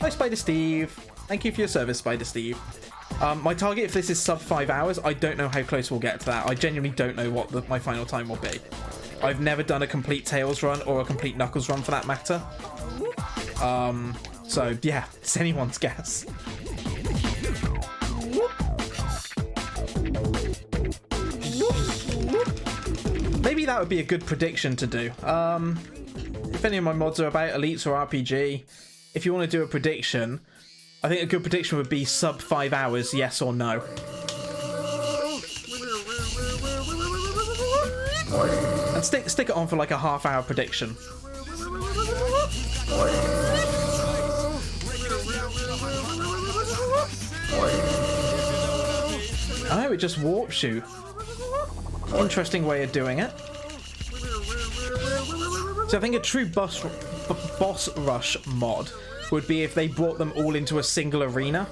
Hi, Spider Steve. Thank you for your service, Spider Steve. My target, if this is sub 5 hours, I don't know how close we'll get to that. I genuinely don't know what my final time will be. I've never done a complete Tails run or a complete Knuckles run for that matter. So, yeah, it's anyone's guess. Maybe that would be a good prediction to do. If any of my mods are about Elites or RPG, if you want to do a prediction, I think a good prediction would be sub 5 hours, yes or no. And stick it on for like a half-hour prediction. Oh, it just warps you. Interesting way of doing it. So I think a true boss rush mod would be if they brought them all into a single arena.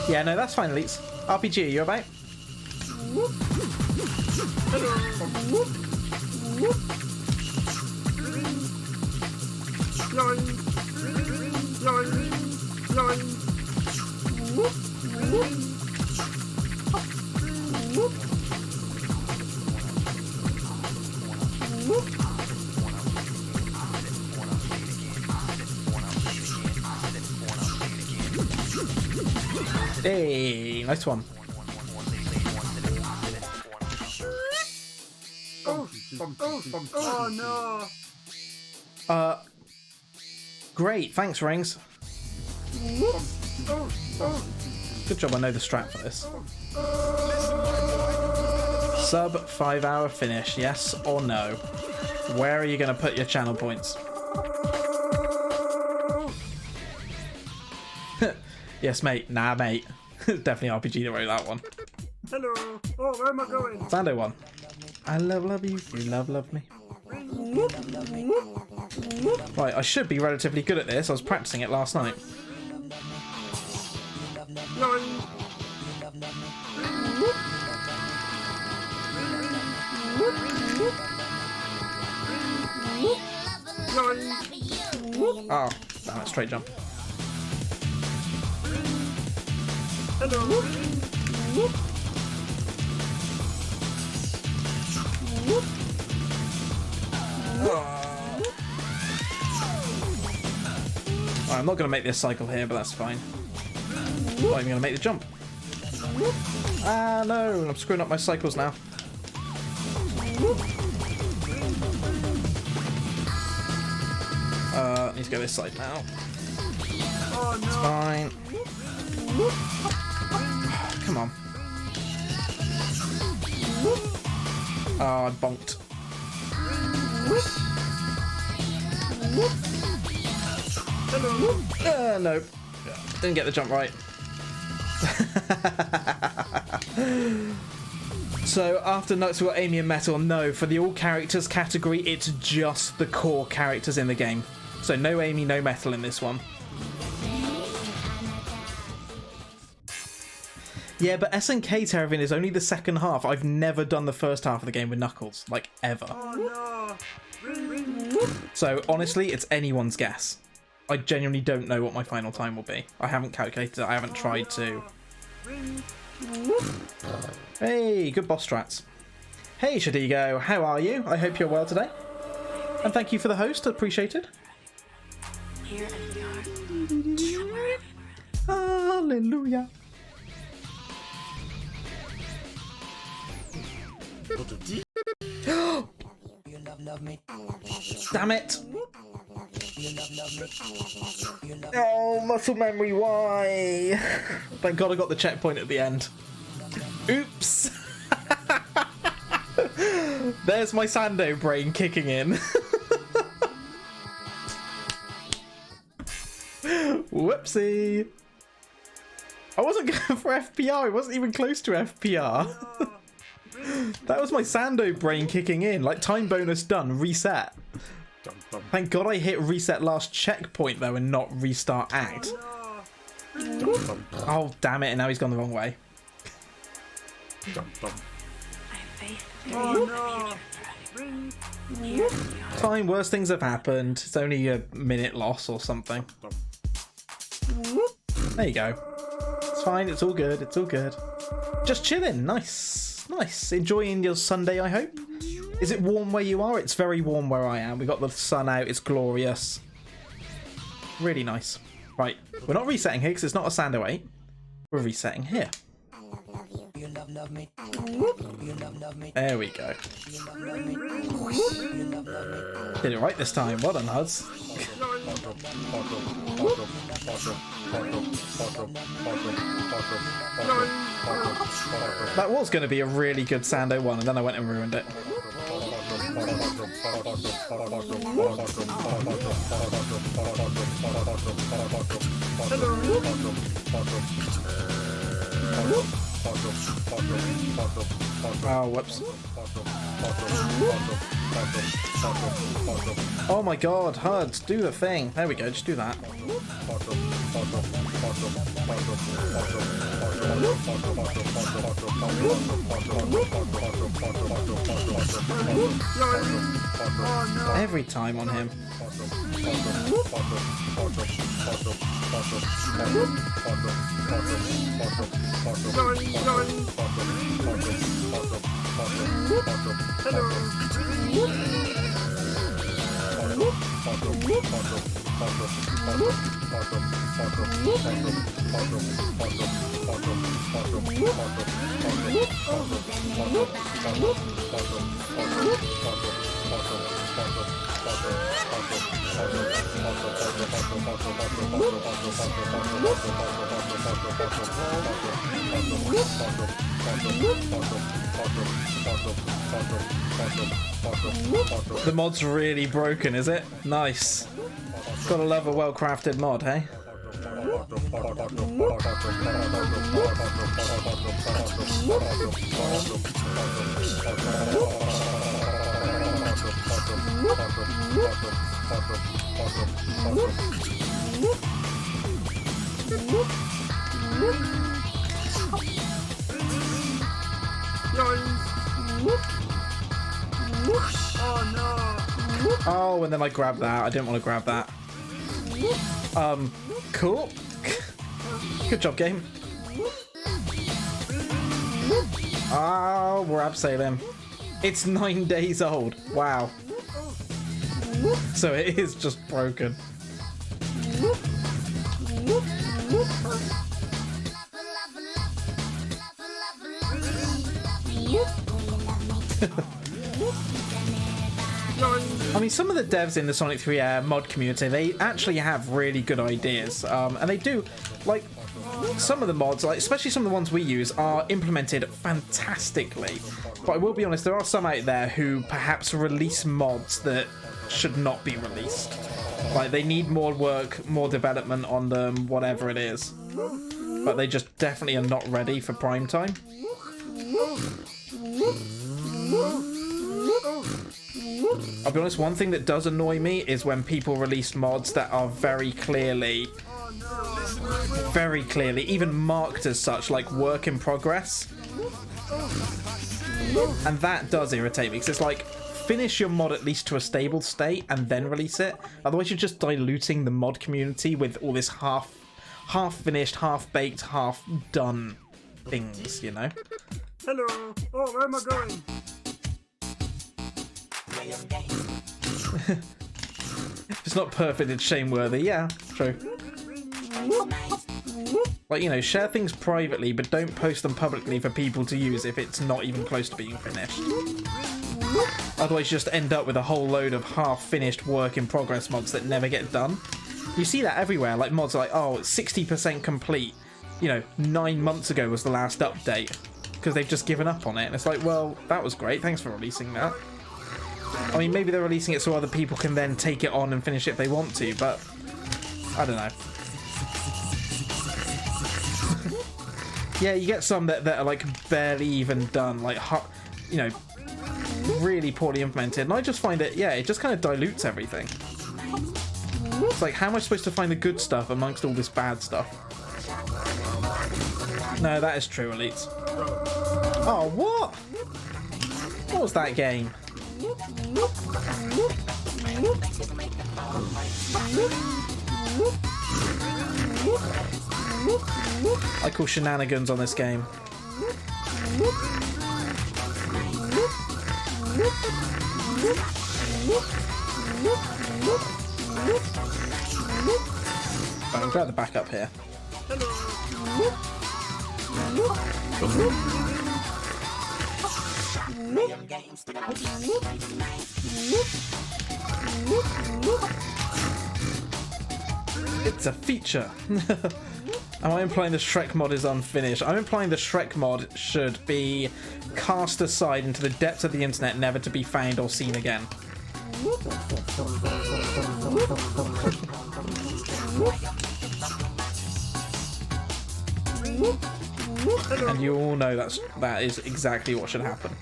Yeah, no, that's fine, Elites. RPG, are you about? Hey, nice one. Oh no. Great, thanks, Rings. Good job, I know the strat for this. Sub 5 hour finish, yes or no? Where are you going to put your channel points? Yes, mate. Nah, mate. Definitely RPG that wrote that one. Hello. Oh, where am I going? Sando one. I love you. You love me. Right, I should be relatively good at this. I was practicing it last night. Oh, damn it, straight jump. Hello. I'm not going to make this cycle here, but that's fine. I'm not even going to make the jump. Ah, no, I'm screwing up my cycles now. Need to go this side now. Oh no. It's fine. Come on. Oh, I bonked. Nope. Didn't get the jump right. So after Nux, we got Amy and Metal. No, for the all characters category, it's just the core characters in the game. So no Amy, no Metal in this one. Yeah, but SNK Terravin is only the second half. I've never done the first half of the game with Knuckles, like ever. Oh no! So honestly, it's anyone's guess. I genuinely don't know what my final time will be. I haven't calculated it. I haven't tried to. Hey, good boss strats. Hey, Shadigo, how are you? I hope you're well today. And thank you for the host, appreciated. Here and there. Hallelujah. Damn it! Oh, muscle memory, why? Thank God I got the checkpoint at the end. Oops! There's my Sando brain kicking in. Whoopsie! I wasn't going for FPR, it wasn't even close to FPR. That was my Sando brain kicking in, like time bonus done, reset. Thank God I hit reset last checkpoint though and not restart act. Oh damn it, and now he's gone the wrong way. I have faith. Oh no! Here and there. Fine, worse things have happened. It's only a minute loss or something. There you go. It's fine, it's all good, it's all good. Just chilling, nice, nice. Enjoying your Sunday, I hope. Is it warm where you are? It's very warm where I am. We got the sun out, it's glorious. Really nice. Right, we're not resetting here because it's not a Sando 8. We're resetting here. There we go. Did it right this time. Well done, Huds. That was going to be a really good Sando 1, and then I went and ruined it. Oh, whoops. Oh my god, Huds, do the thing. There we go, just do that. Every time on him. The mod's really broken, is it? Nice. Gotta love a well-crafted mod, hey? Oh no! Oh, and then I grabbed that. I didn't want to grab that. Cool. Good job, game. Oh, we're abseiling. It's 9 days old. Wow. So it is just broken. I mean, some of the devs in the Sonic 3 Air mod community, they actually have really good ideas. And they do, like, some of the mods, like especially some of the ones we use, are implemented fantastically. But I will be honest, there are some out there who perhaps release mods that should not be released. Like, they need more work, more development on them, whatever it is. But they just definitely are not ready for prime time. I'll be honest, one thing that does annoy me is when people release mods that are very clearly, even marked as such, like work in progress. And that does irritate me, because it's like, finish your mod at least to a stable state and then release it. Otherwise you're just diluting the mod community with all this half finished, half baked, half done things, you know? Hello. Oh, where am I going? If it's not perfect, it's shame-worthy. Yeah, true. Like, you know, share things privately, but don't post them publicly for people to use if it's not even close to being finished. Otherwise, you just end up with a whole load of half-finished work-in-progress mods that never get done. You see that everywhere, like mods like, oh, it's 60% complete. You know, 9 months ago was the last update, because they've just given up on it. And it's like, well, that was great, thanks for releasing that. I mean, maybe they're releasing it so other people can then take it on and finish it if they want to, but I don't know. Yeah, you get some that are like barely even done, like, you know, really poorly implemented, and I just find it, yeah, it just kind of dilutes everything. It's like, how am I supposed to find the good stuff amongst all this bad stuff? No, that is true, Elites. Oh, what? What was that game? I call shenanigans on this game. Right, I'm glad they're back up here. It's a feature. Am I implying the Shrek mod is unfinished? I'm implying the Shrek mod should be cast aside into the depths of the internet, never to be found or seen again. And you all know that is exactly what should happen.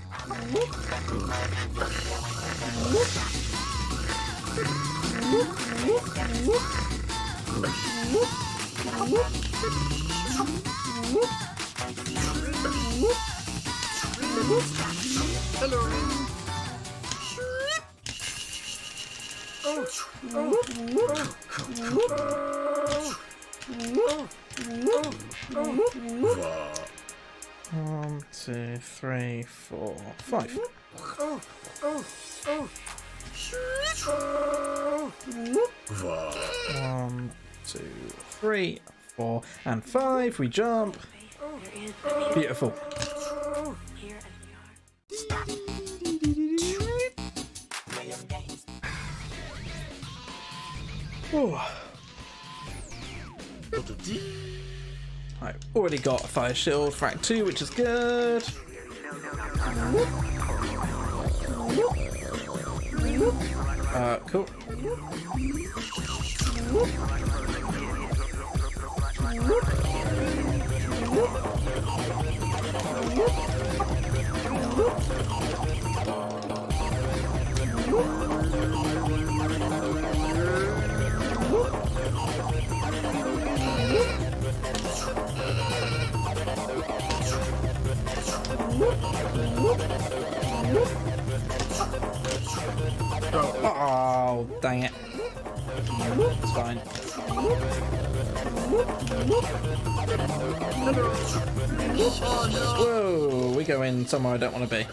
One, two, three, 4, 5. 1, 2, 3, 4, and 5. We jump. Beautiful. Here as we are. Oh. I've already got a fire shield, frag 2, which is good. Cool. Oh, dang it. It's fine. Whoa, we go in somewhere I don't want to be.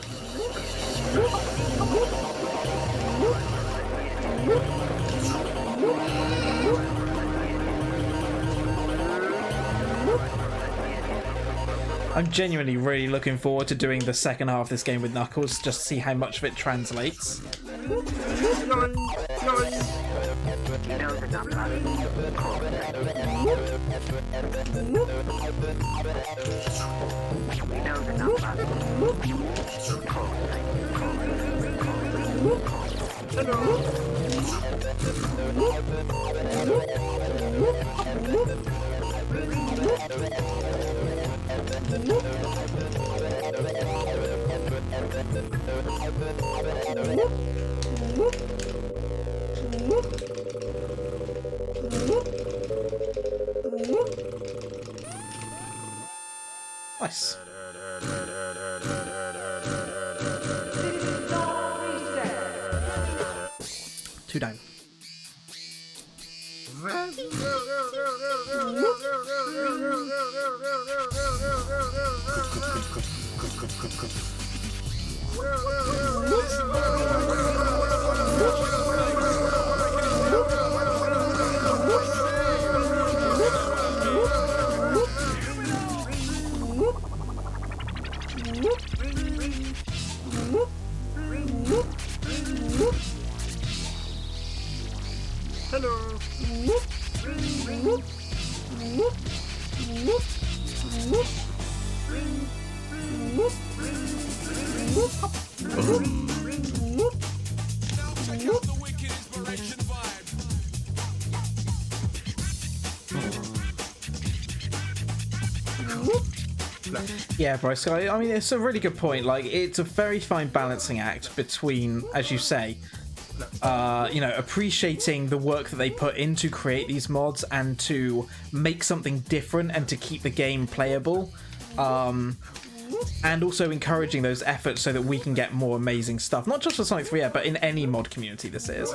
I'm genuinely really looking forward to doing the second half of this game with Knuckles, just to see how much of it translates. Nice. Two down. Hello. Yeah, Bryce, I mean, it's a really good point. Like, it's a very fine balancing act between, as you say, you know, appreciating the work that they put in to create these mods and to make something different and to keep the game playable. And also encouraging those efforts so that we can get more amazing stuff. Not just for Sonic 3 but in any mod community this is.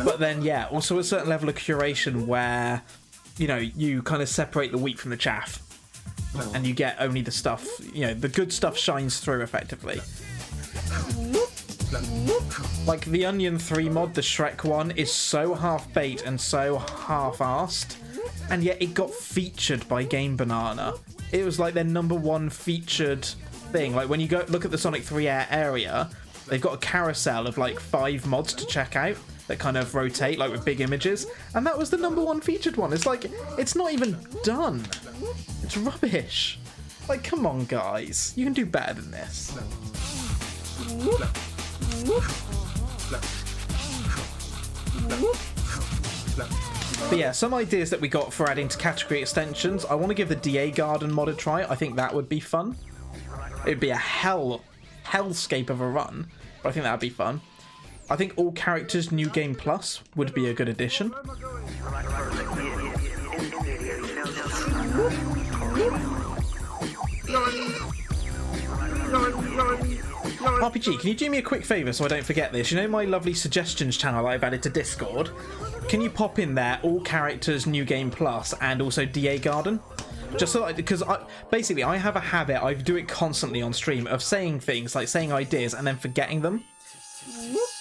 But then, yeah, also a certain level of curation where, you know, you kind of separate the wheat from the chaff. And you get only the stuff, you know, the good stuff shines through effectively. Like the Onion 3 mod, the Shrek one, is so half-baked and so half-arsed, and yet it got featured by Game Banana. It was like their #1 featured thing. Like when you go look at the Sonic 3 area, they've got a carousel of like 5 mods to check out that kind of rotate like with big images, and that was the #1 featured one. It's like, it's not even done. It's rubbish. Like, come on guys, you can do better than this. But yeah, some ideas that we got for adding to category extensions. I want to give the DA Garden mod a try. I think that would be fun. It would be a hellscape of a run, but I think that would be fun. I think all characters New Game Plus would be a good addition. RPG, can you do me a quick favour so I don't forget this? You know my lovely suggestions channel that I've added to Discord? Can you pop in there all characters New Game Plus and also DA Garden? Just so, because basically I have a habit, I do it constantly on stream, of saying things, like saying ideas and then forgetting them.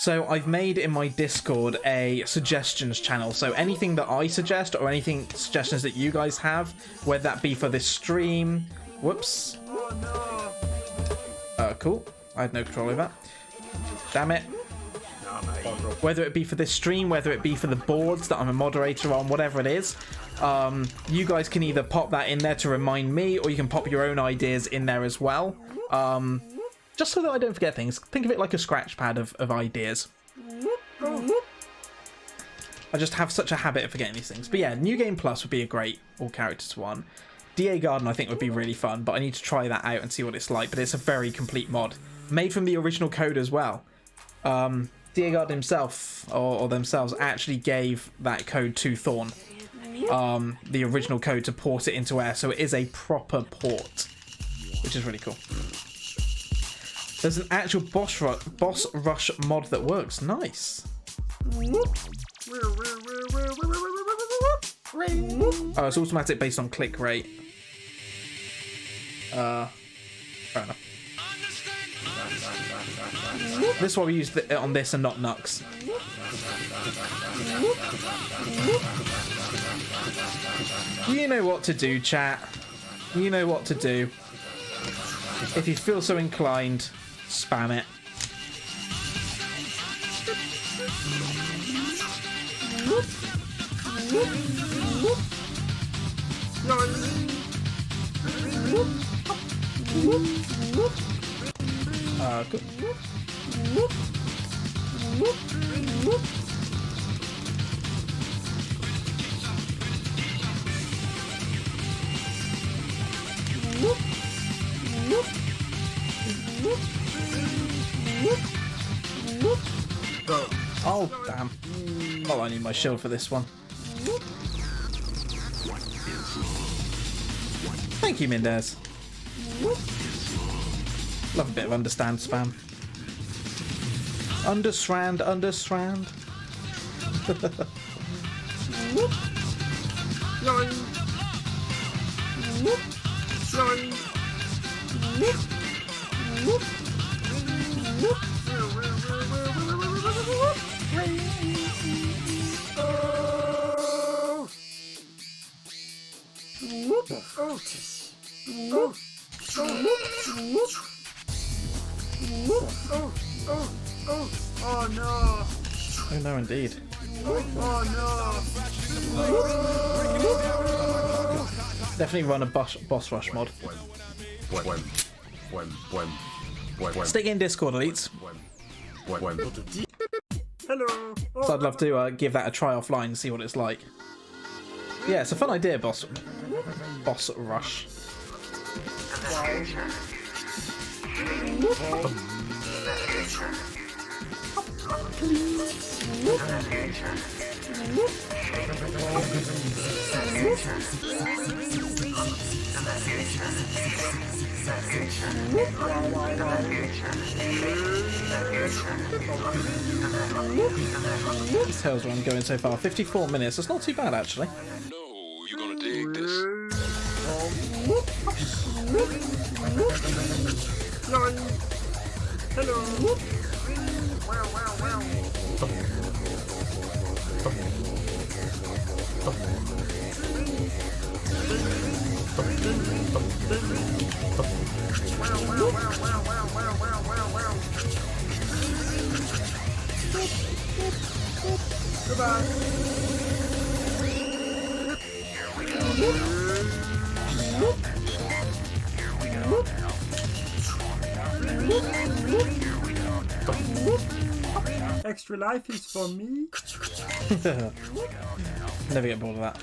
So I've made in my Discord a suggestions channel, so anything that I suggest or anything suggestions that you guys have, whether that be for this stream, whoops, cool, I had no control over that, damn it, whether it be for this stream, whether it be for the boards that I'm a moderator on, whatever it is, you guys can either pop that in there to remind me, or you can pop your own ideas in there as well. Just so that I don't forget things. Think of it like a scratch pad of ideas. I just have such a habit of forgetting these things. But yeah, New Game Plus would be a great all characters one. DA Garden I think would be really fun, but I need to try that out and see what it's like. But it's a very complete mod. Made from the original code as well. DA Garden himself, or themselves, actually gave that code to Thorn. The original code to port it into Air, so it is a proper port. Which is really cool. There's an actual boss rush mod that works. Nice. Oh, it's automatic based on click rate. Fair enough. This is why we use it on this and not Nux. You know what to do, chat. You know what to do. If you feel so inclined, spam it. Good. Oh, I need my shield for this one. Thank you, Mendez. Love a bit of understand spam. Understrand, understrand. Oh no! Oh no, indeed. Oh no! Definitely run a boss rush mod. Stick in Discord, elites. Hello! So I'd love to give that a try offline and see what it's like. Yeah, it's a fun idea, boss rush. This Tails run going so far, 54 minutes. That's not too bad, actually. No, you're gonna dig this. Hello! Extra life is for me. Never get bored of that.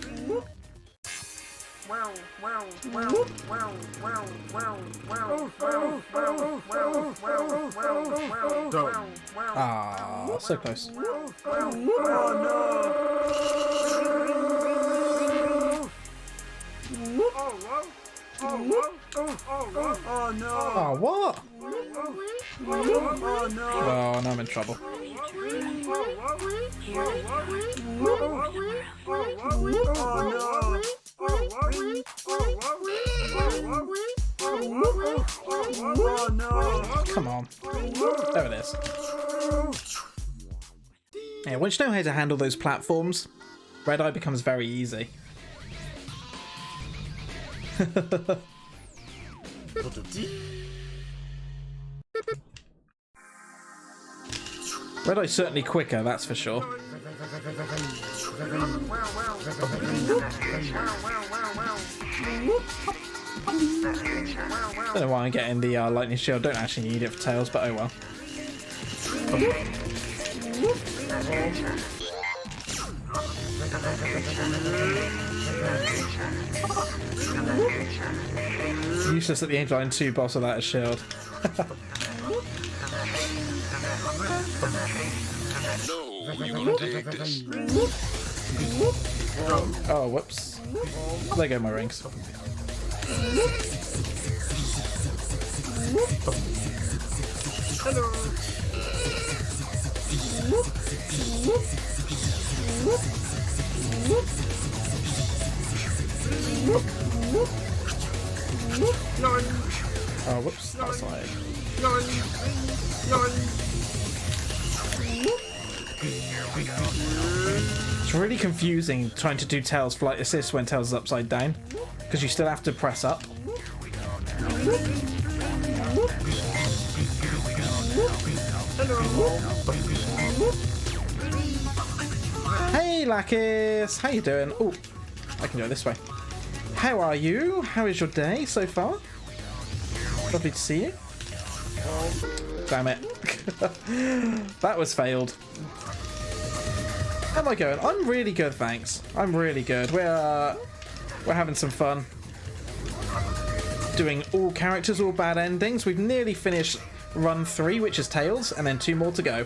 Ah, so close. Oh no! Oh, what? Oh no! Well, now I'm in trouble. Oh no! Come on. There it is. Yeah, once you know how to handle those platforms, Red Eye becomes very easy. Red Eye's certainly quicker, that's for sure. Don't know why I'm getting the lightning shield. Don't actually need it for Tails, but oh well. Useless at the Angel Line 2 boss without a shield. No, you're gonna dig this. Oh, whoops. There go my rings. Oh, whoops. Outside. It's really confusing trying to do Tails flight assist when Tails is upside down, because you still have to press up. Hey Lakis, how you doing? Oh, I can do it this way. How are you? How is your day so far? Lovely to see you. Damn it. That was failed. How am I going? I'm really good, thanks. I'm really good. We're having some fun. Doing all characters, all bad endings. We've nearly finished run 3, which is Tails, and then 2 more to go.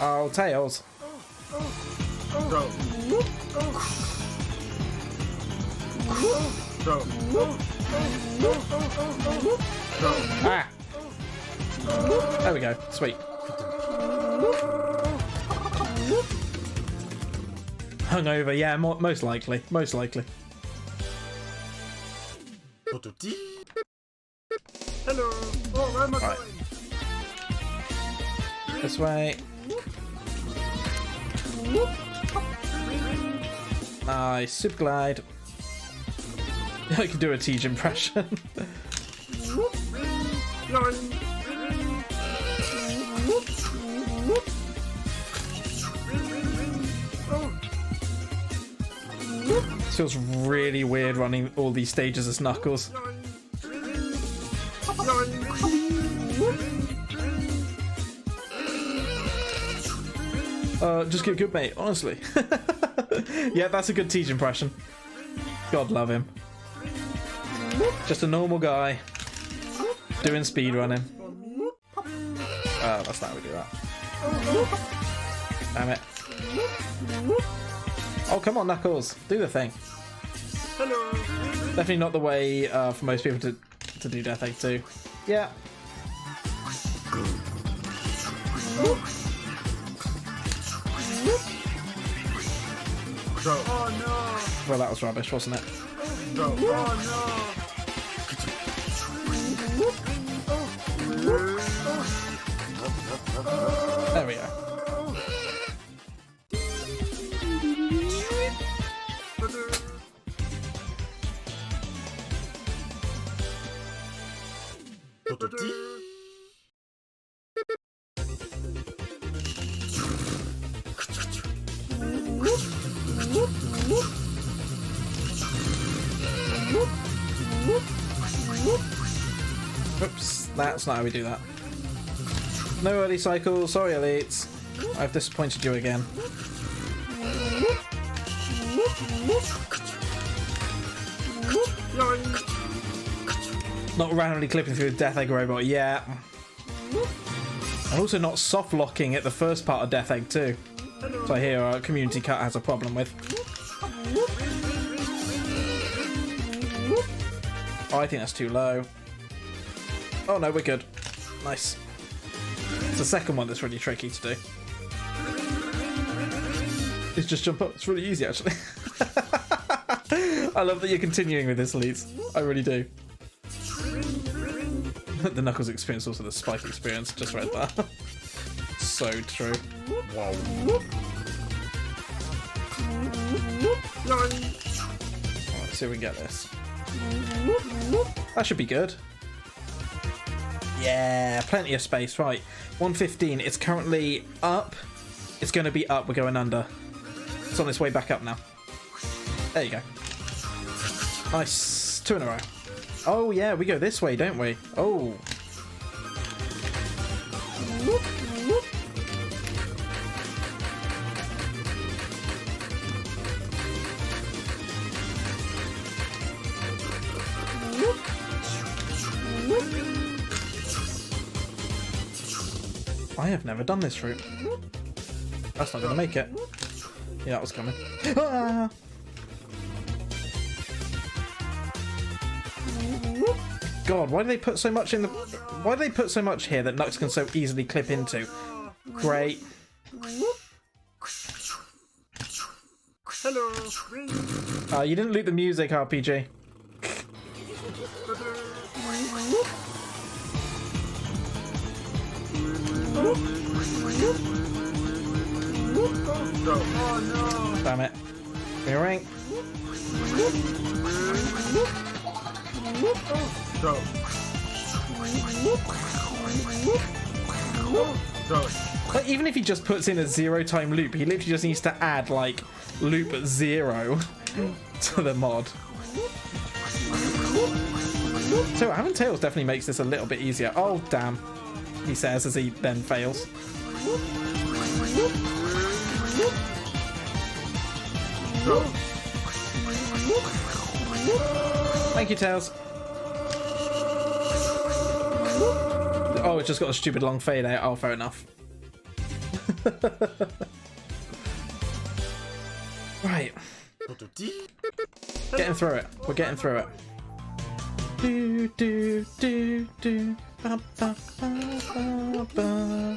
Oh, Tails. Go. Go. Ah! There we go. Sweet. Hungover, yeah, most likely. Most likely. Hello. Oh, where am I Right. going? This way. Nice. Super glide. I can do a Tej impression. This feels really weird running all these stages as Knuckles. Just get good, mate, honestly. Yeah, that's a good Tej impression. God love him. Just a normal guy doing speedrunning. That's not how we do that. Damn it. Oh, come on, Knuckles. Do the thing. Definitely not the way for most people to do Death Egg 2. Yeah. Oh no! Well, that was rubbish, wasn't it? Oh no! There we go. Oops, that's not how we do that. No early cycles, sorry elites. I've disappointed you again. Not randomly clipping through the Death Egg robot, yeah. And also not soft locking at the first part of Death Egg 2. So I hear our Community Cut has a problem with. Oh, I think that's too low. Oh no, we're good. Nice. It's the second one that's really tricky to do. It's just jump up. It's really easy, actually. I love that you're continuing with this, Leeds. I really do. The Knuckles experience, also the Spike experience. Just read that. So true. Wow. Alright, see if we can get this. That should be good. Yeah, plenty of space. Right, 115. It's currently up. It's going to be up. We're going under. It's on its way back up now. There you go. Nice. 2 in a row. Oh, yeah, we go this way, don't we? Oh. I have never done this route. That's not going to make it. Yeah, that was coming. Ah! God, why do they put so much in the... Why do they put so much here that Nux can so easily clip into? Great. Hello. You didn't loot the music, RPG. Oh no. Damn it. Give me a rank. Go. Go. But even if he just puts in a 0-time loop, he literally just needs to add, like, loop 0 to the mod. So having Tails definitely makes this a little bit easier. Oh, damn. He says as he then fails. Go. Thank you, Tails. Oh, it's just got a stupid long fade out. Oh, fair enough. Right. Getting through it. We're getting through it. Do do do do. Ba, ba, ba, ba, ba.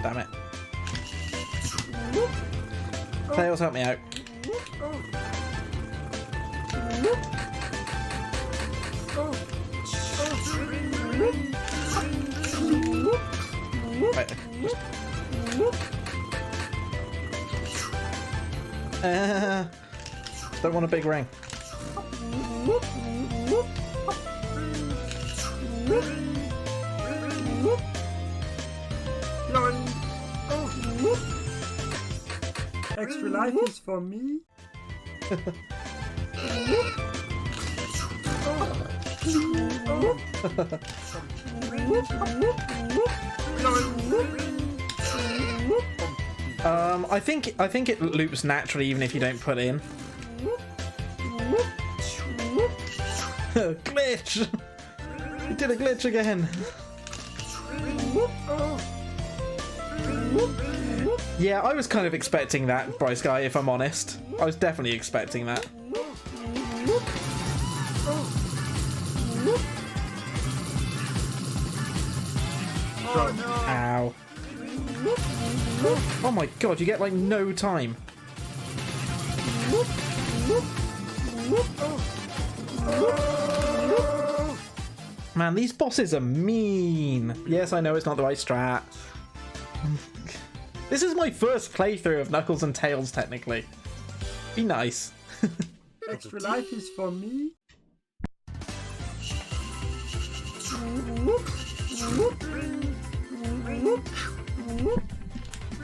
Damn it. Tails, help me out. Right. Don't want a big ring. Extra life is for me. I think it loops naturally even if you don't put it in. Glitch! You did a glitch again. Yeah, I was kind of expecting that, Bryce Guy, if I'm honest. I was definitely expecting that. Ow. Oh my god, you get like no time. Man, these bosses are mean. Yes, I know it's not the right strat. This is my first playthrough of Knuckles and Tails, technically. Be nice. Extra life is for me.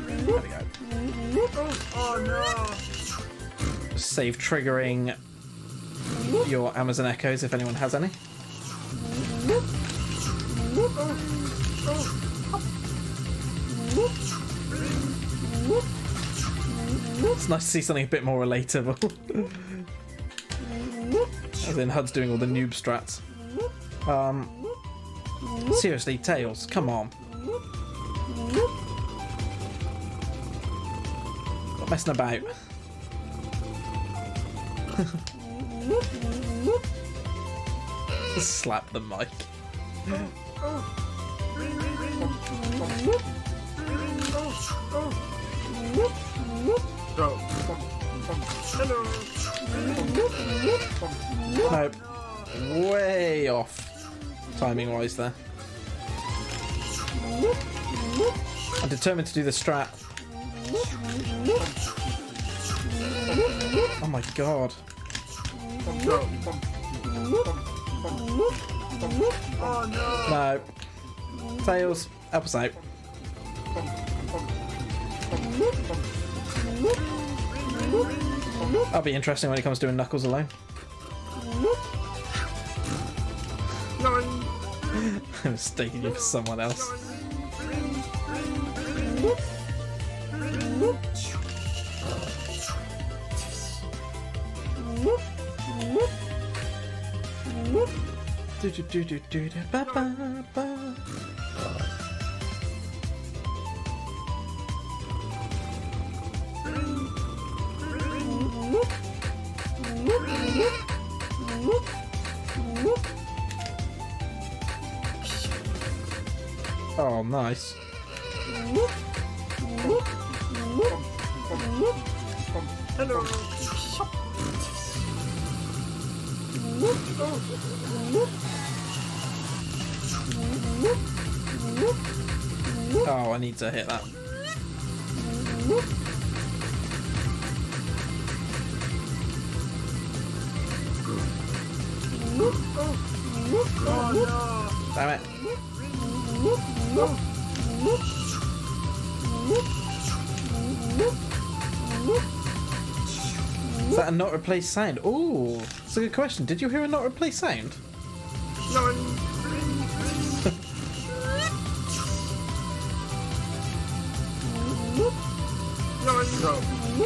There we go. Oh no! Save triggering your Amazon Echoes if anyone has any. It's nice to see something a bit more relatable. As in HUD's doing all the noob strats. Seriously, Tails, come on. Stop messing about. Just slap the mic. Nope. Way off timing wise there. I'm determined to do the strat. Oh my god. No. Tails, help us out. That'll be interesting when it comes to doing Knuckles alone. I'm mistaking you for someone else. Do do do do do do ba ba ba. Oh, nice. Hello. Oh, I need to hit that. Damn it. Is that a not replaced sound? Ooh, that's a good question. Did you hear a not replaced sound?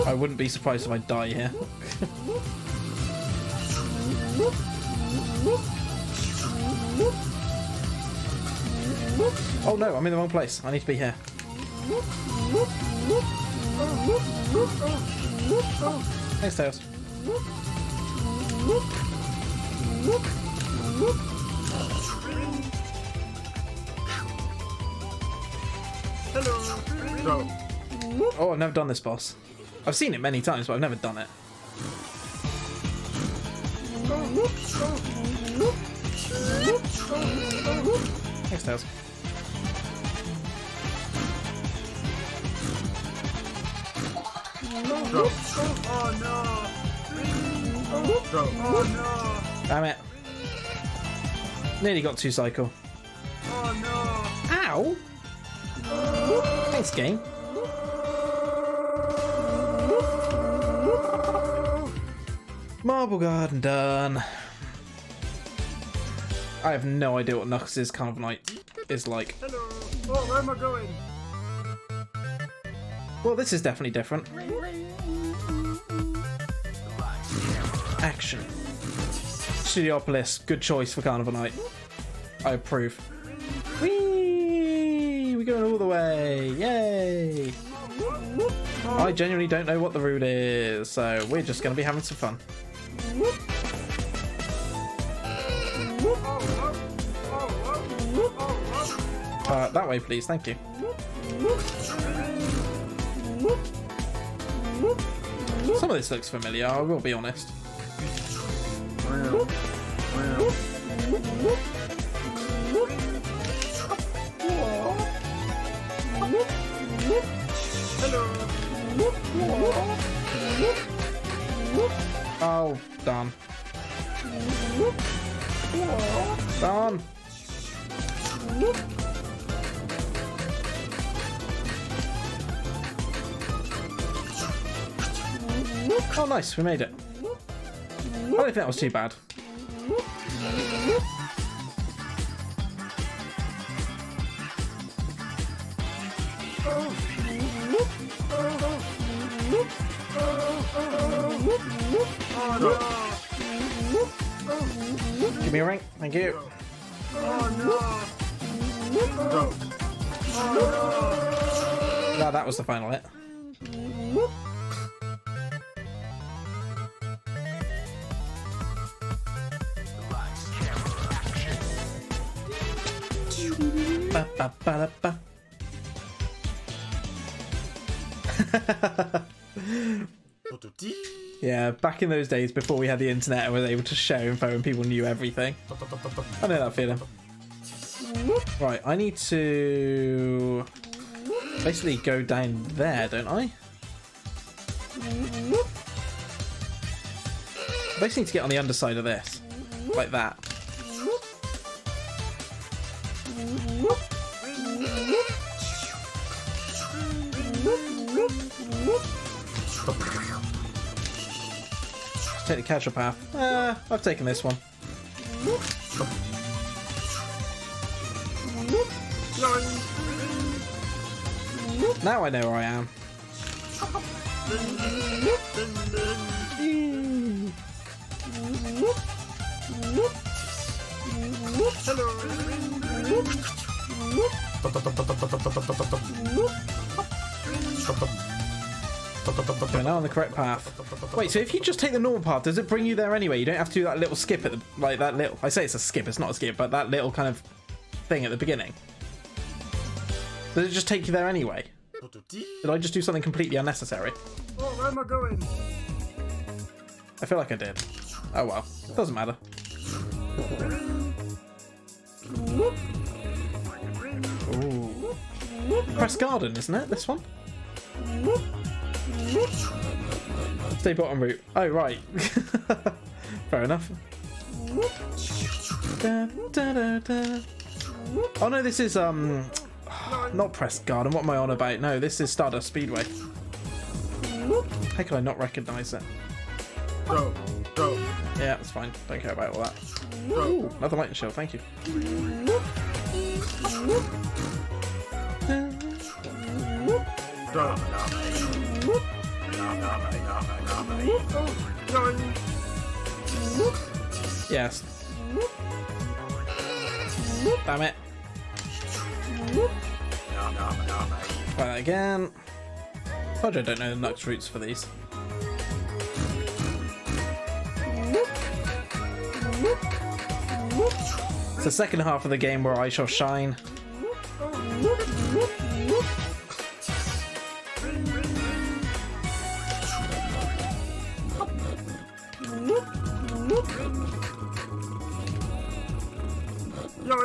I wouldn't be surprised if I die here. Oh no, I'm in the wrong place. I need to be here. Thanks, Tails. Go. Oh, I've never done this boss. I've seen it many times, but I've never done it. Thanks, Tails. Go. Oh no. Go. Oh no. Damn it. Nearly got 2 cycle. Oh no. Ow! Thanks, game. Marble Garden done. I have no idea what Knuckles' Carnival Night is like. Hello. Oh, where am I going? Well, this is definitely different. Action. Studiopolis, good choice for Carnival Night. I approve. Whee! We're going all the way. Yay! I genuinely don't know what the route is, so we're just going to be having some fun. That way, please. Thank you. Some of this looks familiar, I will be honest. Oh, darn. Darn. Oh, nice, we made it. I don't think that was too bad. Give me a ring, thank you. No, that was the final hit. Ba, ba, ba, ba. Yeah, back in those days before we had the internet and was able to share info and people knew everything. I know that feeling. Right, I need to basically go down there, don't I? I basically need to get on the underside of this. Like that. Take the casual path. I've taken this one. Now I know where I am. Okay, now on the correct path. Wait, so if you just take the normal path, does it bring you there anyway? You don't have to do that little skip at the, like that little, I say it's a skip, it's not a skip, but that little kind of thing at the beginning. Does it just take you there anyway? Did I just do something completely unnecessary? Oh, where am I going? I feel like I did. Oh well, it doesn't matter. Ooh. Press Garden, isn't it, this one? Stay bottom route. Oh, right. Fair enough. Da, da, da, da. Oh no, this is not Press Garden. What am I on about? No, this is Stardust Speedway. How could I not recognise it? Go. Go. Yeah, that's fine. Don't care about all that. Go. Ooh, another lightning shield. Thank you. Go. Yes. Damn it. Try that again. Told you I don't know the Nux routes for these. It's the second half of the game where I shall shine.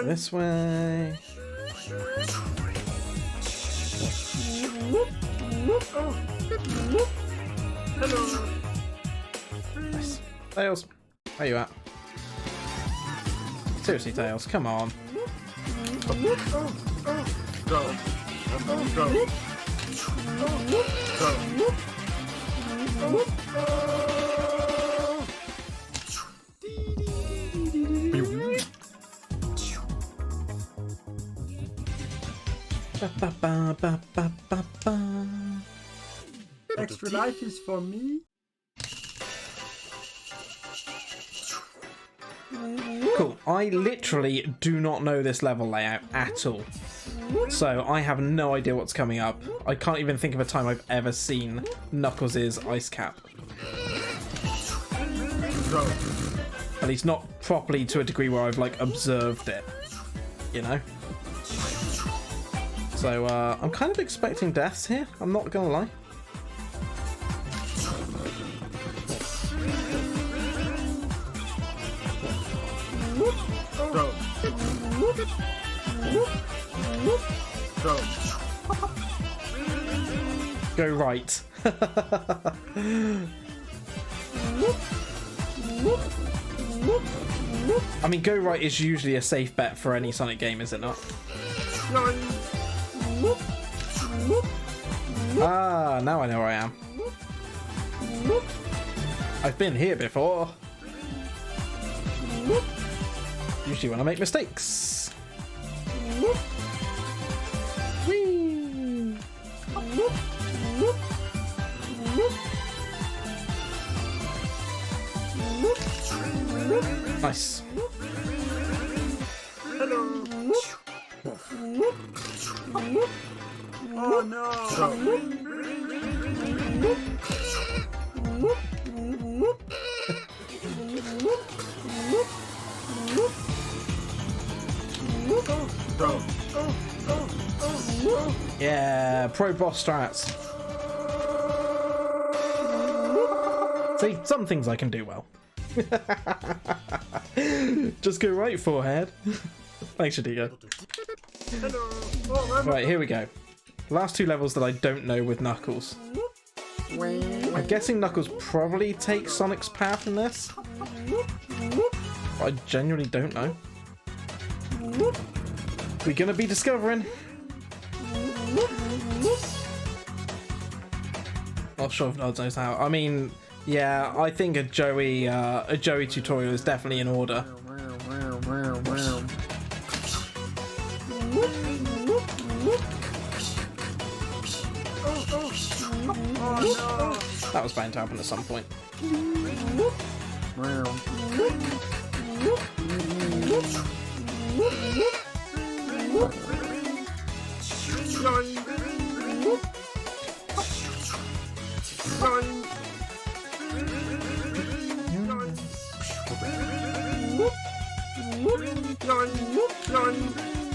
This way. Nice. Tails, where you at? Seriously, Tails, come on. Extra life is for me. Cool. I literally do not know this level layout at all. So I have no idea what's coming up. I can't even think of a time I've ever seen Knuckles' ice cap. At least not properly to a degree where I've like observed it. You know? So I'm kind of expecting deaths here, I'm not gonna lie. Go right. I mean, go right is usually a safe bet for any Sonic game, is it not? Ah, now I know where I am. I've been here before. Usually when I make mistakes. Whee! Nice. Oh no! Yeah, pro boss strats. See, some things I can do well. Just go right, forehead. Thanks, Shadigo. Right, here we go. Last two levels that I don't know with Knuckles. I'm guessing Knuckles probably takes Sonic's power from this. But I genuinely don't know. We're gonna be discovering. Not sure if Nods knows how. I mean, yeah, I think a Joey tutorial is definitely in order. That was bound to happen at some point.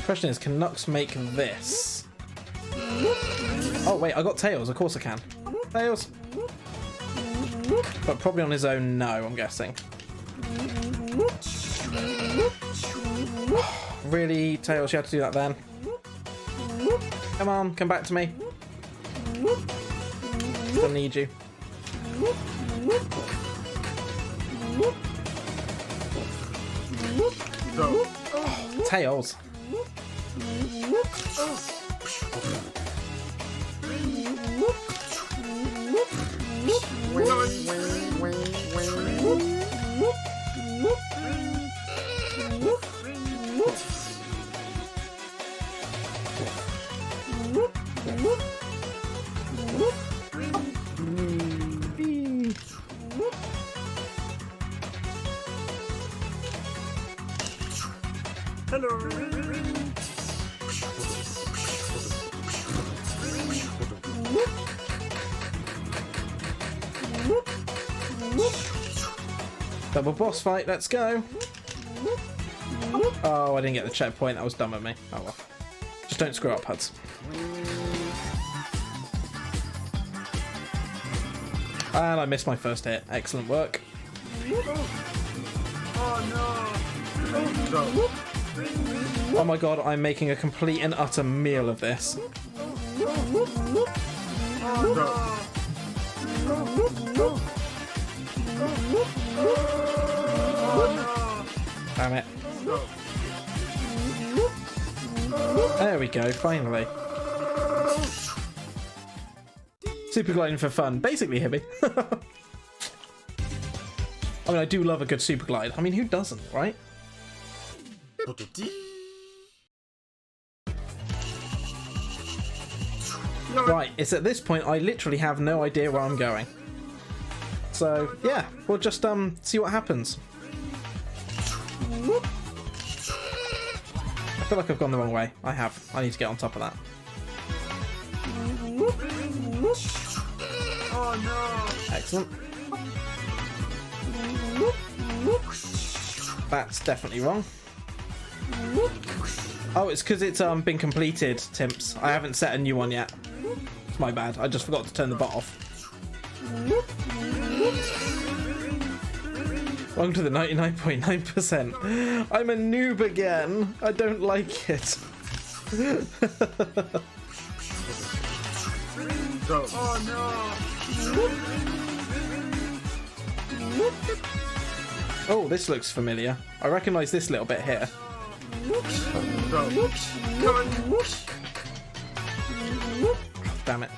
Question is, can Nux make this? Oh wait, I got Tails, of course I can. Tails. But probably on his own, no, I'm guessing. Really, Tails, you had to do that then? Come on, come back to me. Still need you. Tails. Double boss fight, let's go. Oh, I didn't get the checkpoint. That was dumb of me. Oh well. Just don't screw up, Huds. And I missed my first hit. Excellent work. Oh my god, I'm making a complete and utter meal of this. Damn it. There we go, finally. Super gliding for fun. Basically, Hibby. I mean, I do love a good super glide. I mean, who doesn't, right? Right, it's at this point I literally have no idea where I'm going. So, yeah, we'll just see what happens. I feel like I've gone the wrong way. I have. I need to get on top of that. Oh no! Excellent. That's definitely wrong. Oh, it's because it's been completed, Timps. I haven't set a new one yet. It's my bad. I just forgot to turn the bot off. Welcome to the 99.9%. I'm a noob again. I don't like it. Oh no! Oh, this looks familiar. I recognise this little bit here. Damn it.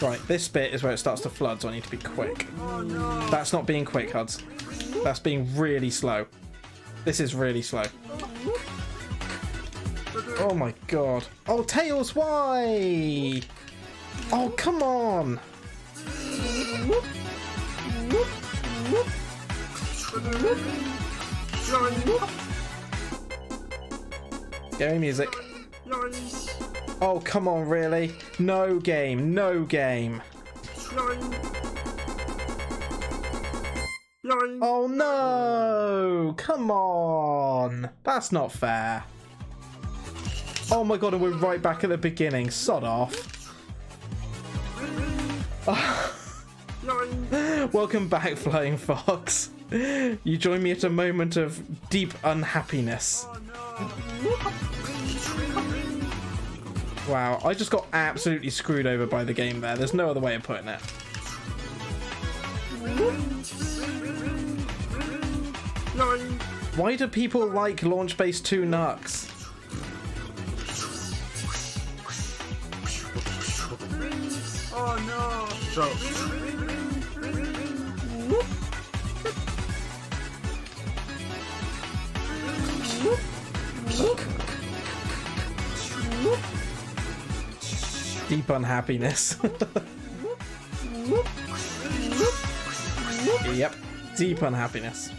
Right, this bit is where it starts to flood, so I need to be quick. That's not being quick, Huds. That's being really slow. This is really slow. Oh my god. Oh, Tails, why? Oh, come on. Scary music. Oh, come on, really? No game, no game. Oh no! Come on! That's not fair. Oh my god, and we're right back at the beginning. Sod off. Welcome back, Flying Fox. You join me at a moment of deep unhappiness. Wow, I just got absolutely screwed over by the game there. There's no other way of putting it. Why do people like Launch Base 2 Nux? Oh no! Deep unhappiness. Yep, deep unhappiness.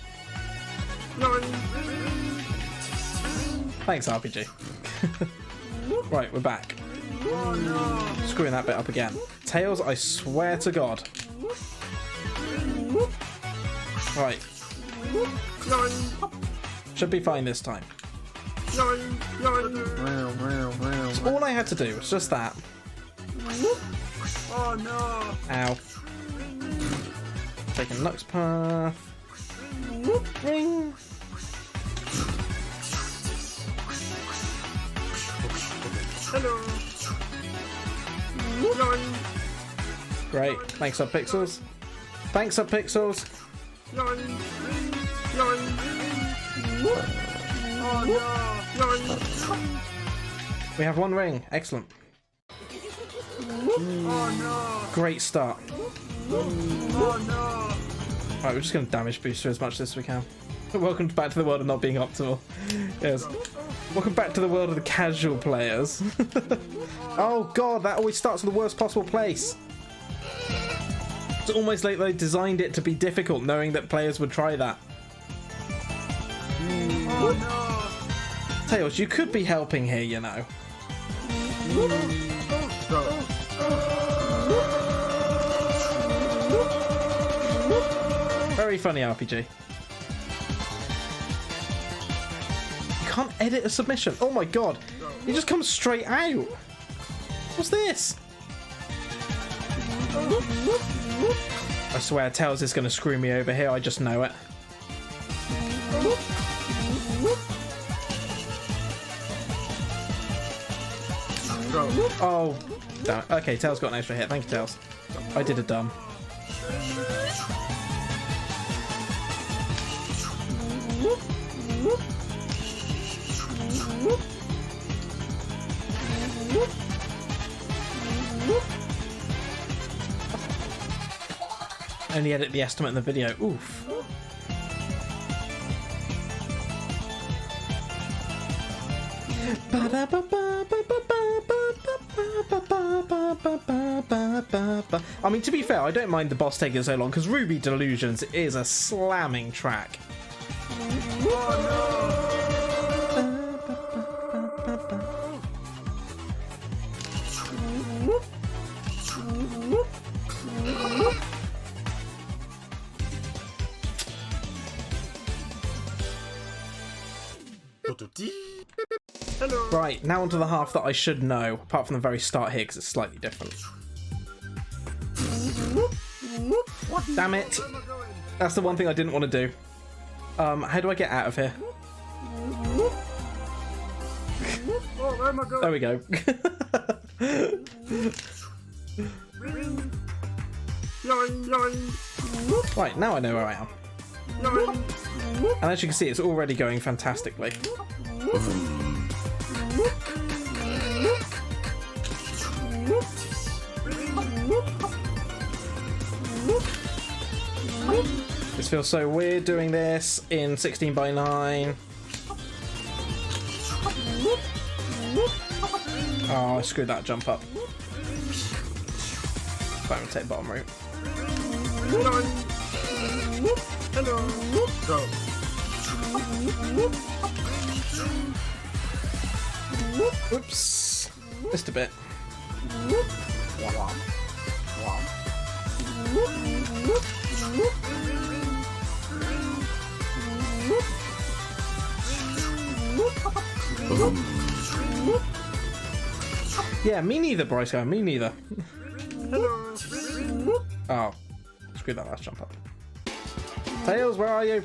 Thanks, RPG. Right, we're back. Screwing that bit up again. Tails, I swear to God. Right. Should be fine this time. So all I had to do was just that. Oh no! Ow. Taking Lux path. Ring. Hello! Great. Thanks, Subpixels. Thanks, Subpixels. Oh no! We have one ring. Excellent. Oh no! Great start. Oh no! Right, we're just going to damage booster as much as we can. Welcome back to the world of not being optimal. Yes. Welcome back to the world of the casual players. Oh god, that always starts in the worst possible place. It's almost like they designed it to be difficult, knowing that players would try that. Oh no! Tails, you could be helping here, you know. Very funny RPG. You can't edit a submission. Oh my god. It just comes straight out. What's this? I swear Tails is going to screw me over here. I just know it. Oh, damn it. Okay, Tails got an extra hit. Thank you, Tails. I did a dumb. Only edit the estimate in the video. Oof. I mean, to be fair, I don't mind the boss taking so long because Ruby Delusions is a slamming track. Hello. Right, now onto the half that I should know, apart from the very start here because it's slightly different. Damn it! Where am I going? That's the one thing I didn't want to do. How do I get out of here? Oh, where am I going? There we go. Yoing, yoing, Right, now I know where I am. yoing. And as you can see, it's already going fantastically. This feels so weird doing this in 16:9. Oh, I screwed that jump up. I'm gonna take bottom route. Hello. Go. Whoops. Missed a bit. Yeah, me neither, Bryce. Me neither. Hello. Oh, screw that last jump up. Tails, where are you?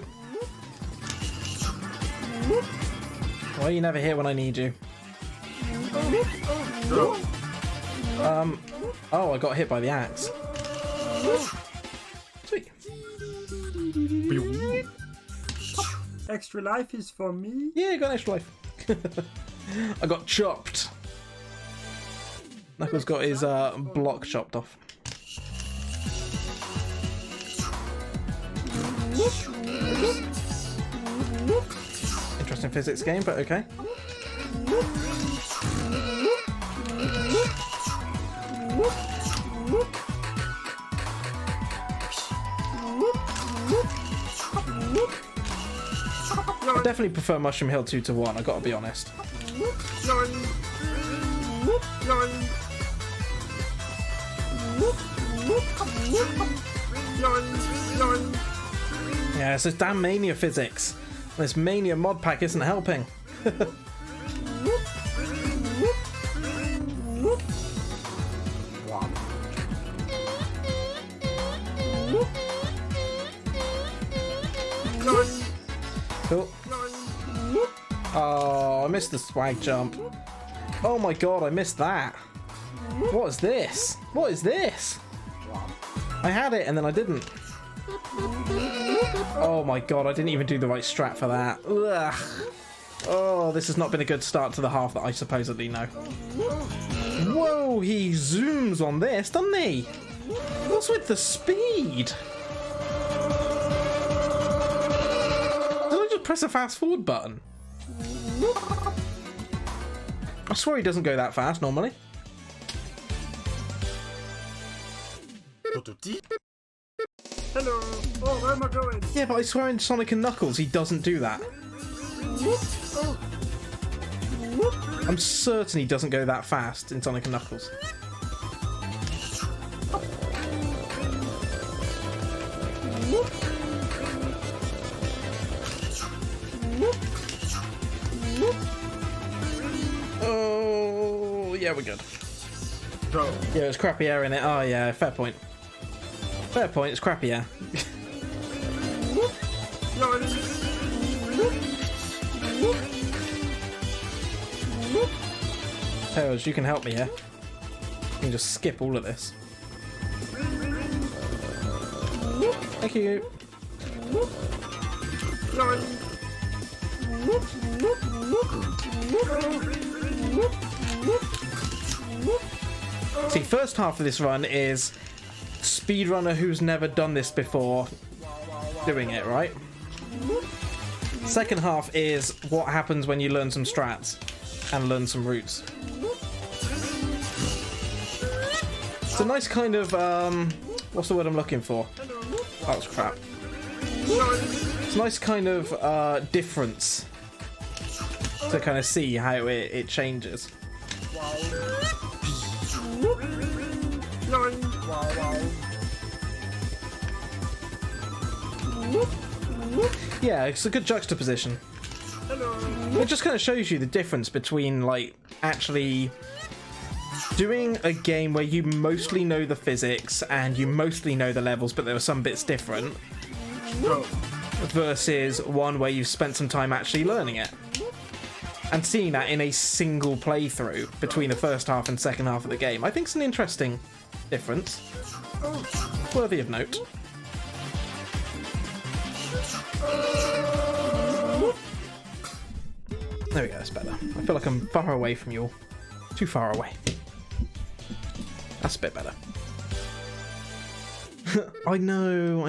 Why are you never here when I need you? Go. Oh, I got hit by the axe. Sweet. Extra life is for me. Yeah, I got an extra life. I got chopped. Knuckles got his block chopped off. Interesting physics game, but okay. I definitely prefer Mushroom Hill 2 to 1, I gotta be honest. Yoing. Yoing. Yoing. Yoing. Yeah, it's this damn Mania physics. This Mania mod pack isn't helping. Cool. Oh, I missed the swag jump. Oh my god, I missed that. What is this? What is this? I had it and then I didn't. Oh my god, I didn't even do the right strat for that. Ugh. Oh, this has not been a good start to the half that I supposedly know. Whoa, he zooms on this, doesn't he? What's with the speed? Did I press a fast forward button. I swear he doesn't go that fast normally. Hello. Oh, where am I going? Yeah, but I swear in Sonic and Knuckles he doesn't do that. I'm certain he doesn't go that fast in Sonic and Knuckles. Oh, yeah, we're good. Go. Yeah, it's crappy air in it. Oh, yeah, fair point. Fair point, it's crappy air. Tails, you can help me here. You can just skip all of this. Thank you. See, first half of this run is speedrunner who's never done this before doing it, right? Second half is what happens when you learn some strats and learn some routes. It's a nice kind of, what's the word I'm looking for? Oh, that's crap. It's a nice kind of difference to kind of see how it changes. Yeah, it's a good juxtaposition. It just kind of shows you the difference between, like, actually doing a game where you mostly know the physics and you mostly know the levels, but there are some bits different, versus one where you've spent some time actually learning it. And seeing that in a single playthrough between the first half and second half of the game, I think it's an interesting difference. Worthy of note. There we go, that's better. I feel like I'm far away from you all. Too far away. That's a bit better. I know,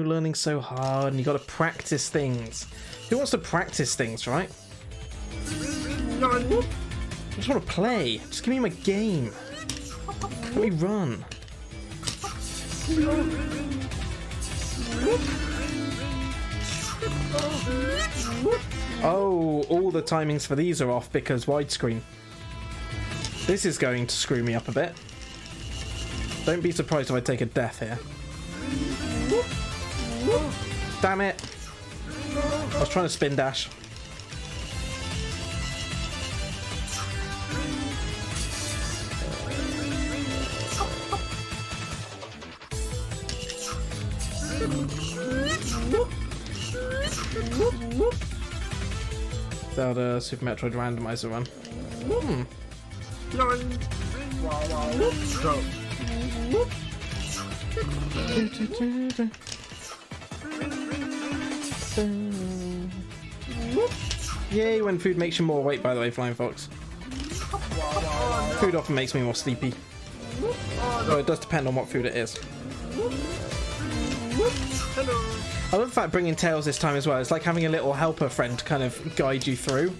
learning's so hard and you gotta practice things. Who wants to practice things, right? I just want to play. Just give me my game. Let me run. Oh, all the timings for these are off because widescreen. This is going to screw me up a bit. Don't be surprised if I take a death here. Damn it. I was trying to spin dash. Zelda Super Metroid Randomizer run. Yay, when food makes you more awake, by the way, Flying Fox. Food often makes me more sleepy. Though it does depend on what food it is. I love the fact bringing Tails this time as well. It's like having a little helper friend to kind of guide you through.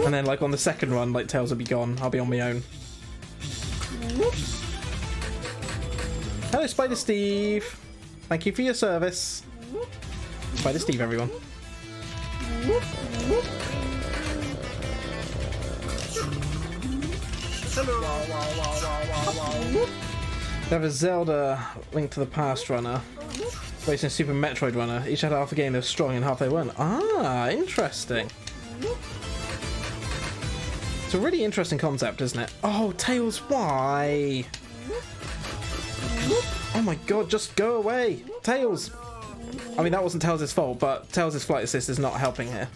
And then, like, on the second run, like, Tails will be gone. I'll be on my own. Hello, Spider Steve. Thank you for your service. Spider Steve, everyone. They have a Zelda Link to the Past runner, racing a Super Metroid runner. Each had half a game that was strong and half they weren't. Ah, interesting. It's a really interesting concept, isn't it? Oh, Tails, why? Oh my god, just go away. Tails. I mean, that wasn't Tails' fault, but Tails' flight assist is not helping here.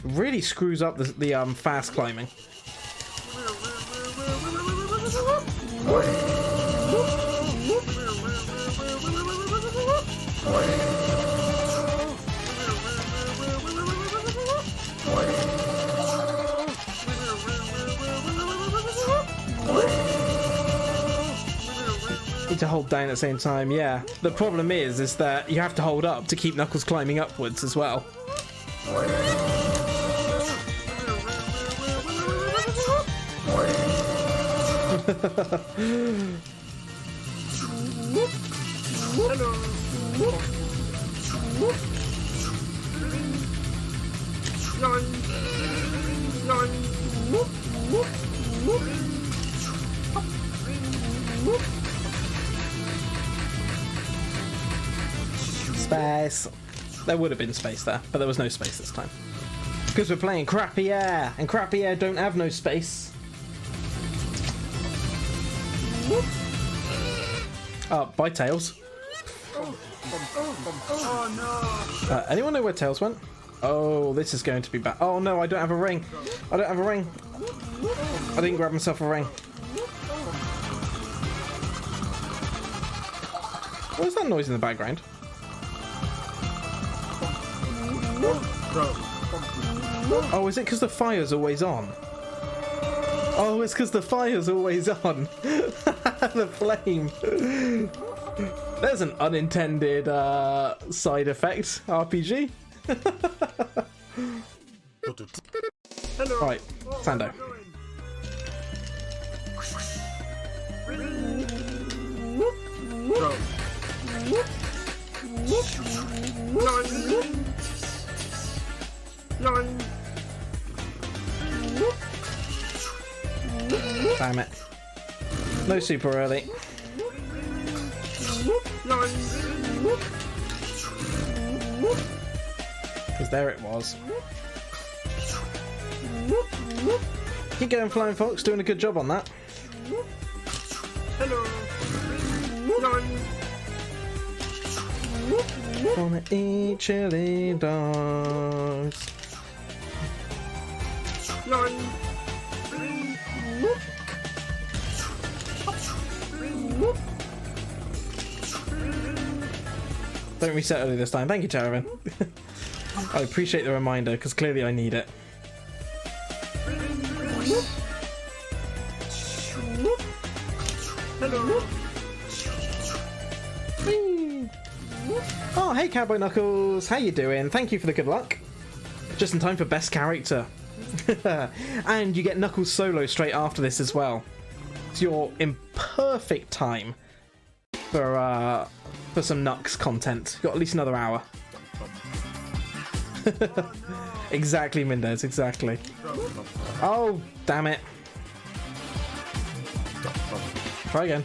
Really screws up the fast climbing. Need to hold down at the same time, yeah. The problem is that you have to hold up to keep Knuckles climbing upwards as well. Space. There would have been space there, but there was no space this time. Because we're playing Crappy Air, and Crappy Air don't have no space. Bye, Tails. Anyone know where Tails went? Oh, this is going to be bad. Oh no, I don't have a ring. I don't have a ring. I didn't grab myself a ring. What is that noise in the background? Oh, is it because the fire's always on? Oh, it's because the fire's always on. The flame. There's an unintended side effect, RPG. Right, Sando. Damn it. No super early. Because there it was. Keep going, Flying Fox, doing a good job on that. Wanna eat chili dogs. Don't reset early this time. Thank you, Terravin. I appreciate the reminder, because clearly I need it. Oh, hey Cowboy Knuckles, how you doing? Thank you for the good luck. Just in time for best character. And you get Knuckles solo straight after this as well. So you're in perfect time for some Nux content. Got at least another hour. Exactly, Mendez, exactly. Oh, damn it. Try again.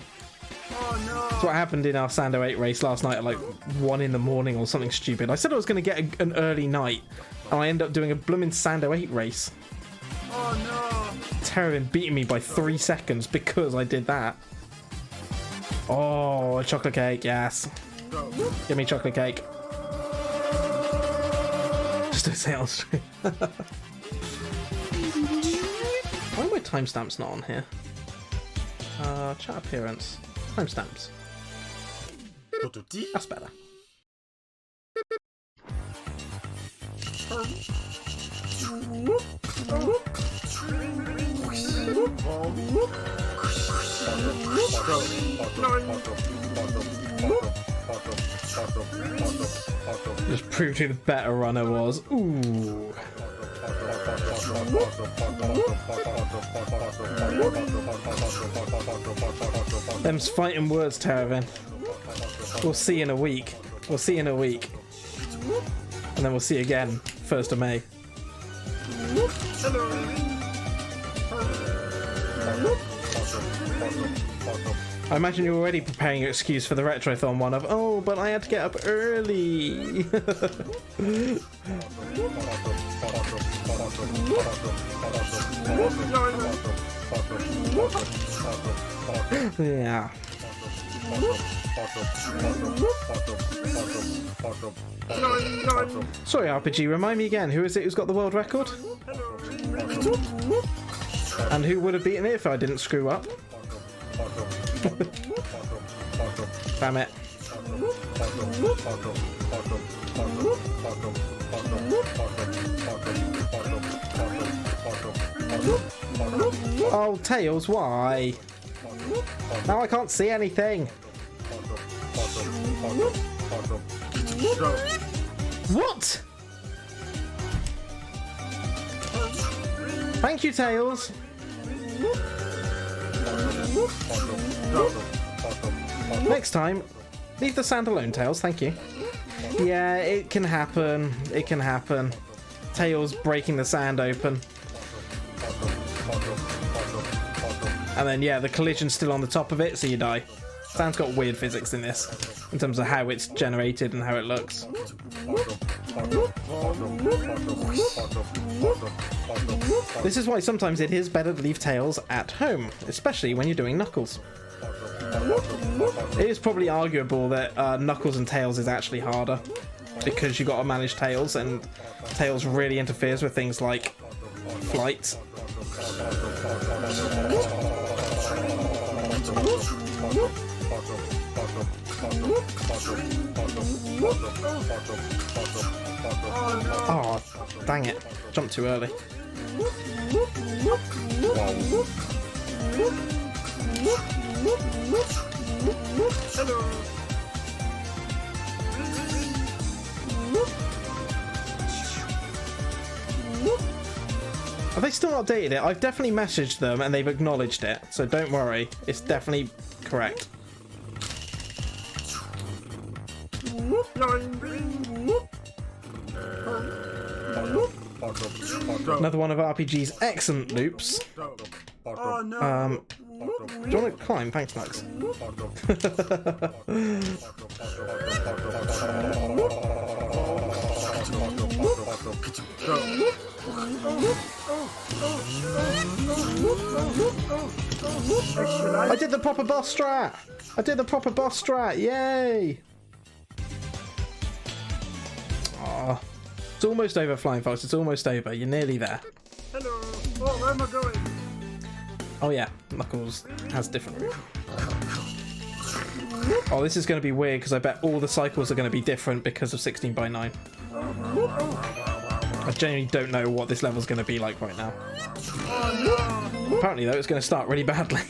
That's what happened in our Sando 8 race last night at like 1 in the morning or something stupid. I said I was going to get an early night, and I ended up doing a blooming Sando 8 race. Oh no! Terravin beating me by 3 seconds because I did that. Oh, a chocolate cake, yes. Give me chocolate cake. Just don't say it on stream. Why are my timestamps not on here? Chat appearance. Timestamps. That's better. Just proved who the better runner was. Ooh. Them's fighting words, Terravin. We'll see in a week. We'll see in a week. And then we'll see again, 1st of May. I imagine you're already preparing your excuse for the Retrothon one of, oh, but I had to get up early. Yeah. Sorry, RPG, remind me again, who is it who's got the world record? And who would have beaten it if I didn't screw up? Damn it. Oh, Tails, why? Now I can't see anything. What? Thank you, Tails. Next time, leave the sand alone, Tails. Thank you. Yeah, it can happen. It can happen. Tails breaking the sand open. And then, yeah, the collision's still on the top of it, so you die. Sand's got weird physics in this, in terms of how it's generated and how it looks. This is why sometimes it is better to leave Tails at home, especially when you're doing Knuckles. It is probably arguable that Knuckles and Tails is actually harder, because you got to manage Tails, and Tails really interferes with things like flight. Oh, dang it. Jumped too early. Have they still not updated it? I've definitely messaged them and they've acknowledged it, so don't worry. It's definitely correct. Another one of RPG's excellent loops. Oh no. Do you want to climb? Thanks, Max. I did the proper boss strat! I did the proper boss strat! Yay! Aw. It's almost over, Flying Fox. It's almost over. You're nearly there. Hello. Oh, where am I going? Oh yeah, Knuckles has different route. Oh, this is going to be weird because I bet all the cycles are going to be different because of 16 by 9. I genuinely don't know what this level's going to be like right now. Apparently though, it's going to start really badly.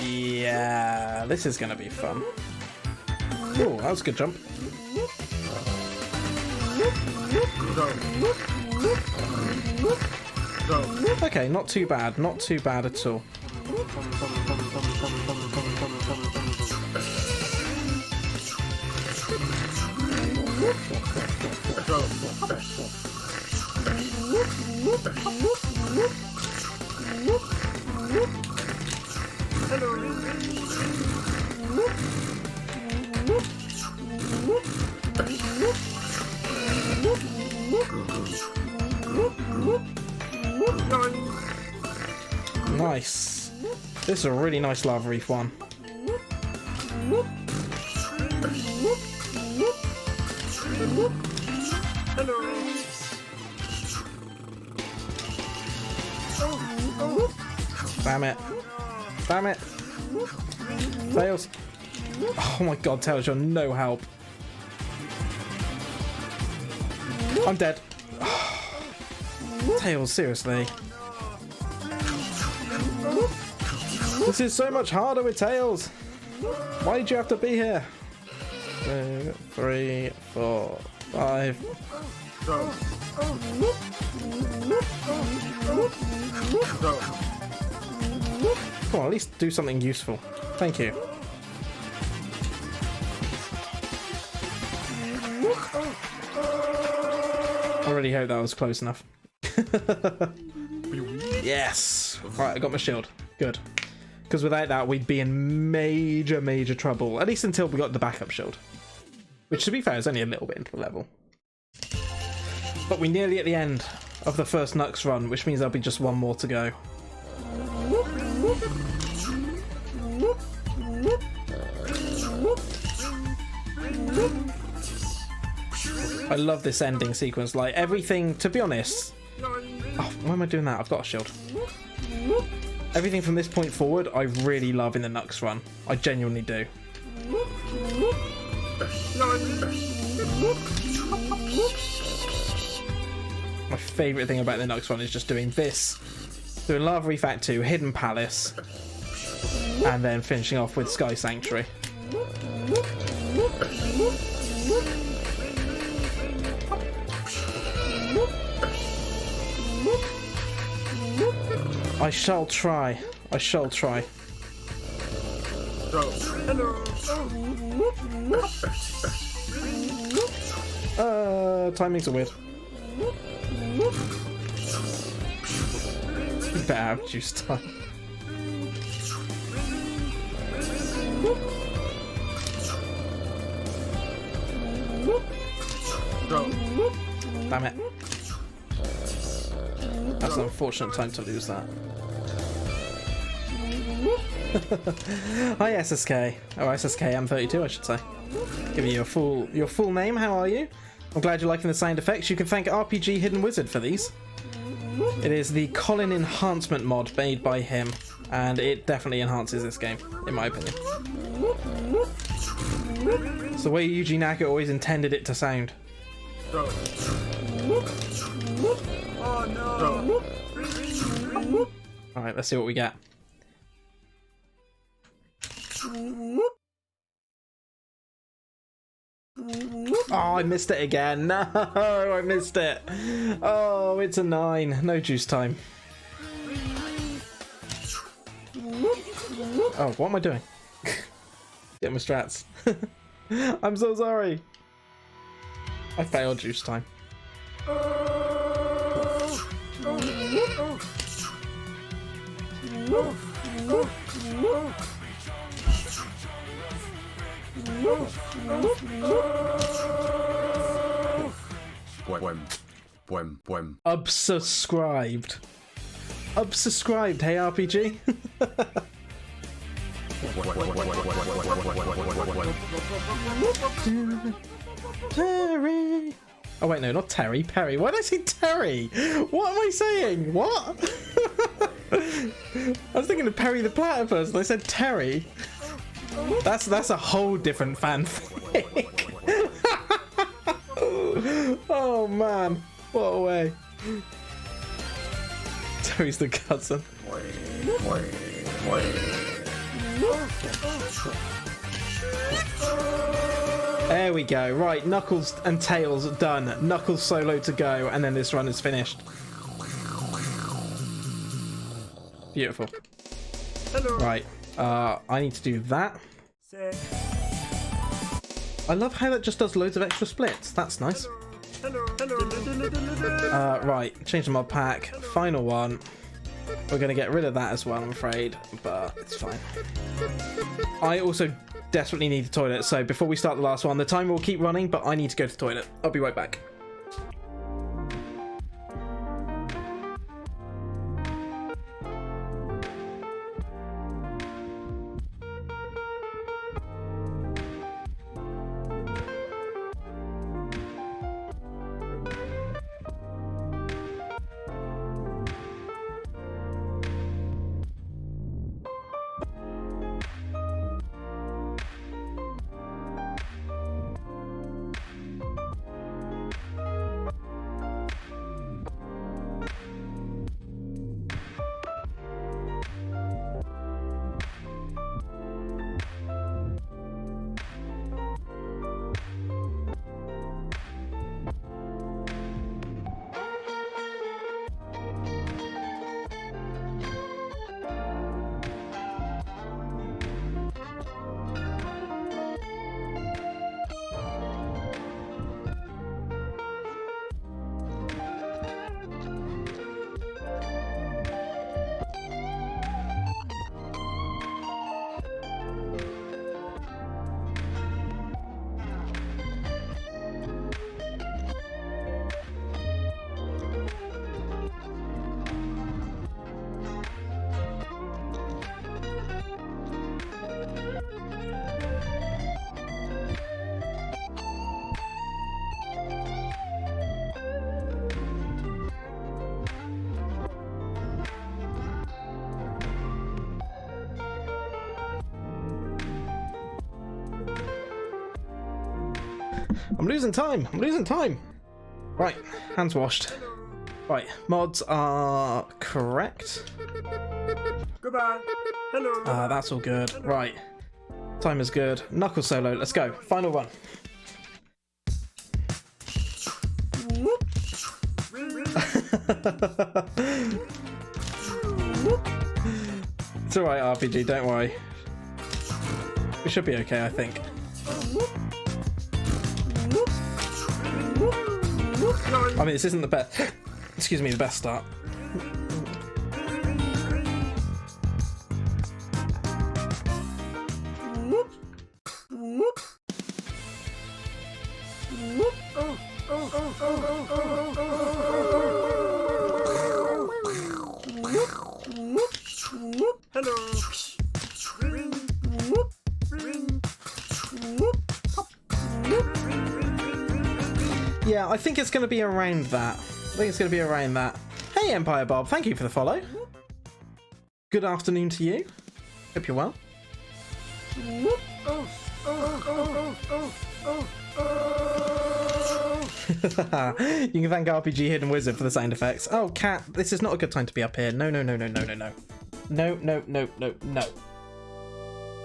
Yeah, this is going to be fun. Oh, that was a good jump. Okay, not too bad. Not too bad at all. Nice. This is a really nice lava reef one. Damn it. Damn it. Tails. Oh my god, Tails, you're no help. I'm dead. Tails, seriously. This is so much harder with Tails. Why did you have to be here? 2, 3, 4, 5. Come on, at least do something useful. Thank you. I really hope that was close enough. Yes! Right, I got my shield. Good. Because without that, we'd be in major, major trouble. At least until we got the backup shield. Which, to be fair, is only a little bit into the level. But we're nearly at the end of the first Nux run, which means there'll be just one more to go. I love this ending sequence. Like, everything, to be honest... Oh, why am I doing that? I've got a shield. Everything from this point forward, I really love in the Nux run. I genuinely do. My favourite thing about the Nux run is just doing this Doing Lava Reef Act 2, Hidden Palace, and then finishing off with Sky Sanctuary. I shall try. I shall try. Timings are weird. Better have juice time. Damn it. That's an unfortunate time to lose that. Hi SSK. Oh, SSK M32 I should say. Giving you your full name, how are you? I'm glad you're liking the sound effects. You can thank RPG Hidden Wizard for these. It is the Colin enhancement mod made by him, and it definitely enhances this game, in my opinion. It's the way Yuji Naka always intended it to sound. Alright, let's see what we get. Oh, I missed it again. No, I missed it. Oh, it's a 9. No juice time. Oh, what am I doing? Get my strats. I'm so sorry. I failed juice time. Unsubscribed. Unsubscribed, hey RPG. Terry. Oh wait, no, not Terry. Perry. Why did I say Terry? What am I saying? What? I was thinking of Perry the Platypus, and I said Terry. That's a whole different fanfic. Oh man, what a way. Terry's the cousin. There we go. Right, Knuckles and Tails done. Knuckles solo to go, and then this run is finished. Beautiful. Hello. Right, I need to do that. I love how that just does loads of extra splits. That's nice. Right, change the mod pack. Final one. We're going to get rid of that as well, I'm afraid, but it's fine. I also desperately need the toilet, so before we start the last one, the timer will keep running, but I need to go to the toilet. I'll be right back. I'm losing time. I'm losing time. Right, hands washed. Right, mods are correct. Goodbye. Hello. That's all good. Right, time is good. Knuckle solo, let's go. Final one. It's alright, RPG, don't worry. We should be okay, I think. I mean, this isn't the best. Excuse me, the best start. Yeah, I think it's going to be around that. Hey, Empire Bob, thank you for the follow. Good afternoon to you. Hope you're well. You can thank RPG Hidden Wizard for the sound effects. Oh, Cat, this is not a good time to be up here. No. No.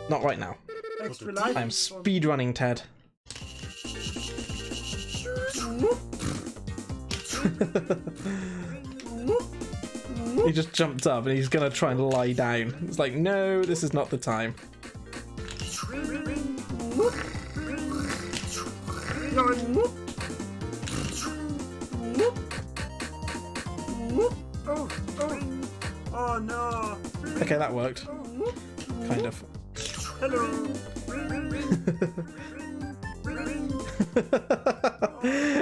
Not right now. Extra life. I am speedrunning, Ted. He just jumped up and he's gonna try and lie down. It's like, no, this is not the time. Oh no. Okay, that worked. Kind of. Hello.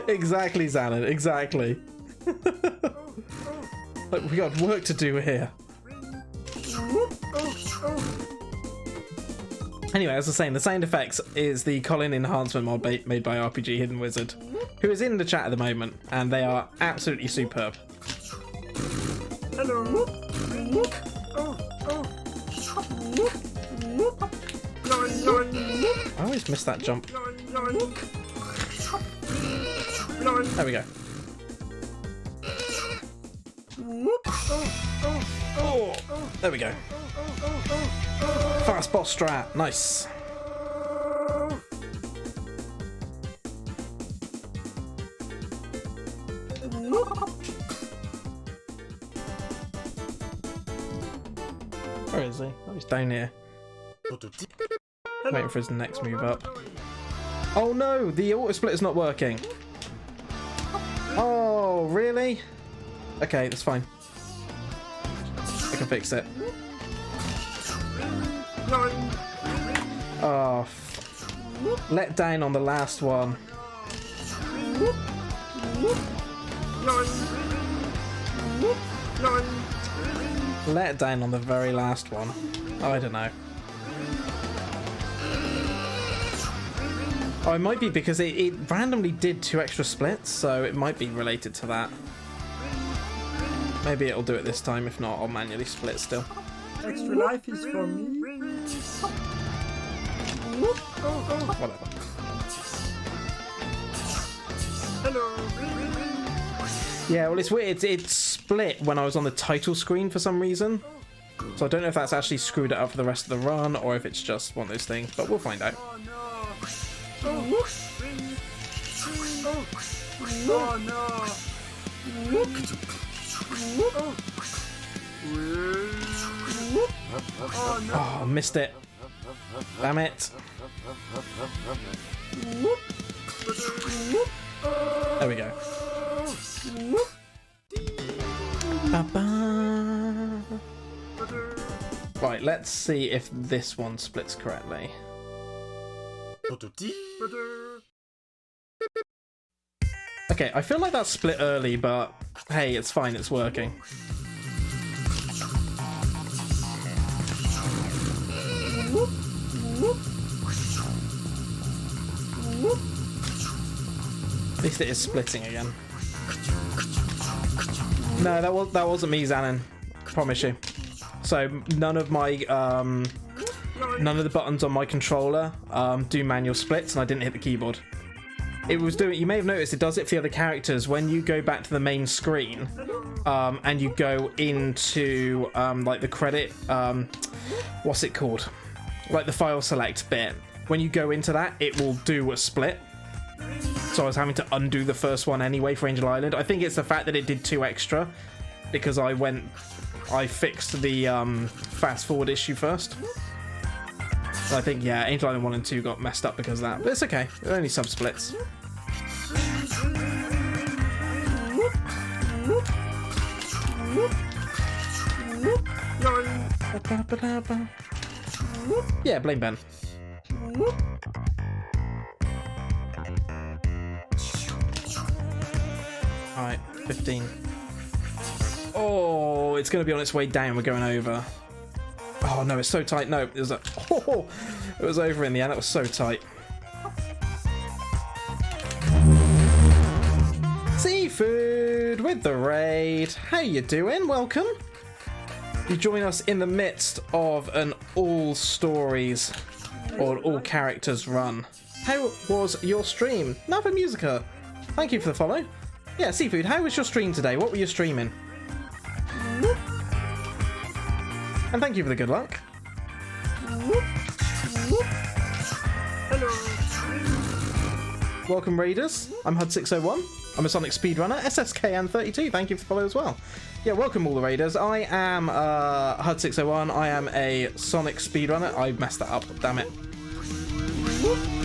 Exactly, Xanon, exactly. Like, we got work to do here. Anyway, as I was saying, the sound effects is the Colin enhancement mod made by RPG Hidden Wizard, who is in the chat at the moment, and they are absolutely superb. Hello. I always miss that jump. There we go. Oh, there we go. Fast boss strat, nice. Where is he? Oh, he's down here. Waiting for his next move up. Oh no, the auto split is not working. Oh, really? Okay, that's fine. I can fix it. Oh, let down on the last one. Let down on the very last one. Oh, I don't know. Oh, it might be because it randomly did 2 extra splits, so it might be related to that. Maybe it'll do it this time. If not, I'll manually split still. Extra life is for me. Whatever. Hello. Yeah, well, it's weird. It split when I was on the title screen for some reason. So I don't know if that's actually screwed it up for the rest of the run or if it's just one of those things, but we'll find out. Oh no. Oh no. Oh no. Oh, missed it. Damn it. There we go. Ba-ba. Right, let's see if this one splits correctly. Okay, I feel like that split early, but hey, it's fine, it's working. At least it is splitting again. No, that wasn't me, Xanon. Promise you. So none of the buttons on my controller do manual splits, and I didn't hit the keyboard. it was doing. You may have noticed it does it for the other characters when you go back to the main screen, and you go into like the credit. What's it called? Like the file select bit. When you go into that, it will do a split. So I was having to undo the first one anyway for Angel Island. I think it's the fact that it did 2 extra because I fixed the fast forward issue first. I think, yeah, Angel Island 1 and 2 got messed up because of that. But it's okay. They're only sub-splits. Yeah, blame Ben. Alright, 15. Oh, it's going to be on its way down. We're going over. Oh, no, it's so tight. No, it was it was over in the end. It was so tight. Seafood with the raid. How you doing? Welcome. You join us in the midst of an all stories or all characters run. How was your stream? Nava Musica. Thank you for the follow. Yeah, Seafood, how was your stream today? What were you streaming? And thank you for the good luck. Hello. Welcome, Raiders. I'm HUD601. I'm a Sonic speedrunner. SSKN32. Thank you for the follow as well. Yeah, welcome all the Raiders. I am HUD601. I am a Sonic speedrunner. I messed that up. Damn it.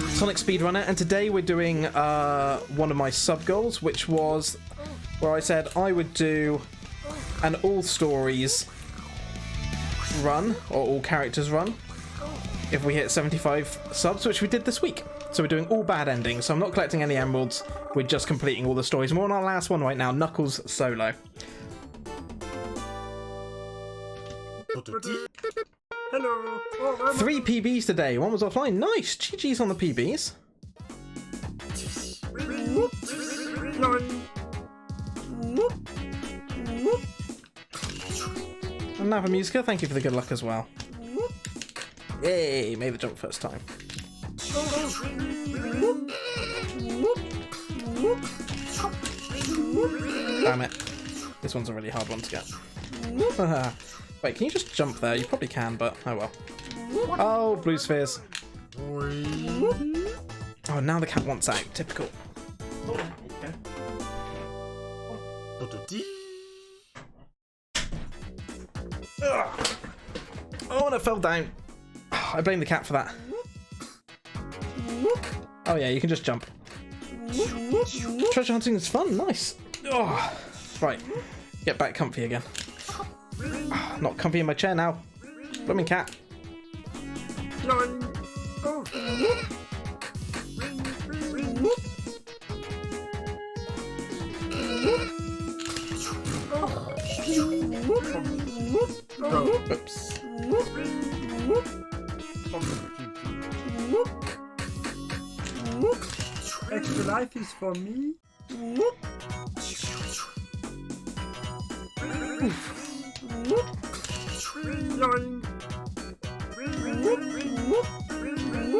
Sonic speedrunner, and today we're doing one of my sub goals, which was where I said I would do an all stories run or all characters run if we hit 75 subs, which we did this week. So we're doing all bad endings, so I'm not collecting any emeralds, we're just completing all the stories, and we're on our last one right now, Knuckles solo. Hello. Oh, 3 PBs today, one was offline. Nice, GG's on the PBs. And Nava Musica, thank you for the good luck as well. Yay, made the jump first time. Damn it. This one's a really hard one to get. Wait, can you just jump there? You probably can, but oh well. Oh, blue spheres. Oh, now the cat wants out. Typical. Oh, and I fell down. I blame the cat for that. Oh yeah, you can just jump. Treasure hunting is fun. Nice. Oh, right. Get back comfy again. Not comfy in my chair now. Blooming cat. Oops. Extra life is for me.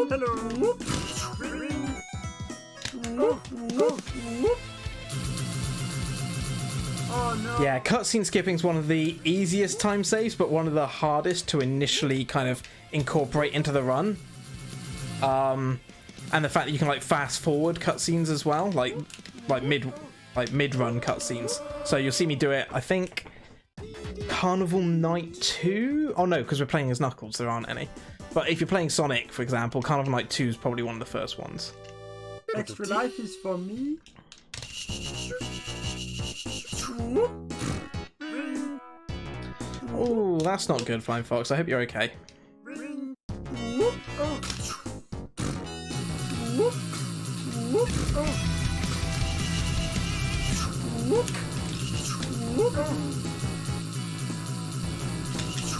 Hello. Oh no. Yeah, cutscene skipping's one of the easiest time saves, but one of the hardest to initially kind of incorporate into the run. And the fact that you can like fast forward cutscenes as well, like mid-run cutscenes. So you'll see me do it, I think, Carnival Night 2? Oh no, because we're playing as Knuckles, there aren't any. But if you're playing Sonic, for example, Carnival Night 2 is probably one of the first ones. Extra life is for me. Oh, that's not good, Flying Fox. I hope you're okay.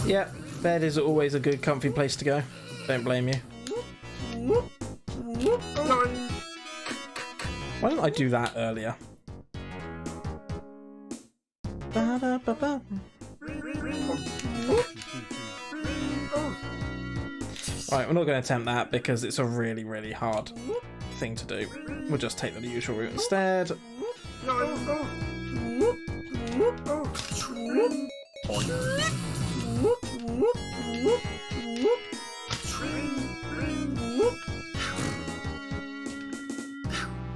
Yeah, bed is always a good comfy place to go. Don't blame you. Why didn't I do that earlier? Ba-da-ba-ba. Right, we're not going to attempt that because it's a really, really hard thing to do. We'll just take the usual route instead.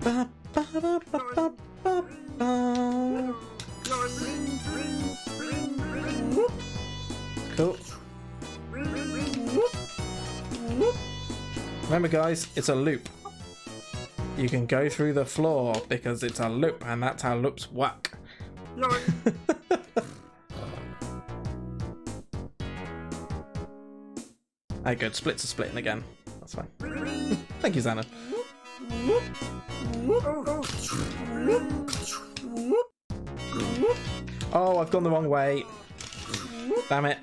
Ba, ba, ba, ba, ba, ba, ba. Cool. Remember guys, it's a loop. You can go through the floor because it's a loop and that's how loops work. Oh good, splits are splitting again. That's fine. Thank you, Xana. Oh, I've gone the wrong way. Damn it.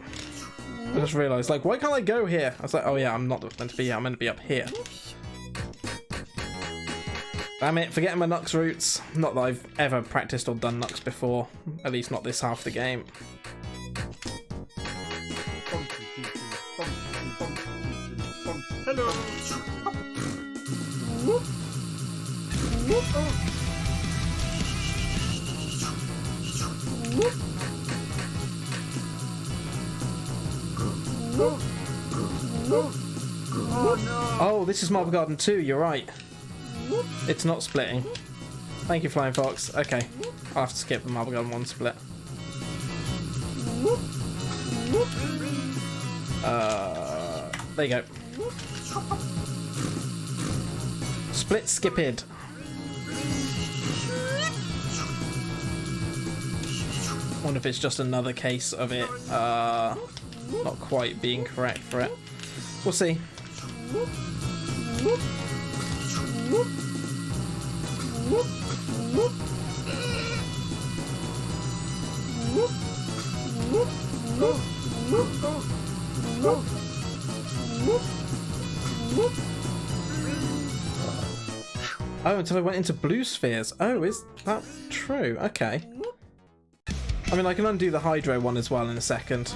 I just realised, like, why can't I go here? I was like, oh yeah, I'm not meant to be here, I'm meant to be up here. Damn it, forgetting my Nux routes. Not that I've ever practiced or done Nux before. At least not this half of the game. Hello. Oh, this is Marble Garden 2, you're right. It's not splitting. Thank you, Flying Fox. Okay, I'll have to skip the Marble Garden 1 split. There you go. Split skipped. Wonder if it's just another case of it not quite being correct for it. We'll see. Oh, until I went into blue spheres. Oh, is that true? Okay. I mean, I can undo the Hydro one as well in a second.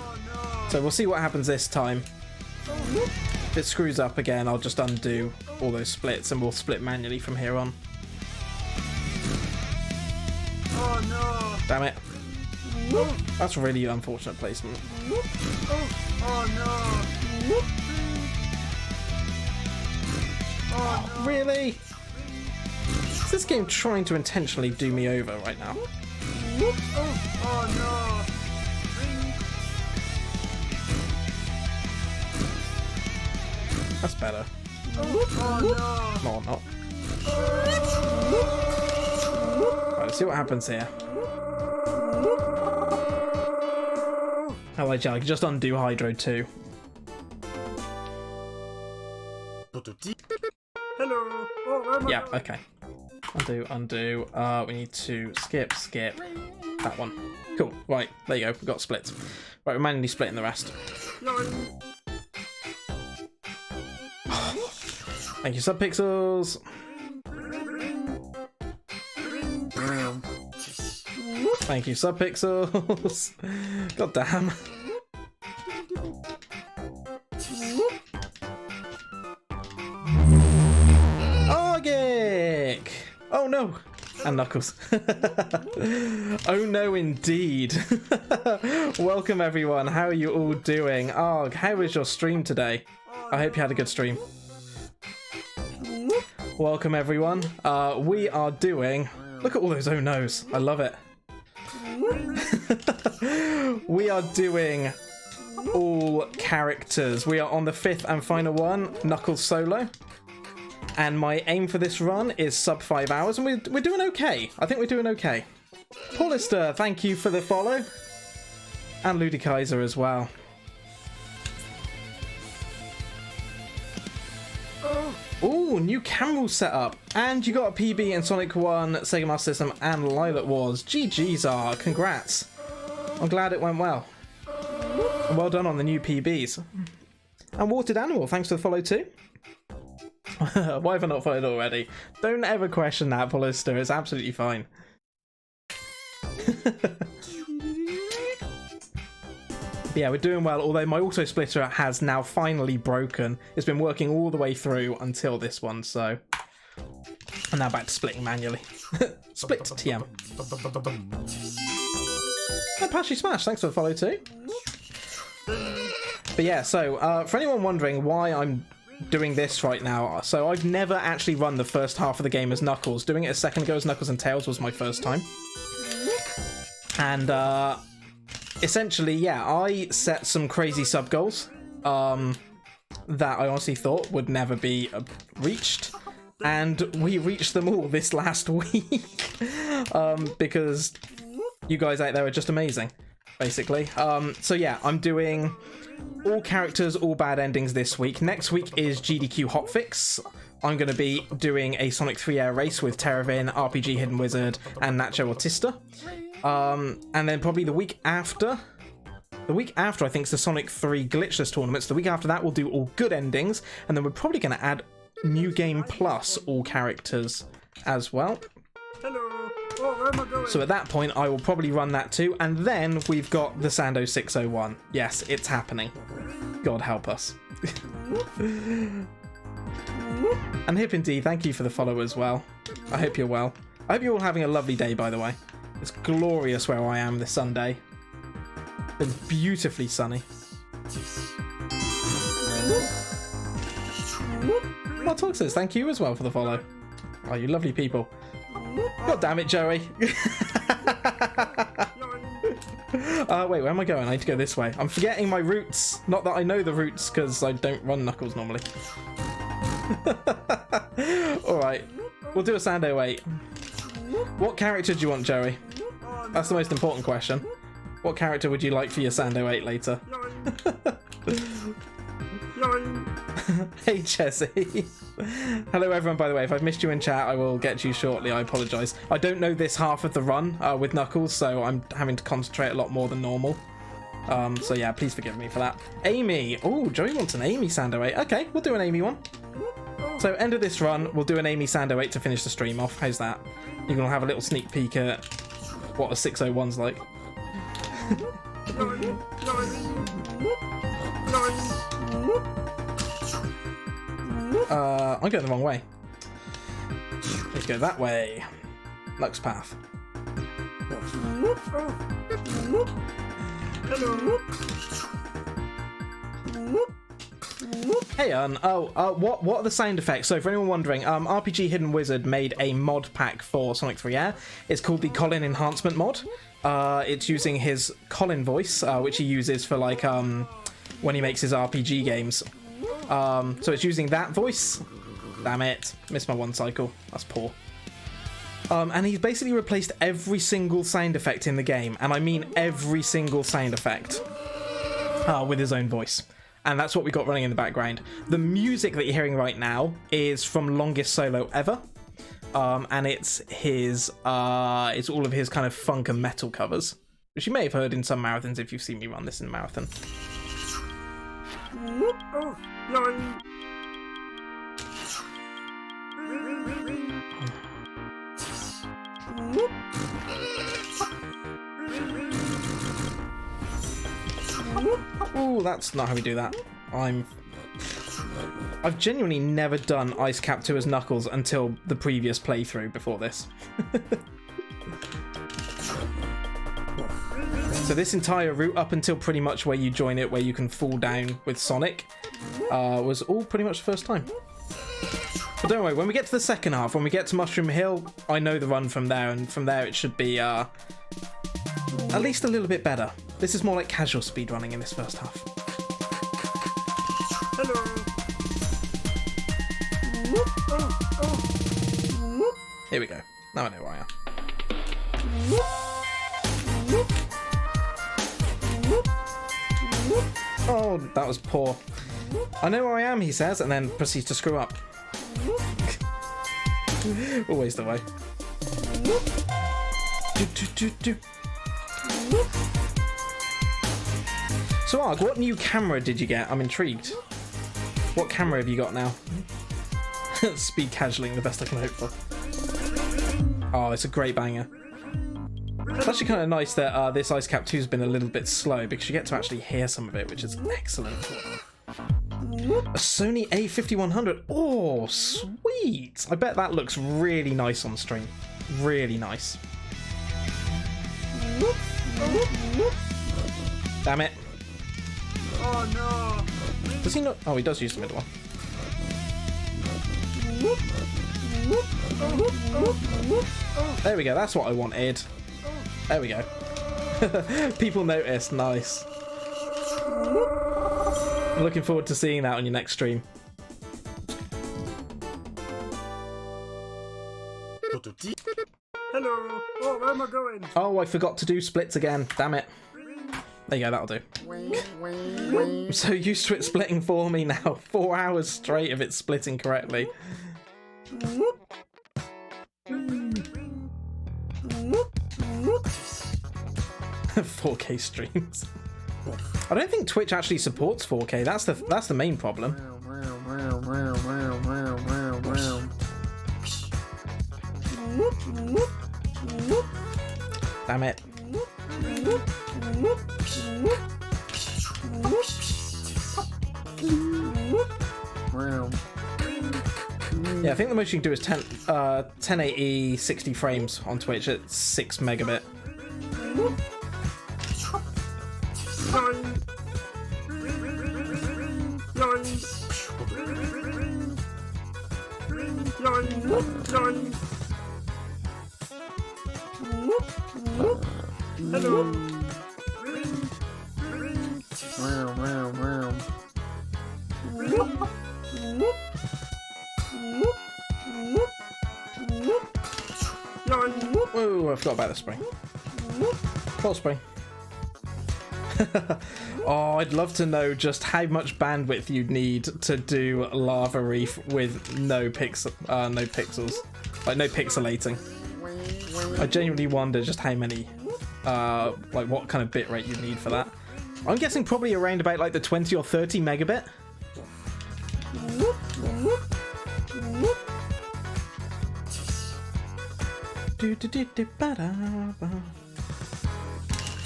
So we'll see what happens this time. If it screws up again, I'll just undo all those splits and we'll split manually from here on. Oh no! Damn it. That's really unfortunate placement. Oh no! Oh, really? Is this game trying to intentionally do me over right now? Oh no! That's better. Oh No, not. Right, let's see what happens here. Oh, wait, I can just undo Hydro too. Hello. Oh, Yeah, okay. Undo. We need to skip that one. Cool. Right, there you go. We've got splits. Right, we're manually splitting the rest. Thank you, Subpixels. Thank you, Subpixels. God damn. Argic! Oh no! And Knuckles. Oh no, indeed. Welcome everyone. How are you all doing? Arg, how was your stream today? I hope you had a good stream. Welcome everyone. We are doing... Look at all those oh no's. I love it. We are doing all characters. We are on the 5th and final one, Knuckles solo. And my aim for this run is sub 5 hours, and we're doing okay. I think we're doing okay. Paulister, thank you for the follow. And Ludikaiser as well. Ooh, new camera setup. And you got a PB in Sonic 1, Sega Master System, and Lilac Wars. GG's are, congrats. I'm glad it went well. And well done on the new PBs. And Watered Animal, thanks for the follow too. Why have I not followed already? Don't ever question that, Paulister. It's absolutely fine. Yeah, we're doing well, although my auto splitter has now finally broken. It's been working all the way through until this one, so And now back to splitting manually. Split TM. And Patchy Smash, thanks for the follow too. But yeah, so for anyone wondering why I'm doing this right now, so I've never actually run the first half of the game as Knuckles. Doing it a second ago as Knuckles and Tails was my first time. And essentially, yeah, I set some crazy sub goals that I honestly thought would never be reached. And we reached them all this last week because you guys out there are just amazing, basically. So yeah, I'm doing all characters, all bad endings this week. Next week is GDQ Hotfix. I'm going to be doing a Sonic 3 Air Race with Terravin, RPG Hidden Wizard, and Nacho Autista. And then probably the week after, I think, is the Sonic 3 Glitchless tournaments. The week after that, we'll do all good endings, and then we're probably going to add New Game Plus all characters as well. Hello. Oh, where am I going? So at that point, I will probably run that too, and then we've got the Sando 601. Yes, it's happening. God help us. And Hippindy, thank you for the follow as well. I hope you're well. I hope you're all having a lovely day, by the way. It's glorious where I am this Sunday. It's beautifully sunny. Oh, Toxis, thank you as well for the follow. Oh, you lovely people. God damn it, Joey. Wait, where am I going? I need to go this way. I'm forgetting my routes. Not that I know the routes, because I don't run Knuckles normally. Alright, we'll do a Sando 8. What character do you want, Joey? That's the most important question. What character would you like for your Sando 8 later? Hey, Chessie. Hello, everyone, by the way. If I've missed you in chat, I will get to you shortly. I apologise. I don't know this half of the run with Knuckles, so I'm having to concentrate a lot more than normal. So yeah, please forgive me for that. Amy. Oh, Joey wants an Amy Sando 8. Okay, we'll do an Amy one. So end of this run, we'll do an Amy Sando 8 to finish the stream off. How's that? You're going to have a little sneak peek at what a 601's like. I'm going the wrong way. Let's go that way. Lux path. Hey, what are the sound effects? So for anyone wondering, RPG Hidden Wizard made a mod pack for Sonic 3 Air. It's called the Colin Enhancement mod. It's using his Colin voice, which he uses for like when he makes his RPG games. So it's using that voice. Damn it, missed my one cycle. That's poor. And he's basically replaced every single sound effect in the game, and I mean every single sound effect, with his own voice. And that's what we got running in the background. The music that you're hearing right now is from Longest Solo Ever. And it's his, it's all of his kind of funk and metal covers, which you may have heard in some marathons if you've seen me run this in a marathon. Oh, that's not how we do that. I've genuinely never done Ice Cap 2 as Knuckles until the previous playthrough before this. So this entire route up until pretty much where you join it, where you can fall down with Sonic, was all pretty much the first time. But don't worry, when we get to the second half, when we get to Mushroom Hill, I know the run from there, and from there it should be at least a little bit better. This is more like casual speedrunning in this first half. Hello. Here we go. Now I know where I am. Oh, that was poor. I know where I am, he says, and then proceeds to screw up. Always the way. So, Arg, what new camera did you get? I'm intrigued. What camera have you got now? Speed casualing, the best I can hope for. Oh, it's a great banger. It's actually kind of nice that this Ice Cap 2 has been a little bit slow because you get to actually hear some of it, which is excellent. A Sony A5100. Oh, sweet. I bet that looks really nice on stream. Really nice. Damn it. Oh no! Does he not? Oh, he does use the middle one. There we go. That's what I wanted. There we go. People notice. Nice. I'm looking forward to seeing that on your next stream. Hello! Oh, where am I going? Oh, I forgot to do splits again. Damn it. There you go, that'll do. I'm so used to it splitting for me now. 4 hours straight of it splitting correctly. 4K streams. I don't think Twitch actually supports 4K. That's the main problem. Damn it. Yeah, I think the most you can do is 1080 60 frames on Twitch at 6 megabit. Hello! Whoa, I forgot about the spring. Cold spring. Oh, I'd love to know just how much bandwidth you'd need to do Lava Reef with no pixels, like no pixelating. I genuinely wonder just how many, like what kind of bit rate you'd need for that. I'm guessing probably around about like the 20 or 30 megabit.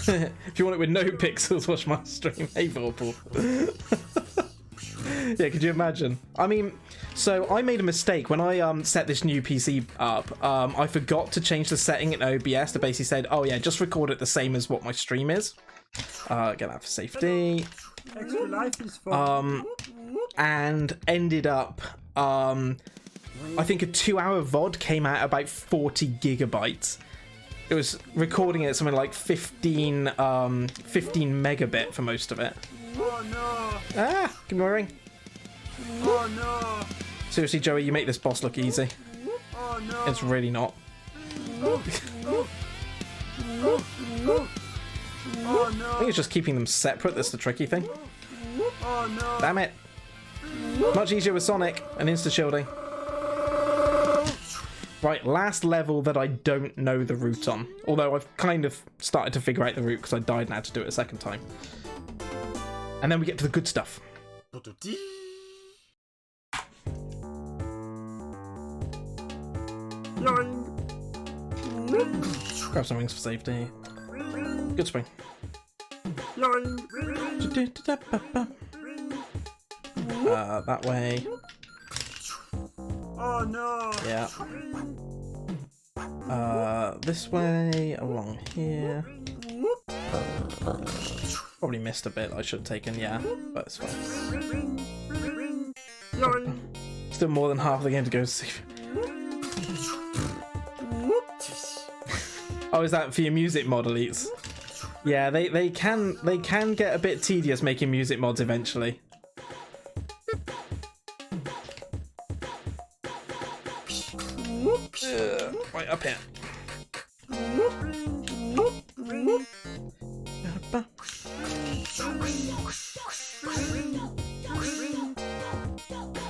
If you want it with no pixels, watch my stream. Hey, Vorpal. Yeah, could you imagine? I mean, so I made a mistake when I set this new PC up. I forgot to change the setting in OBS that basically said, oh yeah, just record it the same as what my stream is. Get that for safety. Extra life is fun. And ended up, I think a 2-hour VOD came out about 40 gigabytes. It was recording it at something like 15 megabit for most of it. Oh no! Ah, give me a ring. Oh no! Seriously, Joey, you make this boss look easy. Oh no! It's really not. Oh no! I think it's just keeping them separate that's the tricky thing. Oh no! Damn it. Much easier with Sonic and insta-shielding. Right, last level that I don't know the route on. Although I've kind of started to figure out the route because I died now to do it a second time. And then we get to the good stuff. Grab some wings for safety. Good spring. That way. Oh no! Yeah. This way, along here. Probably missed a bit I should have taken, yeah, but it's fine. Still more than half the game to go, Steve. Oh, is that for your music mod elites? Yeah, they can get a bit tedious making music mods eventually. Right up here.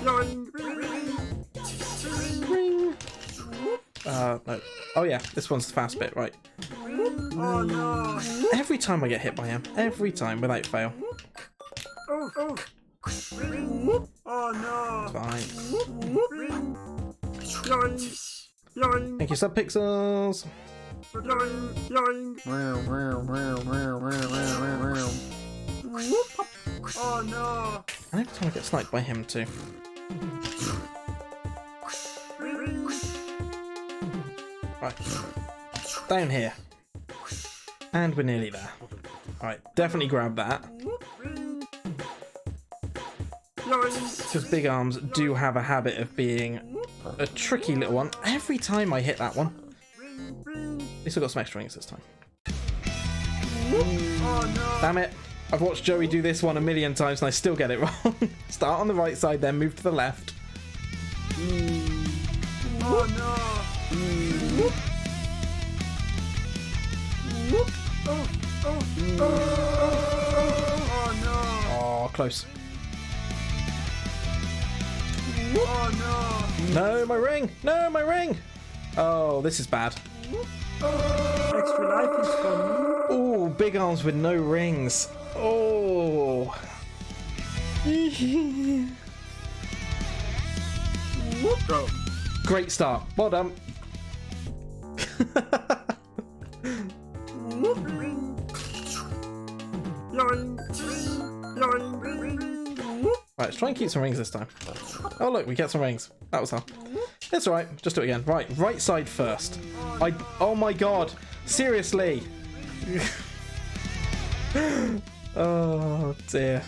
No. Oh yeah, this one's the fast bit, right? Oh no! Every time I get hit by him, every time without fail. Oh oh! Oh no! Fine. Yoink! Thank you, Subpixels. Yoink! Yoink! Oh no! And every time I get sniped by him too. Right. Down here. And we're nearly there. Alright, definitely grab that. Because big arms do have a habit of being a tricky little one. Every time I hit that one. At least I got some extra rings this time. Damn it. I've watched Joey do this one a million times and I still get it wrong. Start on the right side, then move to the left. Oh no! Oh no! Oh, close. Oh no! No, my ring! No, my ring! Oh, this is bad. Extra life is for me. Oh, big arms with no rings. Oh. Go. Great start. Well done. Right, let's try and keep some rings this time. Oh look, we get some rings. That was hard. It's alright, just do it again. Right side first. Oh my god. Seriously. Oh dear.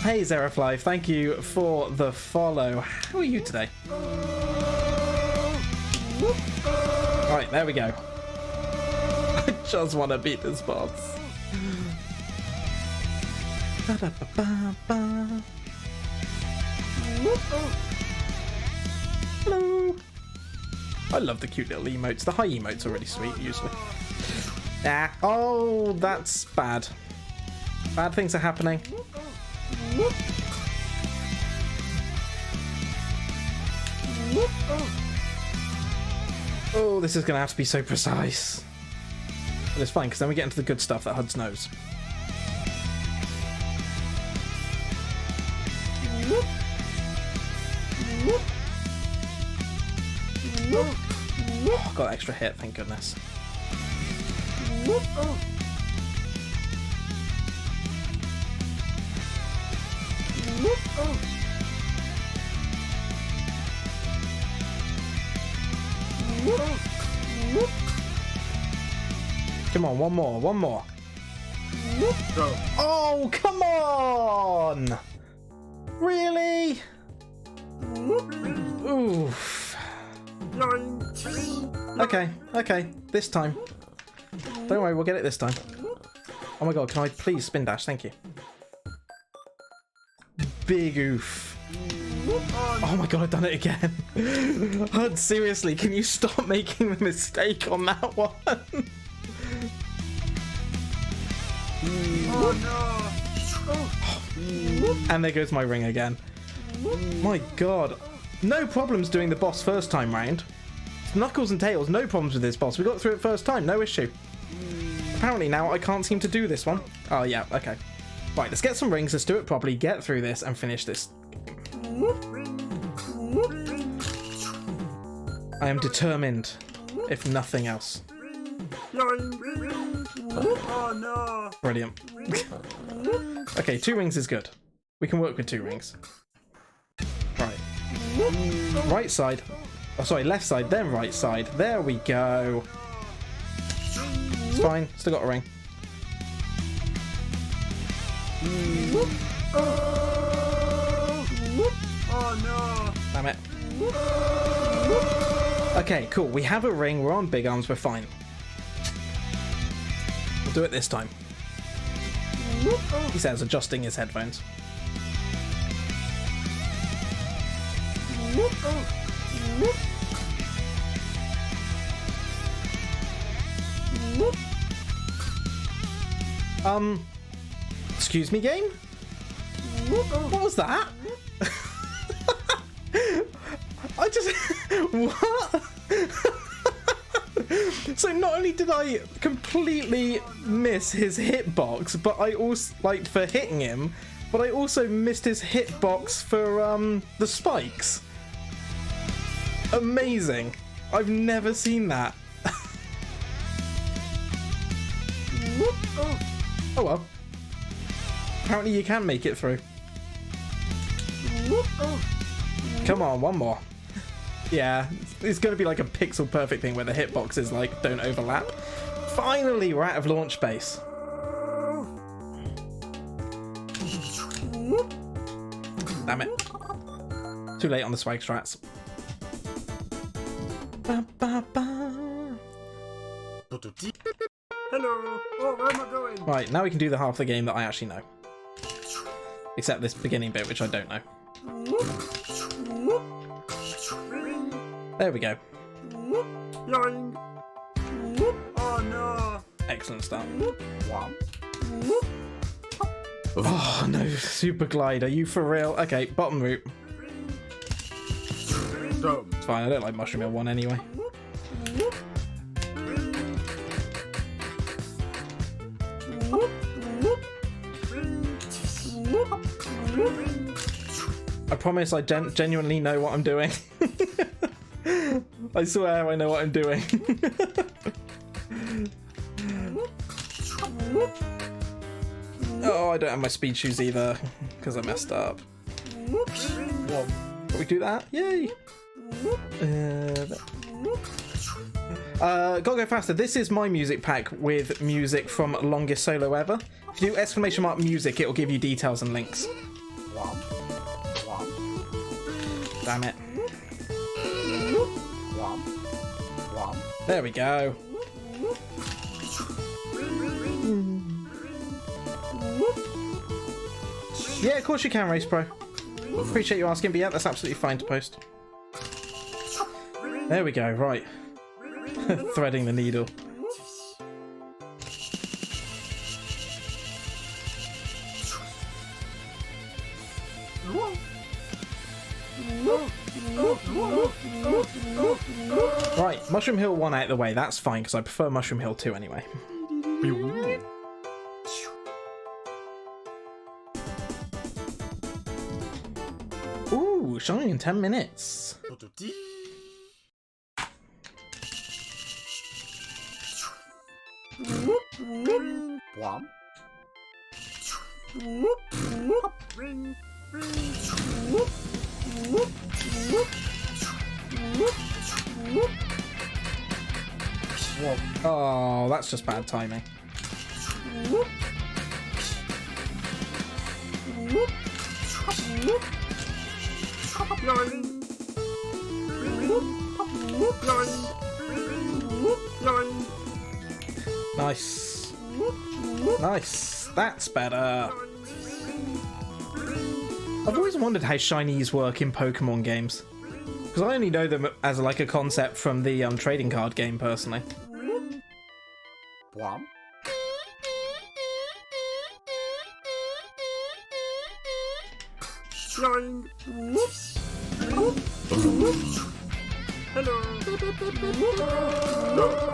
Hey Zerafly, thank you for the follow. How are you today? Right, there we go. I just want to beat this boss. Ba-da-ba-ba-ba. Hello. I love the cute little emotes. The high emotes are really sweet, usually. Ah, oh, that's bad. Bad things are happening. Oh, this is going to have to be so precise. But it's fine, because then we get into the good stuff that Huds knows. Oh, got extra hit, thank goodness. Come on, one more. Go. Oh, come on! Really? Oof. Okay, this time. Don't worry, we'll get it this time. Oh my god, can I please spin dash? Thank you. Big oof. Oh my god, I've done it again. Hud, seriously, can you stop making the mistake on that one? Oh no! And there goes my ring again. My god. No problems doing the boss first time round. Knuckles and Tails, no problems with this boss. We got through it first time, no issue. Apparently now I can't seem to do this one. Oh yeah, okay. Right, let's get some rings, let's do it properly, get through this and finish this. I am determined, if nothing else. Oh no! Brilliant. Okay, 2 rings is good. We can work with 2 rings. Right. Right side. Oh, sorry, left side, then right side. There we go. It's fine, still got a ring. Oh no! Damn it. Okay, cool. We have a ring, we're on big arms, we're fine. We'll do it this time. He says, adjusting his headphones. Excuse me, game? What was that? I just... What? So not only did I completely miss his hitbox, but I also, like, for hitting him, but I also missed his hitbox for, the spikes. Amazing. I've never seen that. Oh well. Apparently you can make it through. Come on, one more. Yeah, it's going to be like a pixel perfect thing where the hitboxes like don't overlap. Finally, we're out of launch space. Damn it. Too late on the swag strats. Ba, ba, ba. Hello. Oh, where am I going? Right, now we can do the half of the game that I actually know. Except this beginning bit, which I don't know. There we go. Yoing. Oh no. Excellent start. Oh no, super glide. Are you for real? Okay, bottom route. It's fine, I don't like Mushroom Hill 1 anyway. I promise I genuinely know what I'm doing. I swear I know what I'm doing. Oh, I don't have my speed shoes either, because I messed up. Can we do that? Yay! Gotta go faster. This is my music pack with music from Longest Solo Ever. If you do exclamation mark music, it'll give you details and links. Damn it. There we go. Yeah, of course you can, Race Pro. Appreciate you asking, but yeah, that's absolutely fine to post. There we go, right. Threading the needle. Right, Mushroom Hill 1 out of the way, that's fine, because I prefer Mushroom Hill 2 anyway. Ooh, showing in 10 minutes. Oh, that's just bad timing. Nice. Nice. That's better. I've always wondered how shinies work in Pokemon games. Because I only know them as like a concept from the trading card game, personally.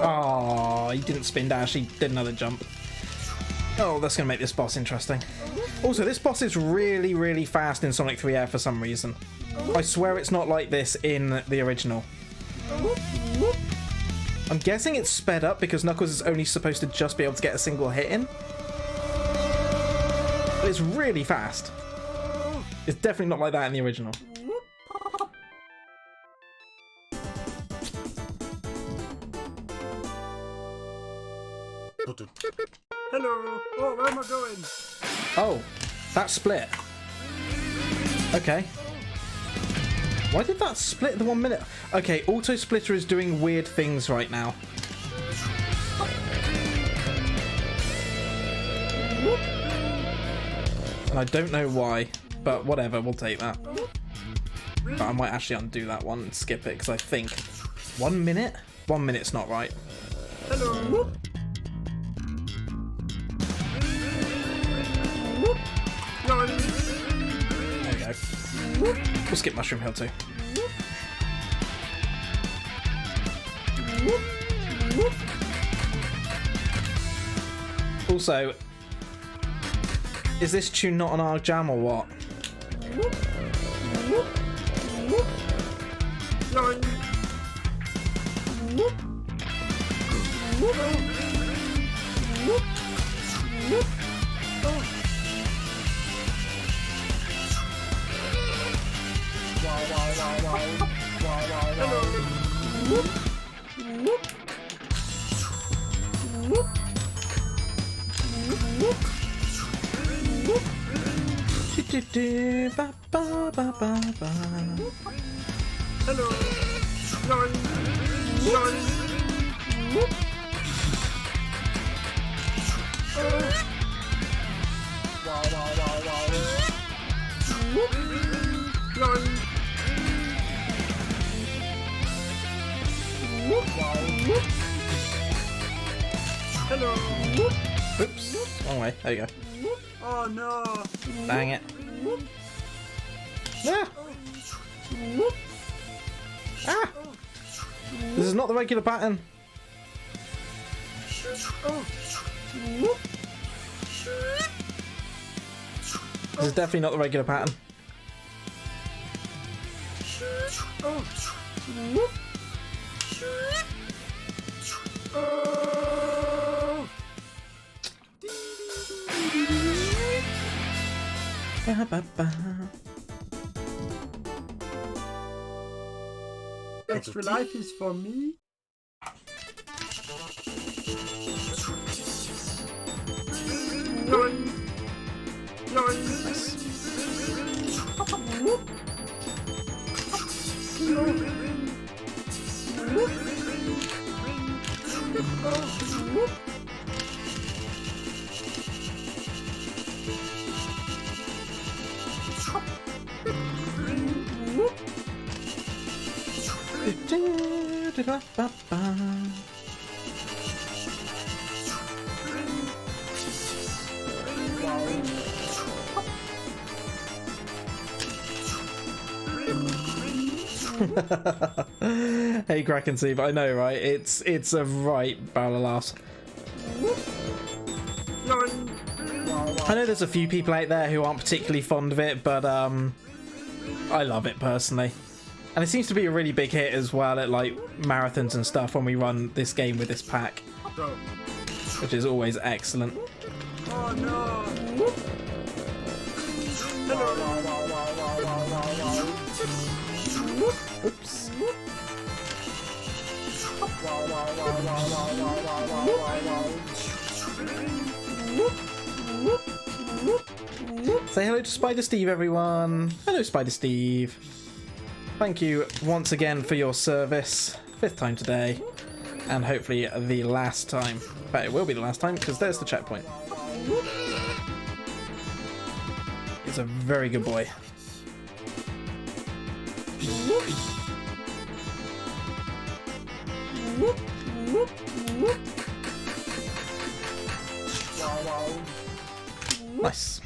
Oh, he didn't spin dash, he did another jump. Oh, that's going to make this boss interesting. Also, this boss is really, really fast in Sonic 3 Air for some reason. I swear it's not like this in the original. I'm guessing it's sped up because Knuckles is only supposed to just be able to get a single hit in. But it's really fast. It's definitely not like that in the original. Hello. Oh, where am I going? Oh, that split. Okay. Why did that split the 1 minute? Okay, Auto Splitter is doing weird things right now. And I don't know why, but whatever, we'll take that. But I might actually undo that one and skip it, because I think 1 minute? 1 minute's not right. Hello. There we go. We'll skip Mushroom Hill too. Also, is this tune not on our jam or what? Ba, ba, ba, ba, ba. Hello. Lol. Lol. Lol. Hello. Oops, wrong way. There you go. Oh no. Dang it. Ah! Ah! This is not the regular pattern. This is definitely not the regular pattern. Ba, ba, ba. Extra life is for me. Lol. Lol. Hey, Crack and Steve, I know, right? It's a right barrel of laughs. I know there's a few people out there who aren't particularly fond of it, but I love it personally. And it seems to be a really big hit as well at like marathons and stuff when we run this game with this pack, which is always excellent. Oh no. Oops. Say hello to Spider Steve, everyone. Hello, Spider Steve. Thank you once again for your service. 5th time today, and hopefully the last time. But it will be the last time because there's the checkpoint. He's a very good boy. Nice.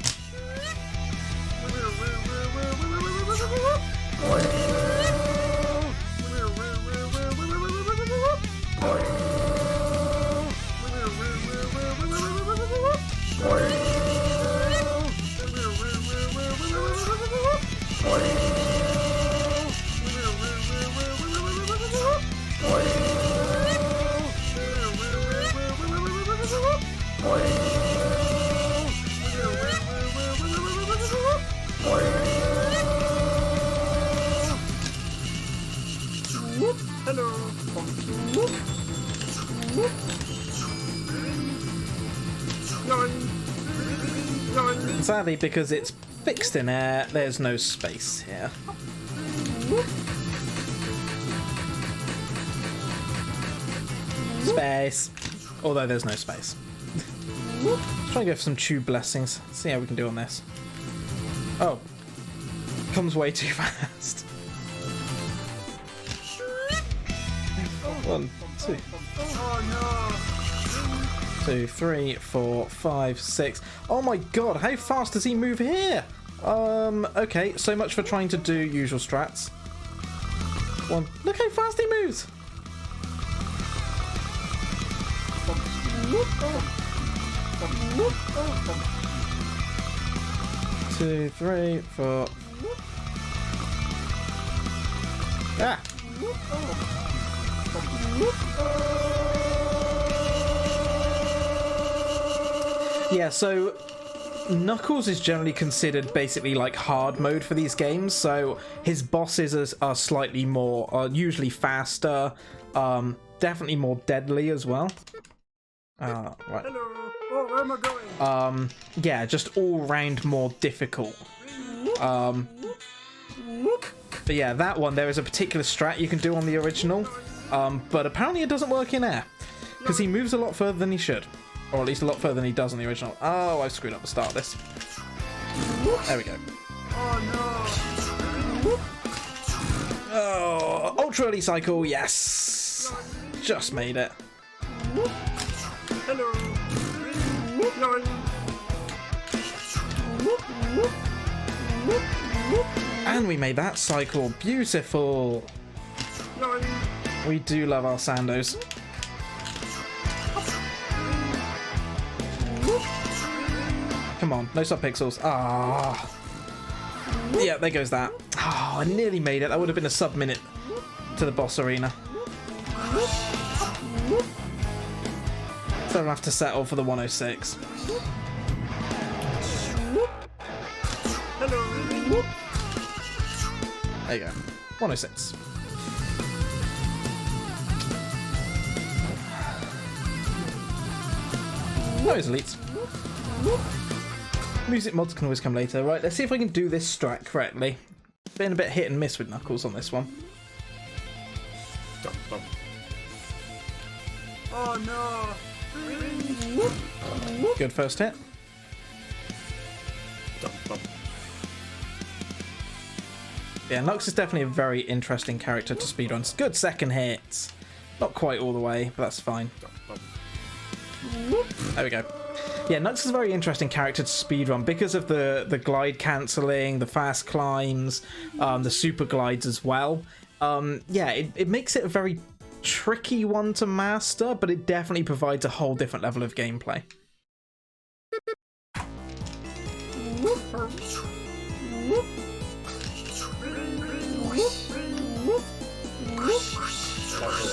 Sadly, because it's fixed in air, there's no space here. Space. Although there's no space. Let's try and go for some tube blessings. See how we can do on this. Oh. Comes way too fast. 1, 2. 2, 3, 4, 5, 6. Oh my god, how fast does he move here? Okay, so much for trying to do usual strats. 1. Look how fast he moves! 2, 3, 4. Ah! Yeah, so Knuckles is generally considered basically like hard mode for these games, so his bosses are slightly more, are usually faster, definitely more deadly as well. Right. Hello. Oh, where am I going? Yeah, just all round more difficult. But yeah, that one, there is a particular strat you can do on the original, but apparently it doesn't work in air, because he moves a lot further than he should. Or at least a lot further than he does on the original. Oh, I've screwed up the start of this. There we go. Oh no. Oh, ultra early cycle, yes! Just made it. Hello. And we made that cycle beautiful. We do love our Sandos. Come on, no sub-pixels. Ah. Yeah, there goes that. Oh, I nearly made it. That would have been a sub-minute to the boss arena. So I'll have to settle for the 106. There you go. 106. Those elites. Music mods can always come later. Right, let's see if I can do this strat correctly. Been a bit hit and miss with Knuckles on this one. Oh no. Good first hit. Yeah, Nux is definitely a very interesting character to speedrun. Good second hit. Not quite all the way, but that's fine. There we go. Yeah, Nux is a very interesting character to speedrun because of the glide cancelling, the fast climbs, the super glides as well. Yeah, it makes it a very tricky one to master, but it definitely provides a whole different level of gameplay.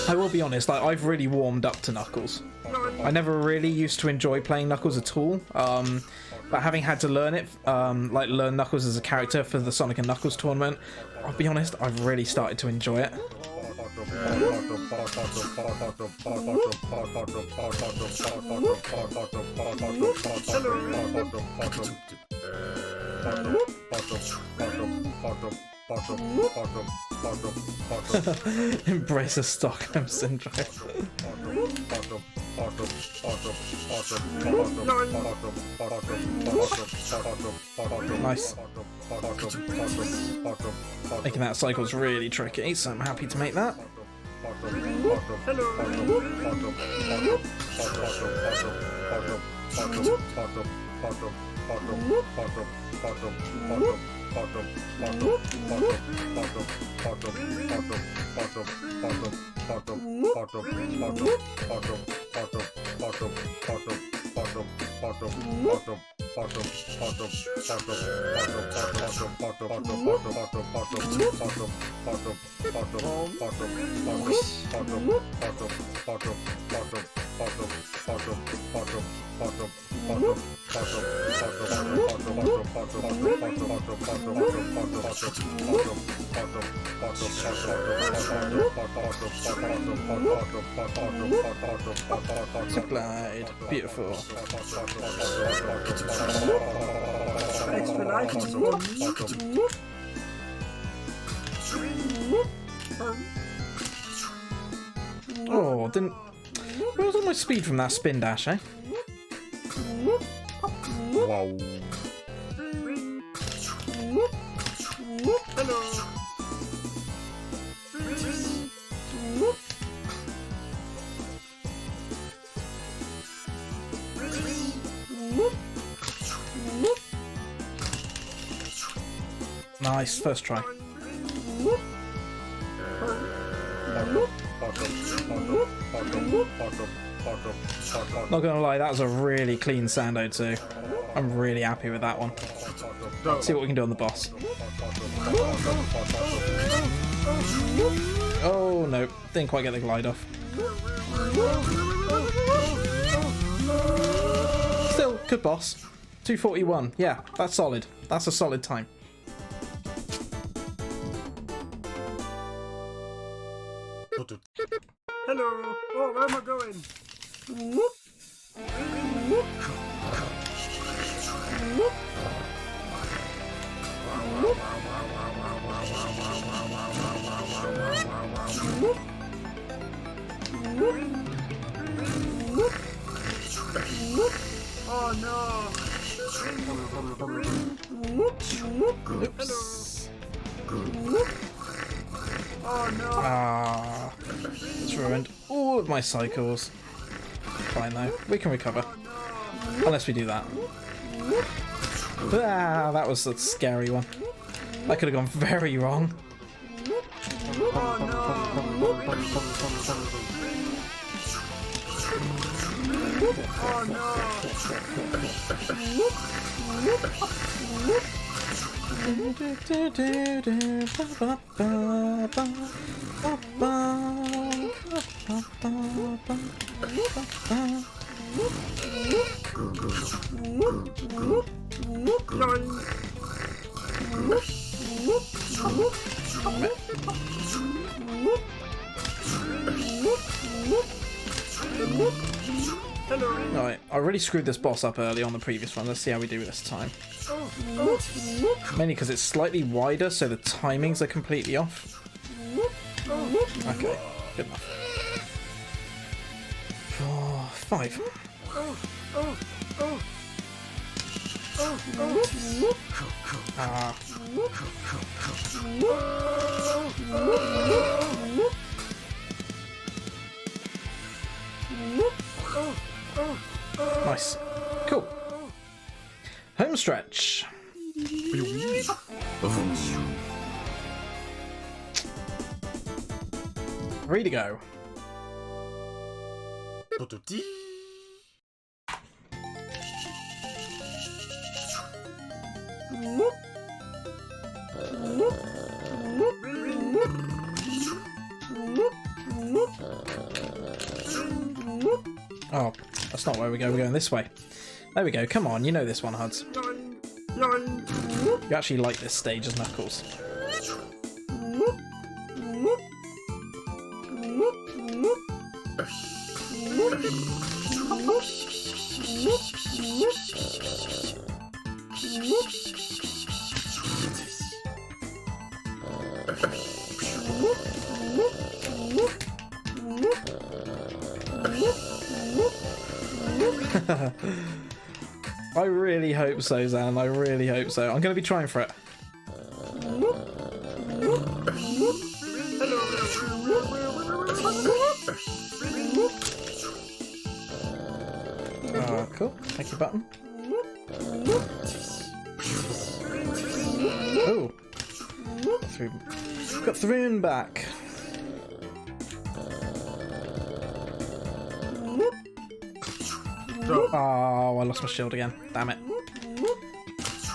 I will be honest, like, I've really warmed up to Knuckles. I never really used to enjoy playing Knuckles at all, but having had to learn it, like learn Knuckles as a character for the Sonic and Knuckles tournament, I'll be honest, I've really started to enjoy it. Embrace the Stockholm Syndrome. Nice. Making that cycle is really tricky, so I'm happy to make that. Glide, beautiful. Extra life is for me. Oh, didn't. Where was all my speed from that spin dash, eh? Wow. Nice, first try. Not gonna lie, that was a really clean Sando too. I'm really happy with that one. Let's see what we can do on the boss. Oh no, didn't quite get the glide off. Still, good boss. 241, yeah, that's solid. That's a solid time. Hello. Oh, where am I going? Oh no. Oops. Oh no. Ah, it's ruined all of my cycles. Fine though, we can recover. Unless we do that. Ah, that was a scary one. That could have gone very wrong. Oh no. Oh Alright, I really screwed this boss up early on the previous one. Let's see how we do this time. Mainly because it's slightly wider, so the timings are completely off. Okay, good enough. 4, 5. Ah. Nice. Cool. Home stretch. Ready to go. Oh, that's not where we go. We're going this way. There we go. Come on, you know this one, Huds. You actually like this stage as Knuckles. I really hope so, Zan. I really hope so. I'm going to be trying for it. Oh, cool. Thank you, button. Oh. Got thrown back. Oh, I lost my shield again. Damn it.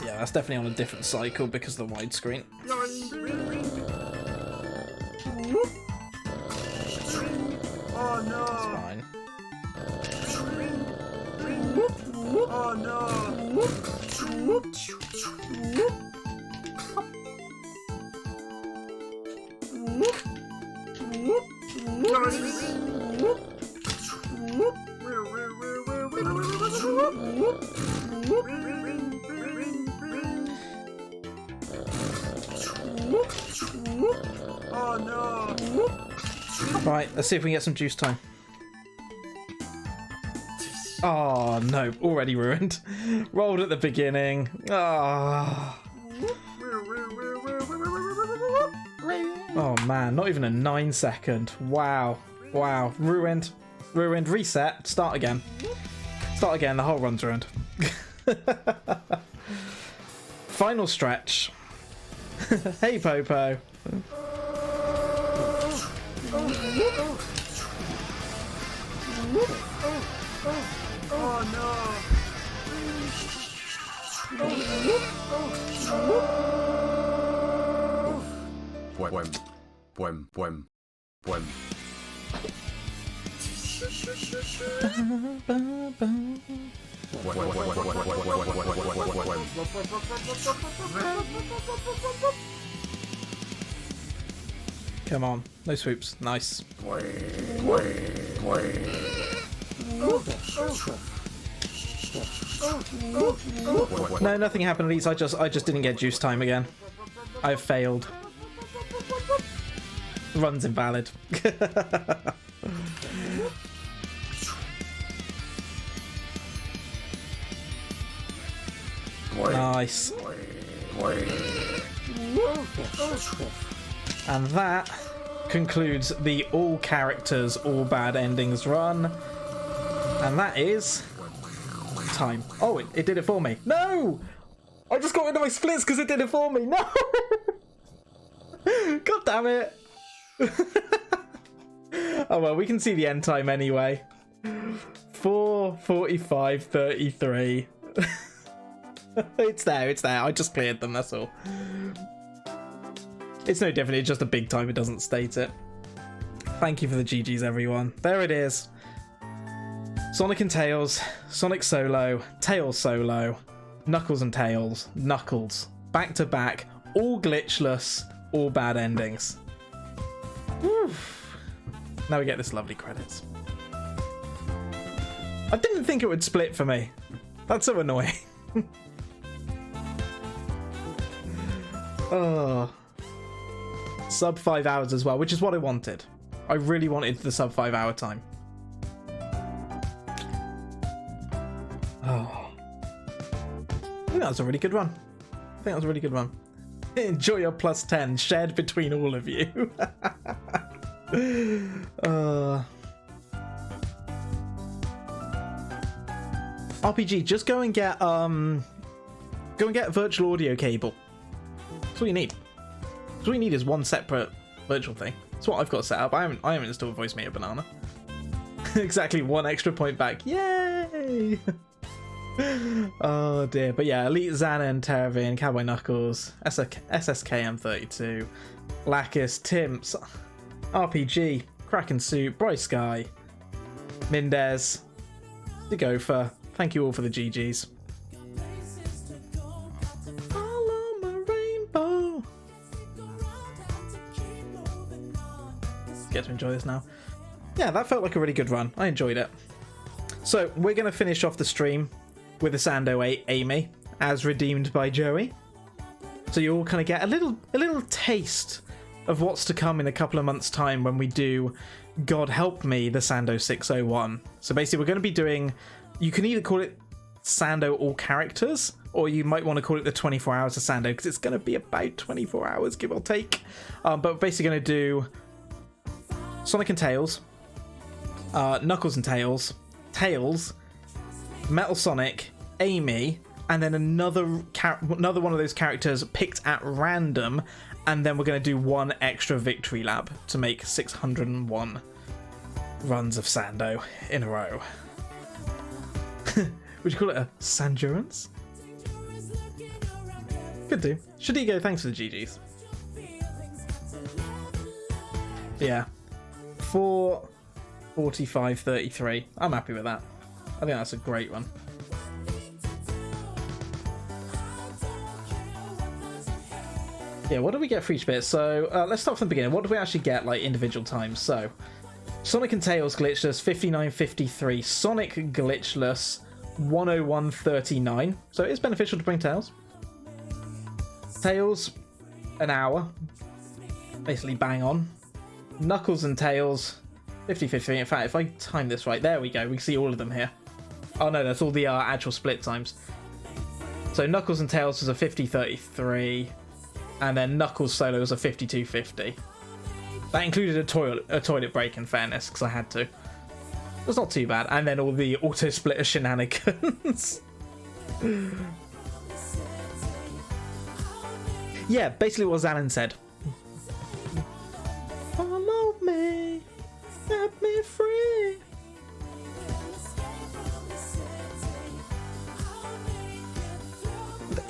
Yeah, that's definitely on a different cycle because of the widescreen. Oh no. It's fine. Oh no. Oh no. Right, let's see if we can get some juice time. Oh no, already ruined. Rolled at the beginning. Ah. Oh man, not even a 9-second. Wow. Wow. Ruined. Ruined. Reset. Start again. Start again. The whole run's ruined. Final stretch. Hey, Popo. Oh no. Poem. Come on, no swoops. Nice. No, nothing happened, Elise. I just didn't get juice time again. I failed. Run's invalid. Nice. And that concludes the all characters, all bad endings run. And that is time. Oh, it did it for me. No! I just got rid of my splits because it did it for me. No! God damn it. Oh well, we can see the end time anyway. 4:45:33. It's there. I just cleared them, that's all. It's no different, it's just a big time, it doesn't state it. Thank you for the GGs, everyone. There it is. Sonic and Tails, Sonic solo, Tails solo, Knuckles and Tails, Knuckles. Back to back, all glitchless, all bad endings. Whew. Now we get this lovely credits. I didn't think it would split for me. That's so annoying. Oh. Sub 5 hours as well, which is what I wanted. I really wanted the sub 5 hour time. Oh. I think that was a really good run. Enjoy your plus 10 shared between all of you. RPG, just go and get a virtual audio cable. That's all you need. All you need is one separate virtual thing. That's what I've got set up. I haven't installed Voice Meter Banana. Exactly, one extra point back. Yay! Oh dear. But yeah, Elite Xanon, Terravin, Cowboy Knuckles, SSKM32, Lacus, Timps, RPG, Kraken Suit, Bright Sky, Mindez, the Gopher. Thank you all for the GGs. Follow my rainbow. Get to enjoy this now. Yeah, that felt like a really good run. I enjoyed it. So we're going to finish off the stream with a Sando 8 Amy, as redeemed by Joey. So you all kind of get a little taste of what's to come in a couple of months' time when we do, God help me, the Sando 601. So basically we're going to be doing, you can either call it Sando All Characters, or you might want to call it the 24 Hours of Sando, because it's going to be about 24 hours, give or take. But we're basically going to do Sonic and Tails, Knuckles and Tails, Metal Sonic, Amy, and then another one of those characters picked at random, and then we're going to do one extra victory lap to make 601 runs of Sando in a row. Would you call it a Sandurance? Could do. Shadigo, thanks for the GGs. Yeah. 4:45:33. I'm happy with that. I think that's a great one. Yeah, what do we get for each bit? So let's start from the beginning. What do we actually get, like, individual times? So Sonic and Tails glitchless 59:53. Sonic glitchless 101:39. So it's beneficial to bring Tails. Tails, an hour. Basically bang on. Knuckles and Tails 50:50. In fact, if I time this right, there we go. We can see all of them here. Oh no, that's all the actual split times. So Knuckles and Tails was a 50:33, and then Knuckles solo was a 52:50. That included a toilet break, in fairness, because I had to. That's not too bad. And then all the auto splitter shenanigans. Yeah, basically what Xanon said. Follow me, set me free.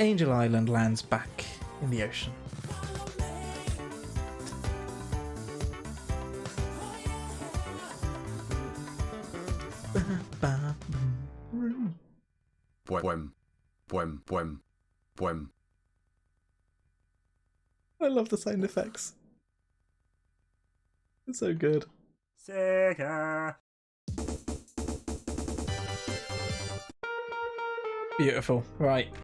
Angel Island lands back in the ocean. Poem. Poem. Poem. Poem. I love the sound effects. It's so good. Sega. Beautiful. Right.